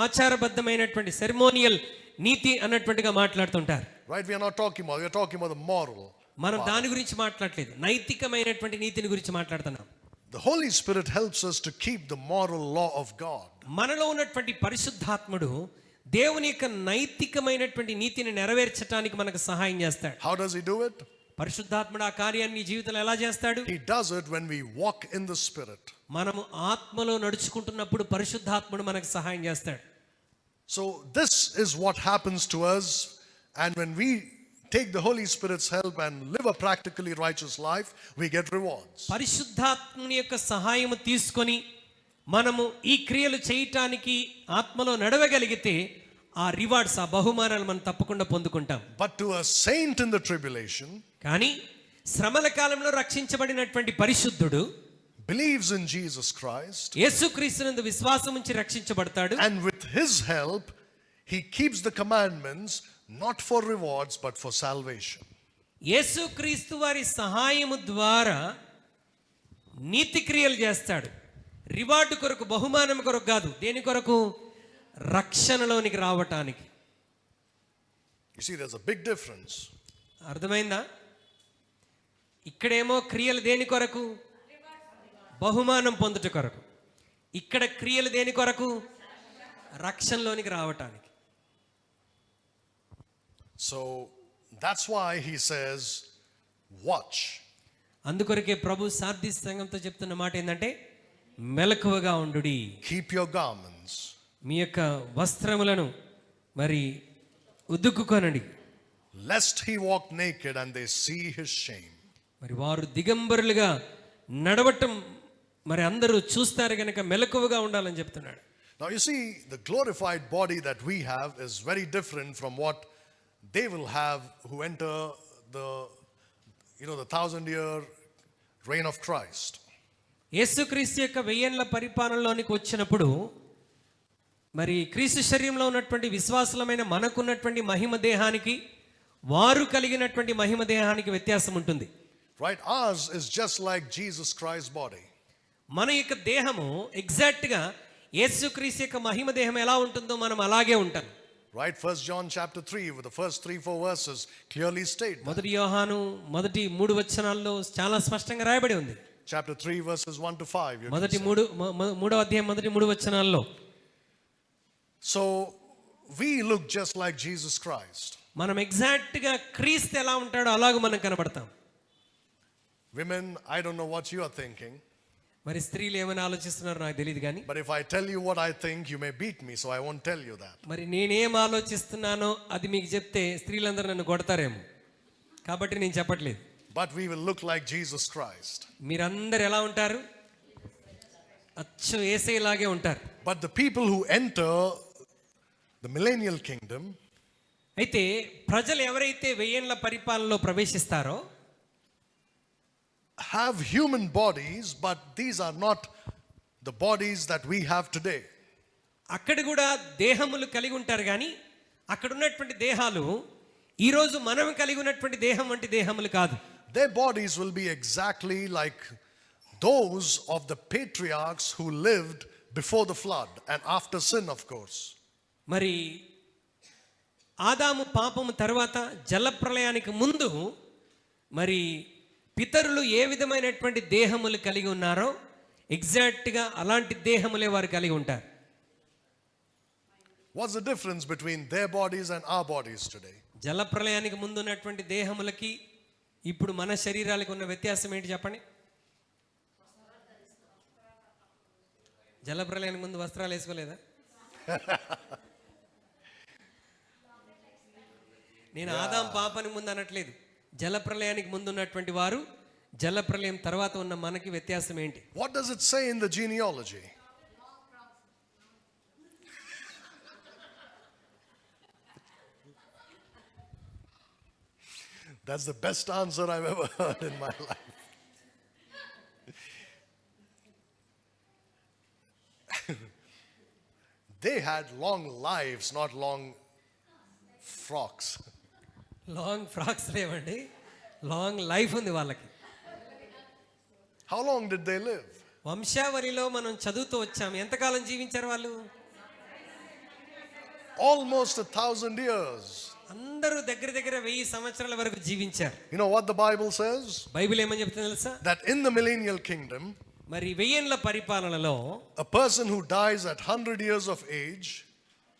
ఆచారబద్ధమైనటువంటి సెరమోనియల్ నీతి అన్నటువంటిగా మాట్లాడుతుంటారు. Right, we are not talking about, we are talking about the moral. మనం దాని గురించి మాట్లాడట్లేదు, నైతికమైనటువంటి నీతిని గురించి మాట్లాడుతున్నాం. The Holy Spirit helps us to keep the moral law of God. మనలో ఉన్నటువంటి పరిశుద్ధాత్ముడు దేవుని యొక్క నైతికమైనటువంటి నీతిని నెరవేర్చడానికి మనకు సహాయం చేస్తాడు. How does he do it? పరిశుద్ధాత్ముడు ఆ కార్యాన్ని నీ జీవితంలో ఎలా చేస్తాడు? He does it when we walk in the Spirit. మనము ఆత్మలో నడుచుకుంటున్నప్పుడు పరిశుద్ధాత్ముడు మనకు సహాయం చేస్తాడు. So this is what happens to us, and when we take the Holy Spirit's help and live a practically righteous life, we get rewards. పరిశుద్ధాత్ముని యొక్క సహాయం తీసుకొని మనము ఈ క్రియలు చేయటానికి ఆత్మలో నడవగలిగితే ఆ రివార్డ్స్, ఆ బహుమానాలు మనం తప్పకుండా పొందుకుంటాం. But to a saint in the tribulation, కానీ శ్రమల కాలంలో రక్షించబడినటువంటి పరిశుద్ధుడు believes in Jesus Christ, యేసుక్రీస్తునందు విశ్వాసం ఉంచి రక్షించబడతాడు. and with his help he keeps the commandments, not for rewards but for salvation. యేసుక్రీస్తు వారి సహాయము ద్వారా నీతి క్రియలు చేస్తాడు. రివార్డు కొరకు, బహుమానం కొరకు కాదు. దేని కొరకు? రక్షణలోనికి రావటానికి. You see, there's a big difference. అర్థమైందా? ఇక్కడేమో క్రియలు దేని కొరకు? బహుమానం పొందుట కొరకు. ఇక్కడ క్రియలు దేని కొరకు? రక్షణలోనికి రావటానికి. So that's why he says, watch. అందుకొరకే ప్రభు సార్థి సంఘంతో చెప్తున్న మాట ఏంటంటే, మెలకువగా ఉండుడి. Keep your garments. మీ యొక్క వస్త్రములను మరి ఉదుక్కుకొనండి. Lest he walk naked and they see his shame. మరి వారు దిగంబరులుగా నడవటం మరి అందరూ చూస్తారు కనుక మెలకువగా ఉండాలని చెప్తున్నాడు. Now you see, the glorified body that we have is very different from what they will have who enter the 1,000-year reign of Christ. యేసుక్రీస్తు యొక్క 1000 ఏళ్ల పరిపాలనలోనికి వచ్చినప్పుడు మరి క్రీస్తు శరీరంలో ఉన్నటువంటి విశ్వాసులమైన మనకున్నటువంటి మహిమ దేహానికి, వారు కలిగినటువంటి మహిమ దేహానికి వ్యత్యాసం ఉంటుంది. Right? Ours is just like Jesus Christ's body. మన యొక్క దేహము ఎగ్జాక్ట్గా యేసుక్రీస్తు యొక్క మహిమ దేహం ఎలా ఉంటుందో మనం అలాగే ఉంటాం. Right? 1 John chapter 3 with the first 3-4 verses clearly state that. మొదటి యోహాను మొదటి 3 వచనాల్లో చాలా స్పష్టంగా రాయబడి ఉంది. Chapter 3 verses 1 to 5. మొదటి 3వ అధ్యాయం మొదటి 3 వచనాల్లో. So we look just like Jesus Christ. మనం ఎగ్జాక్ట్గా క్రీస్తు ఎలా ఉంటాడో అలాగూ మనం కనబడతాం. Women, I don't know what you are thinking. మరి స్త్రీలు ఏమైనా ఆలోచిస్తున్నారో నాకు తెలియదు కానీ, But if I tell you what I think, you may beat me, so I won't tell you that. మరి నేనేం ఆలోచిస్తున్నానో అది మీకు చెప్తే స్త్రీలందరూ నన్ను కొడతారేమో, కాబట్టి నేను చెప్పట్లేదు. But we will look like Jesus Christ. మీరందరూ ఎలా ఉంటారు? అచ్చు యేసయ్యలాగే ఉంటారు. But the people who enter the millennial kingdom అయితే ప్రజలు ఎవరైతే 1000 ఏళ్ల పరిపాలనలో ప్రవేశిస్తారో have human bodies, but these are not the bodies that we have today. అక్కడ కూడా దేహములు కలిగి ఉంటారు కానీ అక్కడ ఉన్నటువంటి దేహాలు ఈరోజు మనం కలిగి ఉన్నటువంటి దేహం వంటి దేహములు కాదు. Their bodies will be exactly like those of the patriarchs who lived before the flood and after sin, of course. మరి ఆదాము పాపము తర్వాత జలప్రళయానికి ముందు మరి పితరులు ఏ విధమైనటువంటి దేహములు కలిగి ఉన్నారో ఎగ్జాక్ట్గా అలాంటి దేహములే వారు కలిగి ఉంటారు. What's the difference between their bodies and our bodies today? జలప్రళయానికి ముందు ఉన్నటువంటి దేహములకి ఇప్పుడు మన శరీరాలకు ఉన్న వ్యత్యాసం ఏంటి చెప్పండి? జలప్రళయానికి ముందు వస్త్రాలు వేసుకోలేదా? నేను ఆదాం పాపానికి ముందు అనట్లేదు. జలప్రళయానికి ముందు ఉన్నటువంటి వారు, జలప్రళయం తర్వాత ఉన్న మనకి వ్యత్యాసం ఏంటి? What does it say in the genealogy? That's the best answer I've ever heard in my life. They had long lives, not long frocks. Long frocks లేవండి, లాంగ్ లైఫ్ ఉంది వాళ్ళకి. How long did they live? వంశావళిలో మనం చదువుతూ వచ్చాం. ఎంతకాలం జీవించారు వాళ్ళు? Almost 1,000 years. అందరూ దగ్గర దగ్గర 1000 సంవత్సరాల వరకు జీవించారు. You know what the Bible says? Bible ఏమని చెప్తుంది తెలుసా? That in the millennial kingdom, మరి 1000 ఏళ్ల పరిపాలనలో a person who dies at 100 years of age,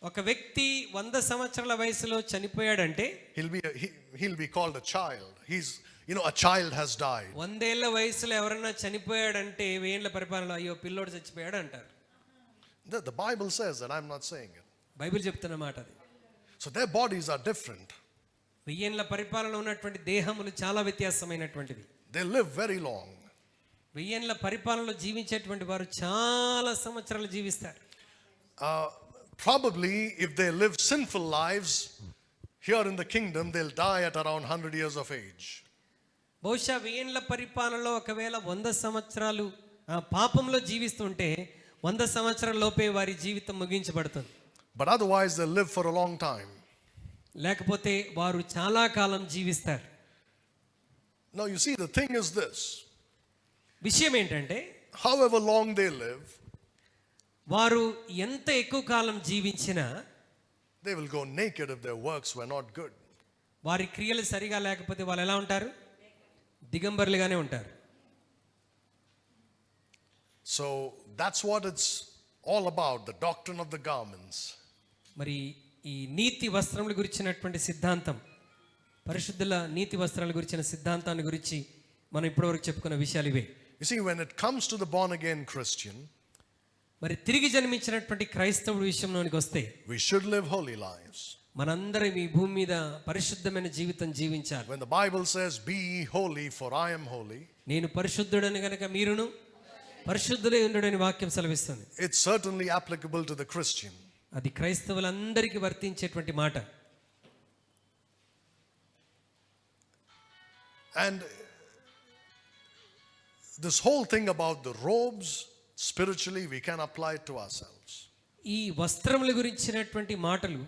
ఒక వ్యక్తి 100 సంవత్సరాల వయసులో చనిపోయాడంటే he'll be called a child. You know, a child has died. 100 ఏళ్ల వయసులో ఎవరైనా చనిపోయాడంటే 1000 ఏళ్ల పరిపాలనలో అయ్యో పిల్లోడు చచ్చిపోయాడు అంటారు. The Bible says that, I'm not saying it. Bible చెప్తున్న మాట అది. So their bodies are different. 1000 ఏళ్ల పరిపాలనలో ఉన్నటువంటి దేహములు చాలా వ్యత్యాసమైనటువంటివి. They live very long. 1000 ఏళ్ల పరిపాలనలో జీవించేటువంటి వారు చాలా సంవత్సరాలు జీవిస్తారు. Probably if they live sinful lives here in the kingdom, they'll die at around 100 years of age. బహుశా 1000 ఏళ్ల పరిపాలనలో ఒకవేళ 100 సంవత్సరాలు పాపంలో జీవిస్తుంటే 100 సంవత్సరాల లోపే వారి జీవితం ముగించబడుతుంది. But otherwise they'll live for a long time. లేకపోతే వారు చాలా కాలం జీవిస్తారు. Now you see, the thing is this. విషయం ఏంటంటే However long they live, వారు ఎంత ఎక్కువ కాలం జీవించినా they will go naked if their works were not good. వారి క్రియలు సరిగా లేకపోతే వాళ్ళు ఎలా ఉంటారు? దిగంబరులుగానే ఉంటారు. So that's what it's all about, the doctrine of the garments. మరి ఈ నీతి వస్త్రముల గురించినటువంటి సిద్ధాంతం, పరిశుద్ధుల నీతి వస్త్రాల గురించిన సిద్ధాంతాన్ని గురించి మనం ఇప్పటివరకు చెప్పుకున్న విషయాలు ఇవే. You see, when it comes to the born again Christian, మరి తిరిగి జన్మించినటువంటి క్రైస్తవుడి విషయంలోనికి వస్తే we should live holy lives. మనందరం ఈ భూమి మీద పరిశుద్ధమైన జీవితం జీవించాలి. When the Bible says, "Be ye holy, for I am holy," నేను పరిశుద్ధుడని గనక మీరును పరిశుద్ధులై ఉండుడని వాక్యం సెలవిస్తుంది. it's certainly applicable to the Christian. అది క్రైస్తవులందరికీ వర్తించేటువంటి మాట. And this whole thing about the robes, spiritually we can apply it to ourselves. ఈ వస్త్రముల గురించినటువంటి మాటలు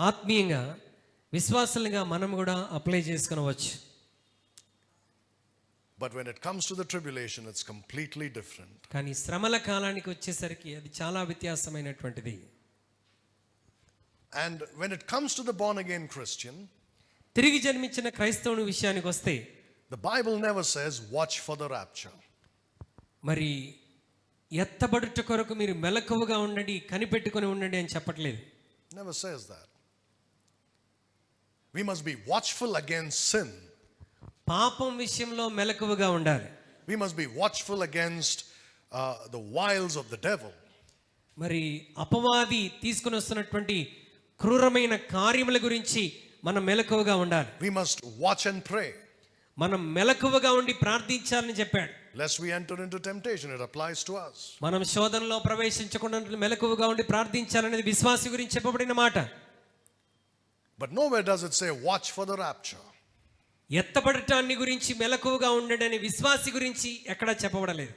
ఆత్మీయంగా విశ్వాసులుగా మనం కూడా apply చేసుకొనవచ్చు. But when it comes to the tribulation, it's completely different. కానీ శ్రమల కాలానికి వచ్చేసరికి అది చాలా వ్యత్యాసమైనటువంటిది. And when it comes to the born again Christian, తిరిగి జన్మించిన క్రైస్తవుని విషయానికి వస్తే the Bible never says, "Watch for the rapture." మరి ఎత్తబడుట కొరకు మీరు మెలకువగా ఉండండి, కనిపెట్టుకొని ఉండండి అని చెప్పట్లేదు. Never says that. We must be watchful against sin. పాపం విషయంలో మెలకువగా ఉండాలి. We must be watchful against the wiles of the devil. మరి అపవాది తీసుకుని వస్తున్నటువంటి క్రూరమైన కార్యముల గురించి మనం మెలకువగా ఉండాలి. We must watch and pray, మనం మెలకువగా ఉండి ప్రార్థించాలని చెప్పాడు. lest we enter into temptation. It applies to us. మనం శోధనలో ప్రవేశించకుండా మెలకువగా ఉండి ప్రార్థించాలనేది విశ్వాసి గురించి చెప్పబడిన మాట. But nowhere does it say, "Watch for the rapture." ఎత్తబడటాన్ని గురించి మెలకువగా ఉండండి అని విశ్వాసి గురించి ఎక్కడా చెప్పబడలేదు.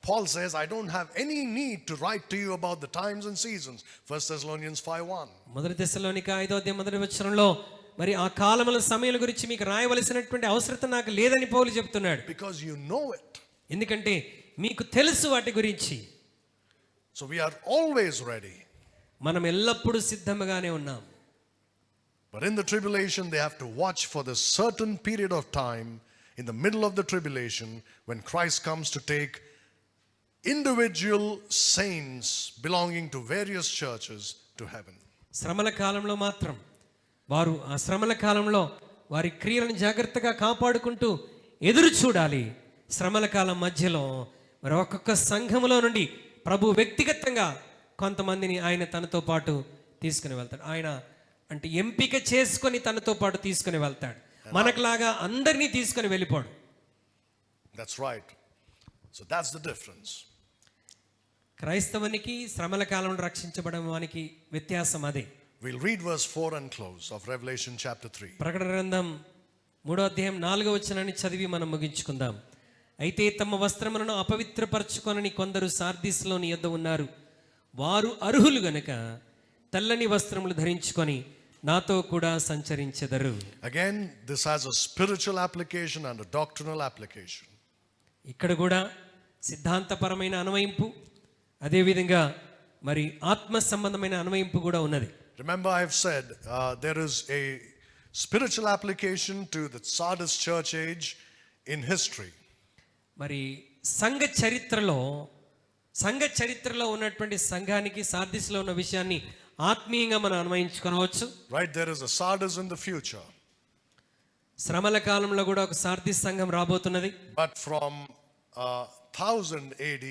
Paul says, "I don't have any need to write to you about the times and seasons." 1 Thessalonians 5:1. మొదటి దశలోనిక 5వ అధ్యాయం మొదటి వచనంలో మరి ఆ కాలముల సమయాల గురించి మీకు రాయవలసినటువంటి అవసరం నాకు లేదని పౌలు చెప్తున్నాడు. Because you know it. ఎందుకంటే మీకు తెలుసు వాటి గురించి. So we are always ready. మనం ఎల్లప్పుడూ సిద్ధంగానే ఉన్నాం. But in the tribulation, they have to watch for this certain period of time in the middle of the tribulation when Christ comes to take individual saints belonging to various churches to heaven. శ్రమల కాలంలో మాత్రం వారు ఆ శ్రమల కాలంలో వారి క్రియలను జాగ్రత్తగా కాపాడుకుంటూ ఎదురు చూడాలి. శ్రమల కాలం మధ్యలో మరి ఒక్కొక్క సంఘములో నుండి ప్రభు వ్యక్తిగతంగా కొంతమందిని ఆయన తనతో పాటు తీసుకుని వెళ్తాడు. ఆయన అంటే ఎంపిక చేసుకొని తనతో పాటు తీసుకుని వెళ్తాడు. మనకులాగా అందరినీ తీసుకుని వెళ్ళిపోడు. That's right. So that's the difference. క్రైస్తవునికి శ్రమల కాలంలో రక్షించబడడానికి వ్యత్యాసం అదే. We'll read verse 4 and close of Revelation chapter 3. ప్రకటన గ్రంథం 3వ అధ్యాయం 4వ వచనాన్ని చదివి మనం ముగించుకుందాం. అయితే తమ వస్త్రములను అపవిత్రపరచుకొనని కొందరు సార్దీస్లోని యొద్ద ఉన్నారు. వారు అర్హులు గనుక తెల్లని వస్త్రములు ధరించుకొని నాతో కూడా సంచరించెదరు. Again, this has a spiritual application and a doctrinal application. ఇక్కడ కూడా సిద్ధాంతపరమైన అన్వయింపు, అదేవిధంగా మరి ఆత్మ సంబంధమైన అన్వయింపు కూడా ఉన్నది. Remember, I have said there is a spiritual application to the Sardis church age in history. మరి సంఘ చరిత్రలో ఉన్నటువంటి సంఘానికి సార్దిస్లో ఉన్న విషయాన్ని ఆత్మీయంగా మనం అన్వయించుకోవచ్చు. Right, there is a Sardis in the future. శ్రమల కాలంలో కూడా ఒక సార్దీస్ సంఘం రాబోతున్నది. But from 1000 AD,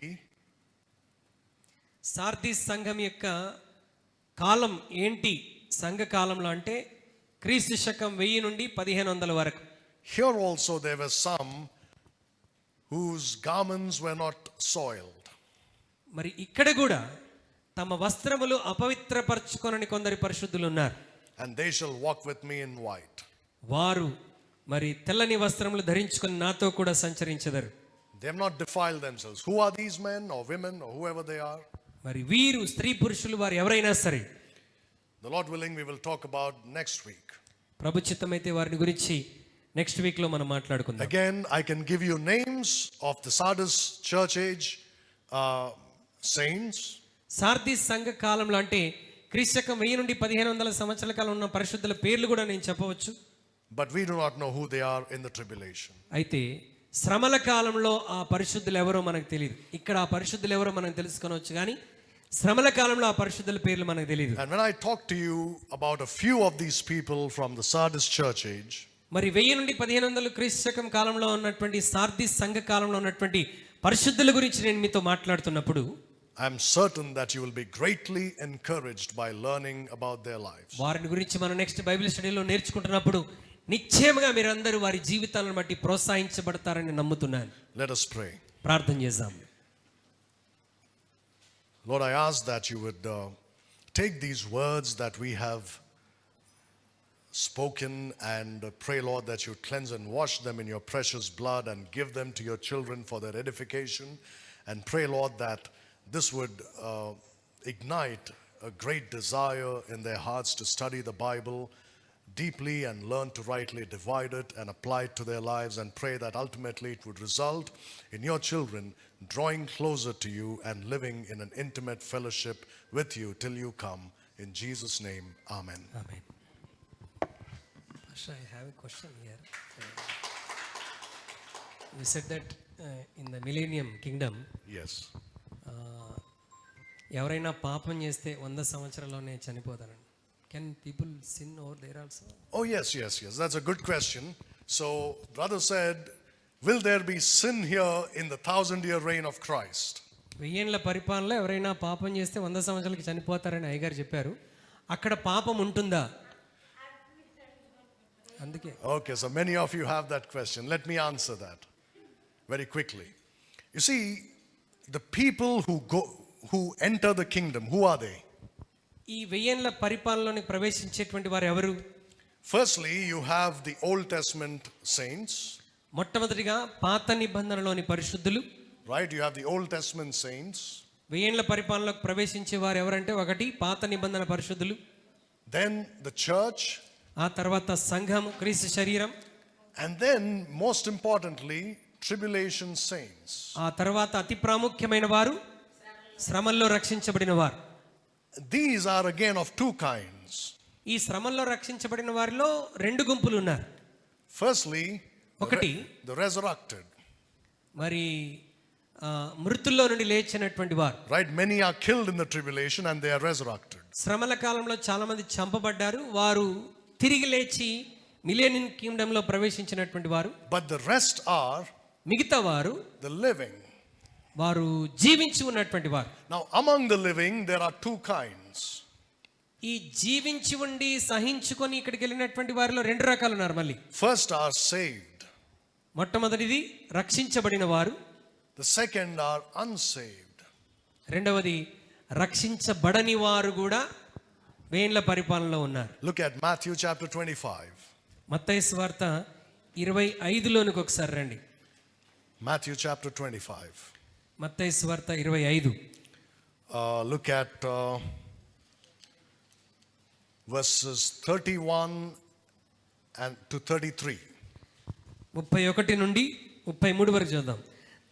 సార్దీస్ సంఘం యొక్క కాలం ఏంటి? సంఘ కాలంలో అంటే క్రీస్తు శకం 1000 నుండి 1500 వరకు. here also there were some whose garments were not soiled. మరి ఇక్కడ కూడా తమ వస్త్రములు అపవిత్రపరచుకొనని కొందరు పరిశుద్ధులు ఉన్నారు. And they shall walk with me in white. వారు మరి తెల్లని వస్త్రములు ధరించుకొని నాతో కూడా సంచరించెదరు. They have not defiled themselves. Who are these men or women or whoever they are? మరి వీరు స్త్రీ పురుషులు వారు ఎవరైనా సరే, The Lord willing, we will talk about next week. ప్రభు చిత్తమైతే వారిని గురించి నెక్స్ట్ వీక్ లో మనం మాట్లాడుకుందాం. Again, I can give you names of the Sardis church age saints. Sardis సంఘ కాలంలో అంటే క్రీస్తకం 1000 నుండి 1500 సంవత్సరాల కాలం ఉన్న పరిశుద్ధుల పేర్లు కూడా నేను చెప్పవచ్చు. But we do not know who they are in the tribulation. అయితే శ్రమల కాలంలో ఆ పరిశుద్ధులు ఎవరో మనకు తెలియదు. ఇక్కడ ఆ పరిశుద్ధులు ఎవరో మనం తెలుసుకొనవచ్చు, కానీ శ్రమల కాలంలో ఆ పరిశుద్ధుల పేర్లు మనకు తెలియదు. And when I talk to you about a few of these people from the Sardis church age, మరి 1000 నుండి 1500 క్రీస్తు శకం కాలంలో ఉన్నటువంటి సార్దీస్ సంఘ కాలంలో ఉన్నటువంటి పరిశుద్ధుల గురించి నేను మీతో మాట్లాడుతున్నప్పుడు I am certain that you will be greatly encouraged by learning about their lives. వారిని గురించి మనం నెక్స్ట్ బైబిల్ స్టడీలో నేర్చుకుంటున్నప్పుడు నిశ్చయముగా మీరందరూ వారి జీవితాలను బట్టి ప్రోత్సహించబడతారని నమ్ముతున్నాను. Let us pray. ప్రార్థన చేద్దాం. Lord, I ask that you would take these words that we have spoken and pray, Lord, that you cleanse and wash them in your precious blood and give them to your children for their edification. And pray, Lord, that this would ignite a great desire in their hearts to study the Bible deeply and learn to rightly divide it and apply it to their lives, and pray that ultimately it would result in your children drawing closer to you and living in an intimate fellowship with you till you come. In Jesus' name, amen. Amen. Pastor, I have a question here. You said that in the millennium kingdom, Yes. ఎవరైనా పాపం చేస్తే 100 సంవత్సరాల్లోనే చనిపోతారండి. Can people sin over there also? Oh, yes. That's a good question. So, brother said, will there be sin here in the 1000-year reign of Christ? 1000 ఏళ్ల పరిపాలనలో ఎవరైనా పాపం చేస్తే 100 సంవత్సరాలకి చనిపోతారని అయ్యగారు చెప్పారు. అక్కడ పాపం ఉంటుందా? అందుకే. Okay, so many of you have that question. Let me answer that very quickly. You see, the people who enter the kingdom, who are they? ఈ 1000 ఏళ్ల పరిపాలనలోని ప్రవేశించేటువంటి వారు ఎవరు? Firstly, you have the Old Testament saints. మొట్టమొదటిగా పాత నిబంధనలోని పరిశుద్ధులు. Right, you have the Old Testament saints. 1000 ఏళ్ల పరిపాలనలోకి ప్రవేశించే వారు ఎవరంటే, ఒకటి పాత నిబంధన పరిశుద్ధులు, Then the church. ఆ తర్వాత సంఘము, క్రీస్తు శరీరం, And then most importantly, tribulation saints. ఆ తర్వాత అతి ప్రాముఖ్యమైన వారు శ్రమల్లో రక్షించబడిన వారు. These are again of two kinds. ఈ శ్రమల్లో రక్షించబడిన వారిలో 2 గుంపులు ఉన్నారు. Firstly, ఒకటి the resurrected. మరి మృతుల్లో నుండి లేచినటువంటి వారు. Right, many are killed in the tribulation and they are resurrected. శ్రమల కాలంలో చాలా మంది చంపబడ్డారు, వారు తిరిగి లేచి మిలేనియం కింగ్డంలో ప్రవేశించినటువంటి వారు. But the rest are మిగతా వారు the living. వారు జీవించి ఉన్నటువంటి వారు. Now, among the living, there are two kinds. ఈ జీవించి ఉండి సహించుకొని ఇక్కడికి వెళ్ళినటువంటి వారిలో 2 రకాలు ఉన్నారు. మళ్ళీ First are saved. మొట్టమొదటిది రక్షించబడిన వారు. The second are unsaved. రెండవది రక్షించబడని వారు కూడా 1000 ఏళ్ల పరిపాలనలో ఉన్నారు. Look at Matthew chapter 25. మత్తయి సువార్త 25లోనికి ఒకసారి రండి. Matthew chapter 25. మత్తయి సువార్త 25. Look at verses 31 and to 33. 31 నుండి 33 వరకు చూద్దాం.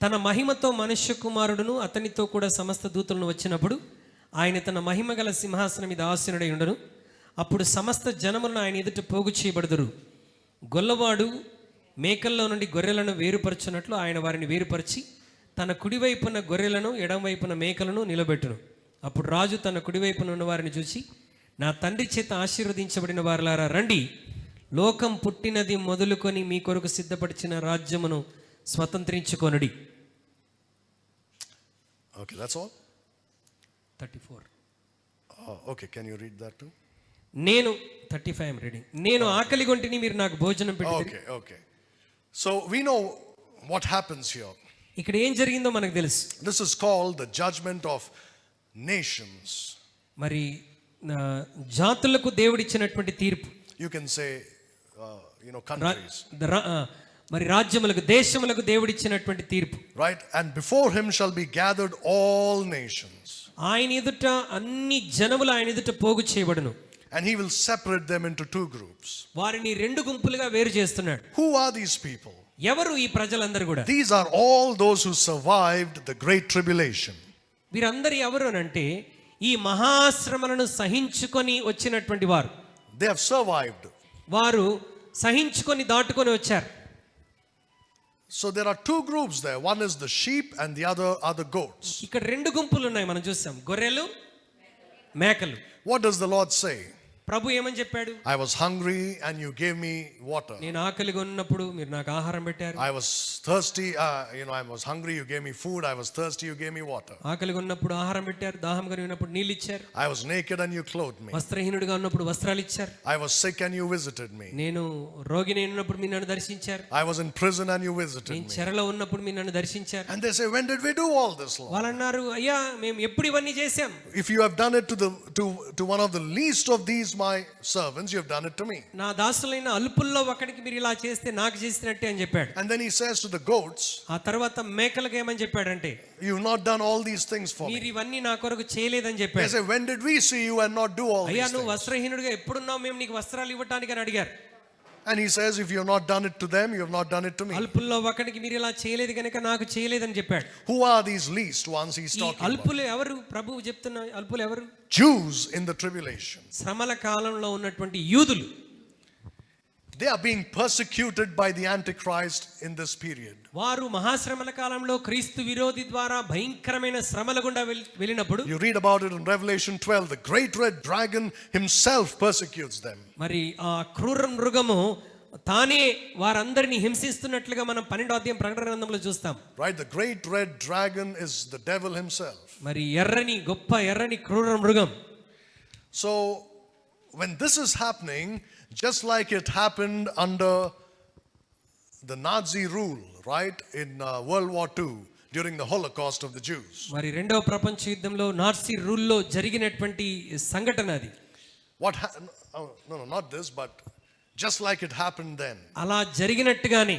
తన మహిమతో మనుష్య కుమారుడును అతనితో కూడా సమస్త దూతలను వచ్చినప్పుడు ఆయన తన మహిమ గల సింహాసనం మీద ఆసీనుడై ఉండను. అప్పుడు సమస్త జనములను ఆయన ఎదుట పోగు చేయబడుదురు. గొల్లవాడు మేకల్లో నుండి గొర్రెలను వేరుపరచున్నట్లు ఆయన వారిని వేరుపరిచి తన కుడివైపున గొర్రెలను ఎడమవైపున మేకలను నిలబెట్టును. అప్పుడు రాజు తన కుడివైపున ఉన్న వారిని చూసి, నా తండ్రి చేత ఆశీర్వదించబడిన వారులారా రండి, లోకం పుట్టినది మొదలుకొని మీ కొరకు సిద్ధపరిచిన రాజ్యమును స్వతంత్రించుకొనుడి. Okay, that's all? 34. Okay, can you read that too? నేను 35 ఐఎమ్ రీడింగ్. నేను ఆకలి గొంటిని మీరు నాకు భోజనం పెట్టి. Okay. So we know what happens here. ఇక్కడ ఏం జరిగిందో మనకు తెలుసు. This is called the judgment of nations. మరి జాతులకు దేవుడిచ్చినటువంటి తీర్పు. You can say, countries. మరి రాజ్యములకు దేశములకు దేవుడిచ్చినటువంటి తీర్పు. Right? And before him shall be gathered all nations. ఆయన ఎదుట అన్ని జనములు ఆయన ఎదుట పోగు చేయబడును. And he will separate them into two groups. వారిని రెండు గుంపులుగా వేరు చేస్తున్నాడు. Who are these people? ఎవరు ఈ ప్రజలందరూ కూడా? These are all those who survived the great tribulation. వీరందరూ ఎవరు అంటే ఈ మహాశ్రమలను సహించుకొని వచ్చినటువంటి వారు. They have survived. వారు సహించుకొని దాటుకొని వచ్చారు. So there are two groups there. One is the sheep and the other are the goats. ఇక్కడ రెండు గుంపులు ఉన్నాయి, మనం చూసాం, గొర్రెలు మేకలు. What does the Lord say? ప్రభు ఏమని చెప్పాడు? I was hungry and you gave me water. నేను ఆకలిగా ఉన్నప్పుడు మీరు నాకు ఆహారం పెట్టారు. I was thirsty, I was hungry, you gave me food. I was thirsty, you gave me water. ఆకలిగా ఉన్నప్పుడు ఆహారం పెట్టారు, దాహంగా ఉన్నప్పుడు నీళ్ళు ఇచ్చారు. I was naked and you clothed me. వస్త్రహీనుడిగా ఉన్నప్పుడు వస్త్రాలు ఇచ్చారు. I was sick and you visited me. నేను రోగిని ఉన్నప్పుడు మీరు నన్ను దర్శించారు. I was in prison and you visited నేను me. చెరలో ఉన్నప్పుడు మీరు నన్ను దర్శించారు. And they say, when did we do all this, Lord? వాళ్ళు అన్నారు, అయ్యా మేము ఎప్పుడు ఇవన్నీ చేశాం? If you have done it to one of the least of these my servants, you have done it to me. నా దాసులైన అల్పుల్లో ఒకడికి మీరు ఇలా చేస్తే నాకు చేసినట్టే అని చెప్పాడు. And then he says to the goats, ఆ తర్వాత మేకలకు ఏమని చెప్పాడంటే, you've not done all these things for మీరు me. ఇవన్నీ నా కొరకు చేయలేదని They చెప్పాడు. say, when did we see you and not do all అయ్యా these నువ్వు things? వస్త్రహీనుడిగా ఎప్పుడున్నావు మేము నీకు వస్త్రాలు ఇవ్వటానికి అని అడిగారు. And he says, if you have not done it to them, you have not done it to me. అల్పుల్లో ఒకడికి మీరు ఇలా చేయలేదు కనుక నాకు చేయలేదని చెప్పాడు. Who are these least ones he's ఈ talking about? అల్పులు ఎవరు? ప్రభువు చెప్తున్న అల్పులు ఎవరు? Jews in the tribulation. శ్రమల కాలంలో ఉన్నటువంటి యూదులు. They are being persecuted by the Antichrist in this period. వారు మహాశ్రమల కాలంలో క్రీస్తు విరోధి ద్వారా భయంకరమైన శ్రమల గుండా వెళ్ళినప్పుడు You read about it in Revelation 12. The great red dragon himself persecutes them. మరి ఆ క్రూర మృగము తానే వారందరిని హింసిస్తున్నట్లుగా మనం 12వ అధ్యాయం ప్రకటన గ్రంథంలో చూస్తాం. Right? The great red dragon is the devil himself. మరి గొప్ప ఎర్రని క్రూర మృగం. So when this is happening, just like it happened under the Nazi rule, right, in World War II during the Holocaust of the Jews. మరి రెండవ ప్రపంచ యుద్ధంలో నాట్సీ రూల్లో జరిగినటువంటి సంఘటన అది. No, not this, but just like it happened then. అలా జరిగినట్టుగానే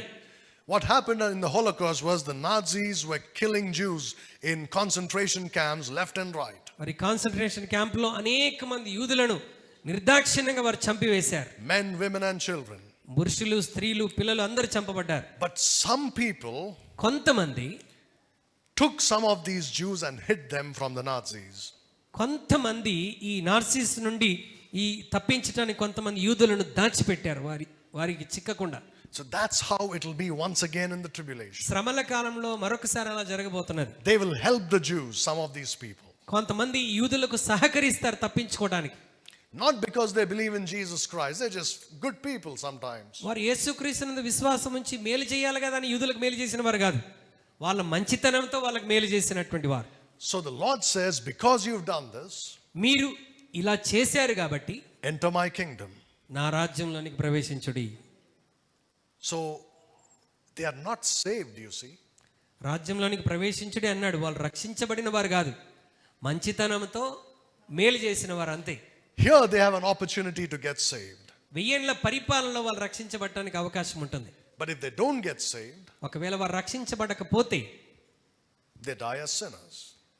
What happened in the Holocaust was the Nazis were killing Jews in concentration camps left and right. మరి concentration క్యాంపులో అనేక మంది యూదులను నిర్దాక్షిణ్యంగా వారు చంపివేశారు. Men, women and children. పురుషులు, స్త్రీలు, పిల్లలు అందరూ చంపబడ్డారు. But some people కొంతమంది took some of these Jews and hid them from the Nazis. కొంతమంది ఈ నార్సిస్ నుండి ఈ తప్పించడానికి కొంతమంది యూదులను దాచిపెట్టారు వారికి చిక్కకుండా. So that's how it will be once again in the tribulation. శ్రమల కాలంలో మరొకసారి అలా జరగబోతున్నది. They will help the Jews, some of these people. కొంతమంది యూదులకు సహకరిస్తారు తప్పించుకోవడానికి. Not because they believe in Jesus Christ, they're just good people sometimes. వారు యేసుక్రీస్తునందు విశ్వాసం ఉంచి మేలు చేయాలి కదా అని యూదులకు మేలు చేసిన వారు కాదు, వాళ్ళ మంచితనంతో వాళ్ళకి మేలు చేసినటువంటి వారు. So the Lord says, because you've done this, మీరు ఇలా చేశారు కాబట్టి enter my kingdom. నా రాజ్యంలోనికి ప్రవేశించుడి. So they are not saved, you see. రాజ్యంలోనికి ప్రవేశించుడి అన్నాడు. వాళ్ళు రక్షించబడిన వారు కాదు, మంచితనంతో మేలు చేసిన వారు అంతే. Here they have an opportunity to get saved. 1000 ఏళ్ల పరిపాలనలో వాళ్ళు రక్షించబడటానికి అవకాశం ఉంటుంది. But if they don't get saved, ఒకవేళ వారు రక్షించబడకపోతే they die as sinners.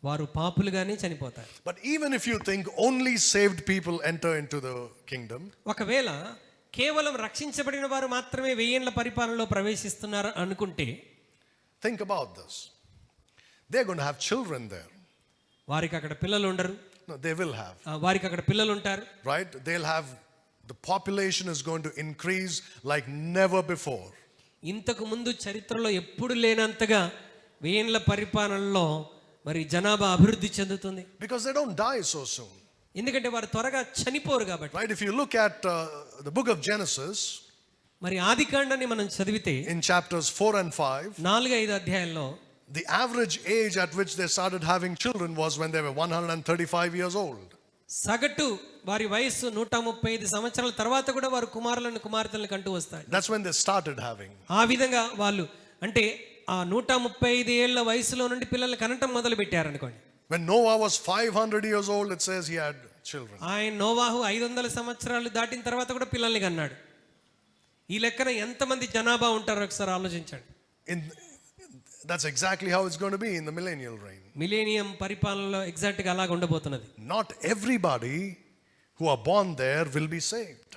వారు పాపులుగానే చనిపోతారు. But even if you think only saved people enter into the kingdom, ఒకవేళ కేవలం రక్షించబడిన వారు మాత్రమే 1000 ఏళ్ల పరిపాలనలో ప్రవేశిస్తున్నారు అనుకుంటే, think about this. They're going to have children there. వారికి అక్కడ పిల్లలు ఉండరు. No, they will have. వారికి అక్కడ పిల్లలు ఉంటారు. Right? They'll have, the population is going to increase like never before. ఇంతకు ముందు చరిత్రలో ఎప్పుడు లేనంతగా 1000 ఏళ్ల పరిపాలనలో మరి జనాభా అభివృద్ధి చెందుతుంది. Because they don't die so soon. ఎందుకంటే వారు త్వరగా చనిపోరు కాబట్టి. Right? If you look at the book of Genesis, మరి ఆదికాండాన్ని మనం చదివితే in chapters 4 and 5, 4-5 అధ్యాయాల్లో the average age at which they started having children was when they were 135 years old. సగటు వారి వయస్సు 135 సంవత్సరాల తర్వాత కూడా వారు కుమారులను కుమార్తెలను కంటూ వస్తారు. That's when they started having. ఆ విధంగా వాళ్ళు అంటే ఆ 135 ఏళ్ల వయసులో నుండి పిల్లల్ని కనటం మొదలు పెట్టారు అనుకోండి. When Noah was 500 years old, it says he had children. ఆయన నోవాహు 500 సంవత్సరాలు దాటిన తర్వాత కూడా పిల్లల్ని కన్నాడు. ఈ లెక్కన ఎంతమంది జనాభా ఉంటారో ఒకసారి ఆలోచించండి. That's exactly how it's going to be in the millennial reign. Millennium పరిపాలనలో ఎగ్జాక్ట్ గా అలాగ ఉండబోతున్నది. Not everybody who are born there will be saved.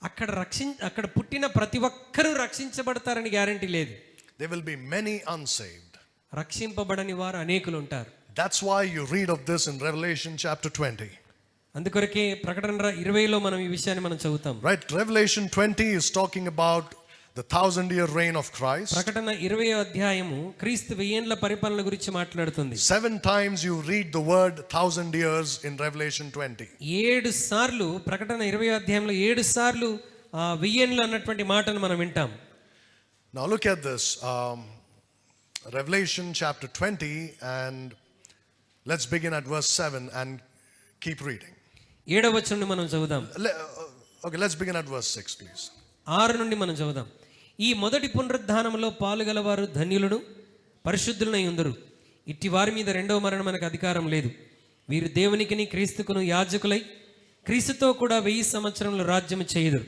అక్కడ పుట్టిన ప్రతి ఒక్కరూ రక్షించబడతారని గ్యారెంటీ లేదు. There will be many unsaved. రక్షింపబడని వారు అనేకులు ఉంటారు. That's why you read of this in Revelation chapter 20. అందుకొరకే ప్రకటన 20లో మనం ఈ విషయాన్ని మనం చదువుతాం. Right? Revelation 20 is talking about the 1,000-year reign of Christ. ప్రకటన 20వ అధ్యాయము క్రీస్తు 1000 ఏండ్ల పరిపాలన గురించి మాట్లాడుతుంది. 7 times you read the word 1,000 years in Revelation 20. 7 సార్లు ప్రకటన 20వ అధ్యాయంలో 7 సార్లు 1000 ఏండ్లు అన్నటువంటి మాటను మనం వింటాం. Now look at this. Revelation chapter 20, and let's begin at verse 7 and keep reading. 7వ వచనం నుండి మనం చదువుదాం. Okay, let's begin at verse 6, please. 6 నుండి మనం చదువుదాం. ఈ మొదటి పునరుద్ధానములో పాలుగలవారు ధన్యులను పరిశుద్ధులనై ఉందరు. ఇట్టి వారి మీద రెండవ మరణం మనకు అధికారం లేదు. వీరు దేవునికిని క్రీస్తుకును యాజకులై క్రీస్తుతో కూడా 1000 సంవత్సరములు రాజ్యము చేయుదురు.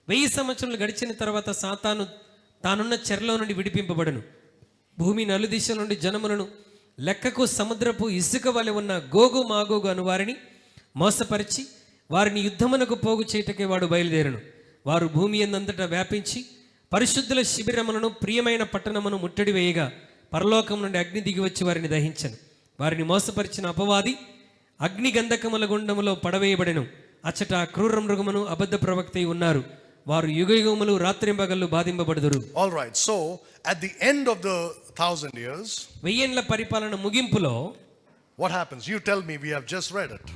1000 సంవత్సరములు గడిచిన తర్వాత సాతాను తానున్న చెరలో నుండి విడిపింపబడును. భూమి నలుదిశల నుండి జనములను లెక్కకు సముద్రపు ఇసుక వలె ఉన్న గోగు మాగోగు అను వారిని మోసపరిచి వారిని యుద్ధమునకు పోగు చేయుటకే వాడు బయలుదేరును. వారు భూమి యందంతటా వ్యాపించి పరిశుద్ధుల శిబిరములను ప్రియమైన పట్టణమును ముట్టడి వేయగా పరలోకం నుండి అగ్ని దిగివచ్చి వారిని దహించను. వారిని మోసపరిచిన అపవాది అగ్ని గంధకముల గుండములో పడవేయబడెను. అచ్చట క్రూర మృగమును అబద్ధ ప్రవక్త ఉన్నారు. వారు యుగయుగములు రాత్రింబగళ్ళు బాధింపబడుదురు. All right, so at the end of the 1,000 years, 1000 ఏండ్ల పరిపాలన ముగింపులో what happens? You tell me, we have just read it.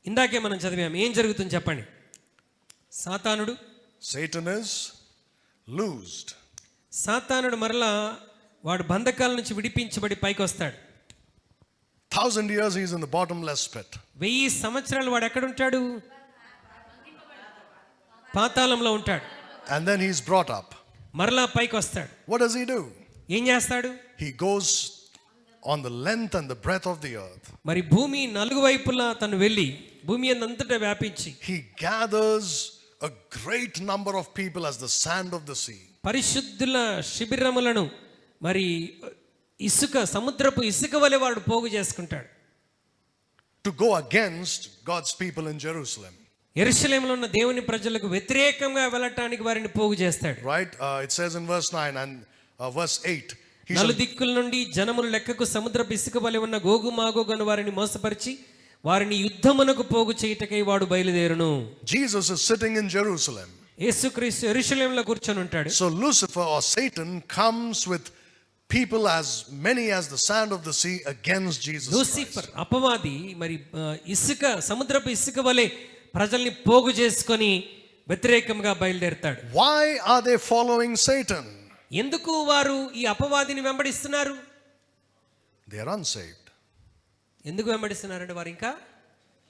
ఇందాకే మనం చదివాం. ఏం జరుగుతుంది చెప్పండి. సాతానుడు Satan is loosed. సాతానుడు మరలా వాడు బంధకాల నుంచి విడిపించబడి పైకి వస్తాడు. 1,000 years he is in the bottomless pit. 1000 సంవత్సరాలు వాడు ఎక్కడ ఉంటాడు? పాతాళంలో ఉంటాడు. And then he's brought up. మరలా పైకి వస్తాడు. What does he do? ఏం చేస్తాడు? He goes on the length and the breadth of the earth. మరి భూమి నలుగు వైపులా తను వెళ్ళి భూమి అంతటా వ్యాపించి He gathers a great number of people as the sand of the sea. పరిశుద్ధుల శిబిరములను మరి ఇసుక సముద్రపు ఇసుక వలె వాడు పోగు చేసుకుంటాడు. To go against God's people in Jerusalem. యెరూషలేములో ఉన్న దేవుని ప్రజలకు వ్యతిరేకంగా వెళ్ళటానికి వారిని పోగు చేస్తాడు. Right? It says in verse 9 and verse 8. నలుదిక్కుల నుండి జనములు లెక్కకు సముద్రపు ఇసుక వలె ఉన్న గోగు మాగోగు అను వారిని మోసపరిచి వారిని యుద్ధమునకు పోగు చేయుటకై వాడు బయలుదేరును. Jesus is sitting in Jerusalem. యేసుక్రీస్తు యెరూషలేములో కూర్చొని ఉంటాడు. So Lucifer or Satan comes with people as many as the sand of the sea against Jesus Christ. Lucifer అపవాది మరి ఇసుక సముద్రపు ఇసుక వలె ప్రజల్ని పోగు చేసుకొని వ్యతిరేకంగా బయలుదేరుతాడు. Why are they following Satan? ఎందుకు వారు ఈ అపవాదిని వెంబడిస్తున్నారు? They are unsaved. ఎందుకు వెంబడిస్తున్నారంటే వారు ఇంకా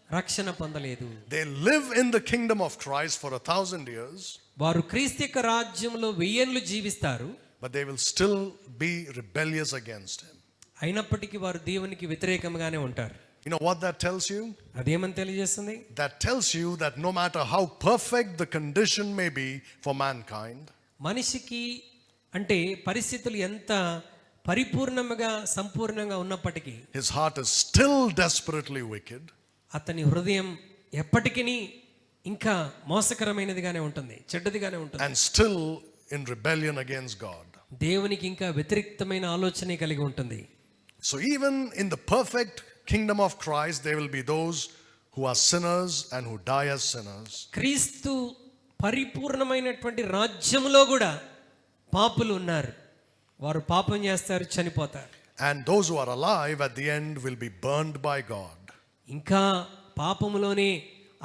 రక్షణ పొందలేదు. They live in the kingdom of Christ for 1,000 years. వారు క్రీస్తు యొక్క రాజ్యంలో 1000 ఏండ్లు జీవిస్తారు. But they will still be rebellious against him. అయినప్పటికీ వారు దేవునికి వ్యతిరేకంగానే ఉంటారు. You know what that tells you? అదేమని తెలియజేస్తుంది? That tells you that no matter how perfect the condition may be for mankind, మనిషికి అంటే పరిస్థితులు ఎంత పరిపూర్ణంగా సంపూర్ణంగా ఉన్నప్పటికీ his heart is still desperately wicked. అతని హృదయం ఎప్పటికీ ఇంకా మోసకరమైనదిగానే ఉంటుంది, చెడ్డదిగానే ఉంటుంది. And still in rebellion against God. దేవునికి ఇంకా వ్యతిరేక్తమైన ఆలోచనే కలిగి ఉంటుంది. So even in the perfect kingdom of Christ, there will be those who are sinners and who die as sinners. క్రీస్తు పరిపూర్ణమైనటువంటి రాజ్యంలో కూడా పాపులు ఉన్నారు. వారు పాపం చేస్తారు, చనిపోతారు. And those who are alive at the end will be burned by God. ఇంకా పాపములోనే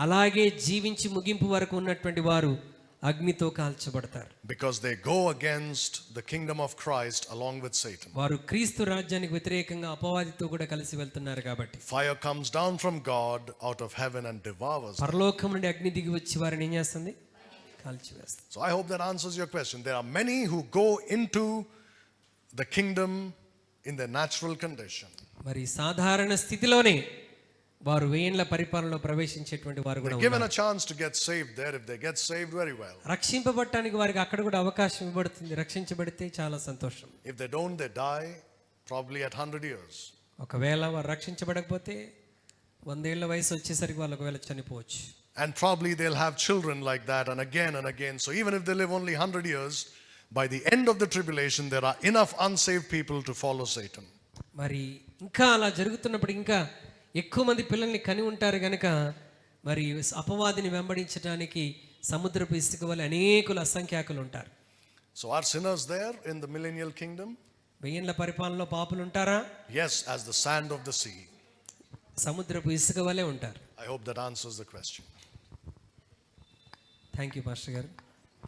అలాగే జీవించి ముగింపు వరకు ఉన్నటువంటి వారు అగ్నితో కాల్చబడతారు. Because they go against the kingdom of Christ along with Satan. వారు క్రీస్తు రాజ్యానికి వ్యతిరేకంగా అపవాదితో కూడా కలిసి వెళ్తున్నారు కాబట్టి. Fire comes down from God out of heaven and devours them. పరలోకం నుండి అగ్ని దిగి వచ్చి వారిని ఏం చేస్తుంది? కాల్చివేస్తుంది. So I hope that answers your question. There are many who go into the kingdom in their natural condition. మరి సాధారణ స్థితిలోనే వారు వేయిండ్ల పరిపాలనలో ప్రవేశించేటువంటి వారు కూడా They're given a chance to get saved there. If they get saved, very well. రక్షింపబడటానికి వారికి అక్కడ కూడా అవకాశం ఇవ్వబడుతుంది. రక్షించబడితే చాలా సంతోషం. If they don't, they die probably at 100 years. ఒకవేళ వారు రక్షించబడకపోతే 100 ఏళ్ల వయసు వచ్చేసరికి వాళ్ళు ఒకవేళ చనిపోవచ్చు. And probably they'll have children like that and again and again. So even if they live only 100 years, by the end of the tribulation, there are enough unsaved people to follow Satan. మరి ఇంకా అలా జరుగుతున్నప్పుడు ఇంకా ఎక్కువ మంది పిల్లల్ని కని ఉంటారు గనుక మరి అపవాదిని వెంబడించడానికి సముద్రపు ఇసుక వలె అనేకులు అసంఖ్యాకులు ఉంటారు. So are sinners there in the millennial kingdom? వెయ్యేండ్ల పరిపాలనలో పాపులు ఉంటారా? Yes, as the sand of the sea. సముద్రపు ఇసుక వలె ఉంటారు. I hope that answers the question. Thank you pastor గారు.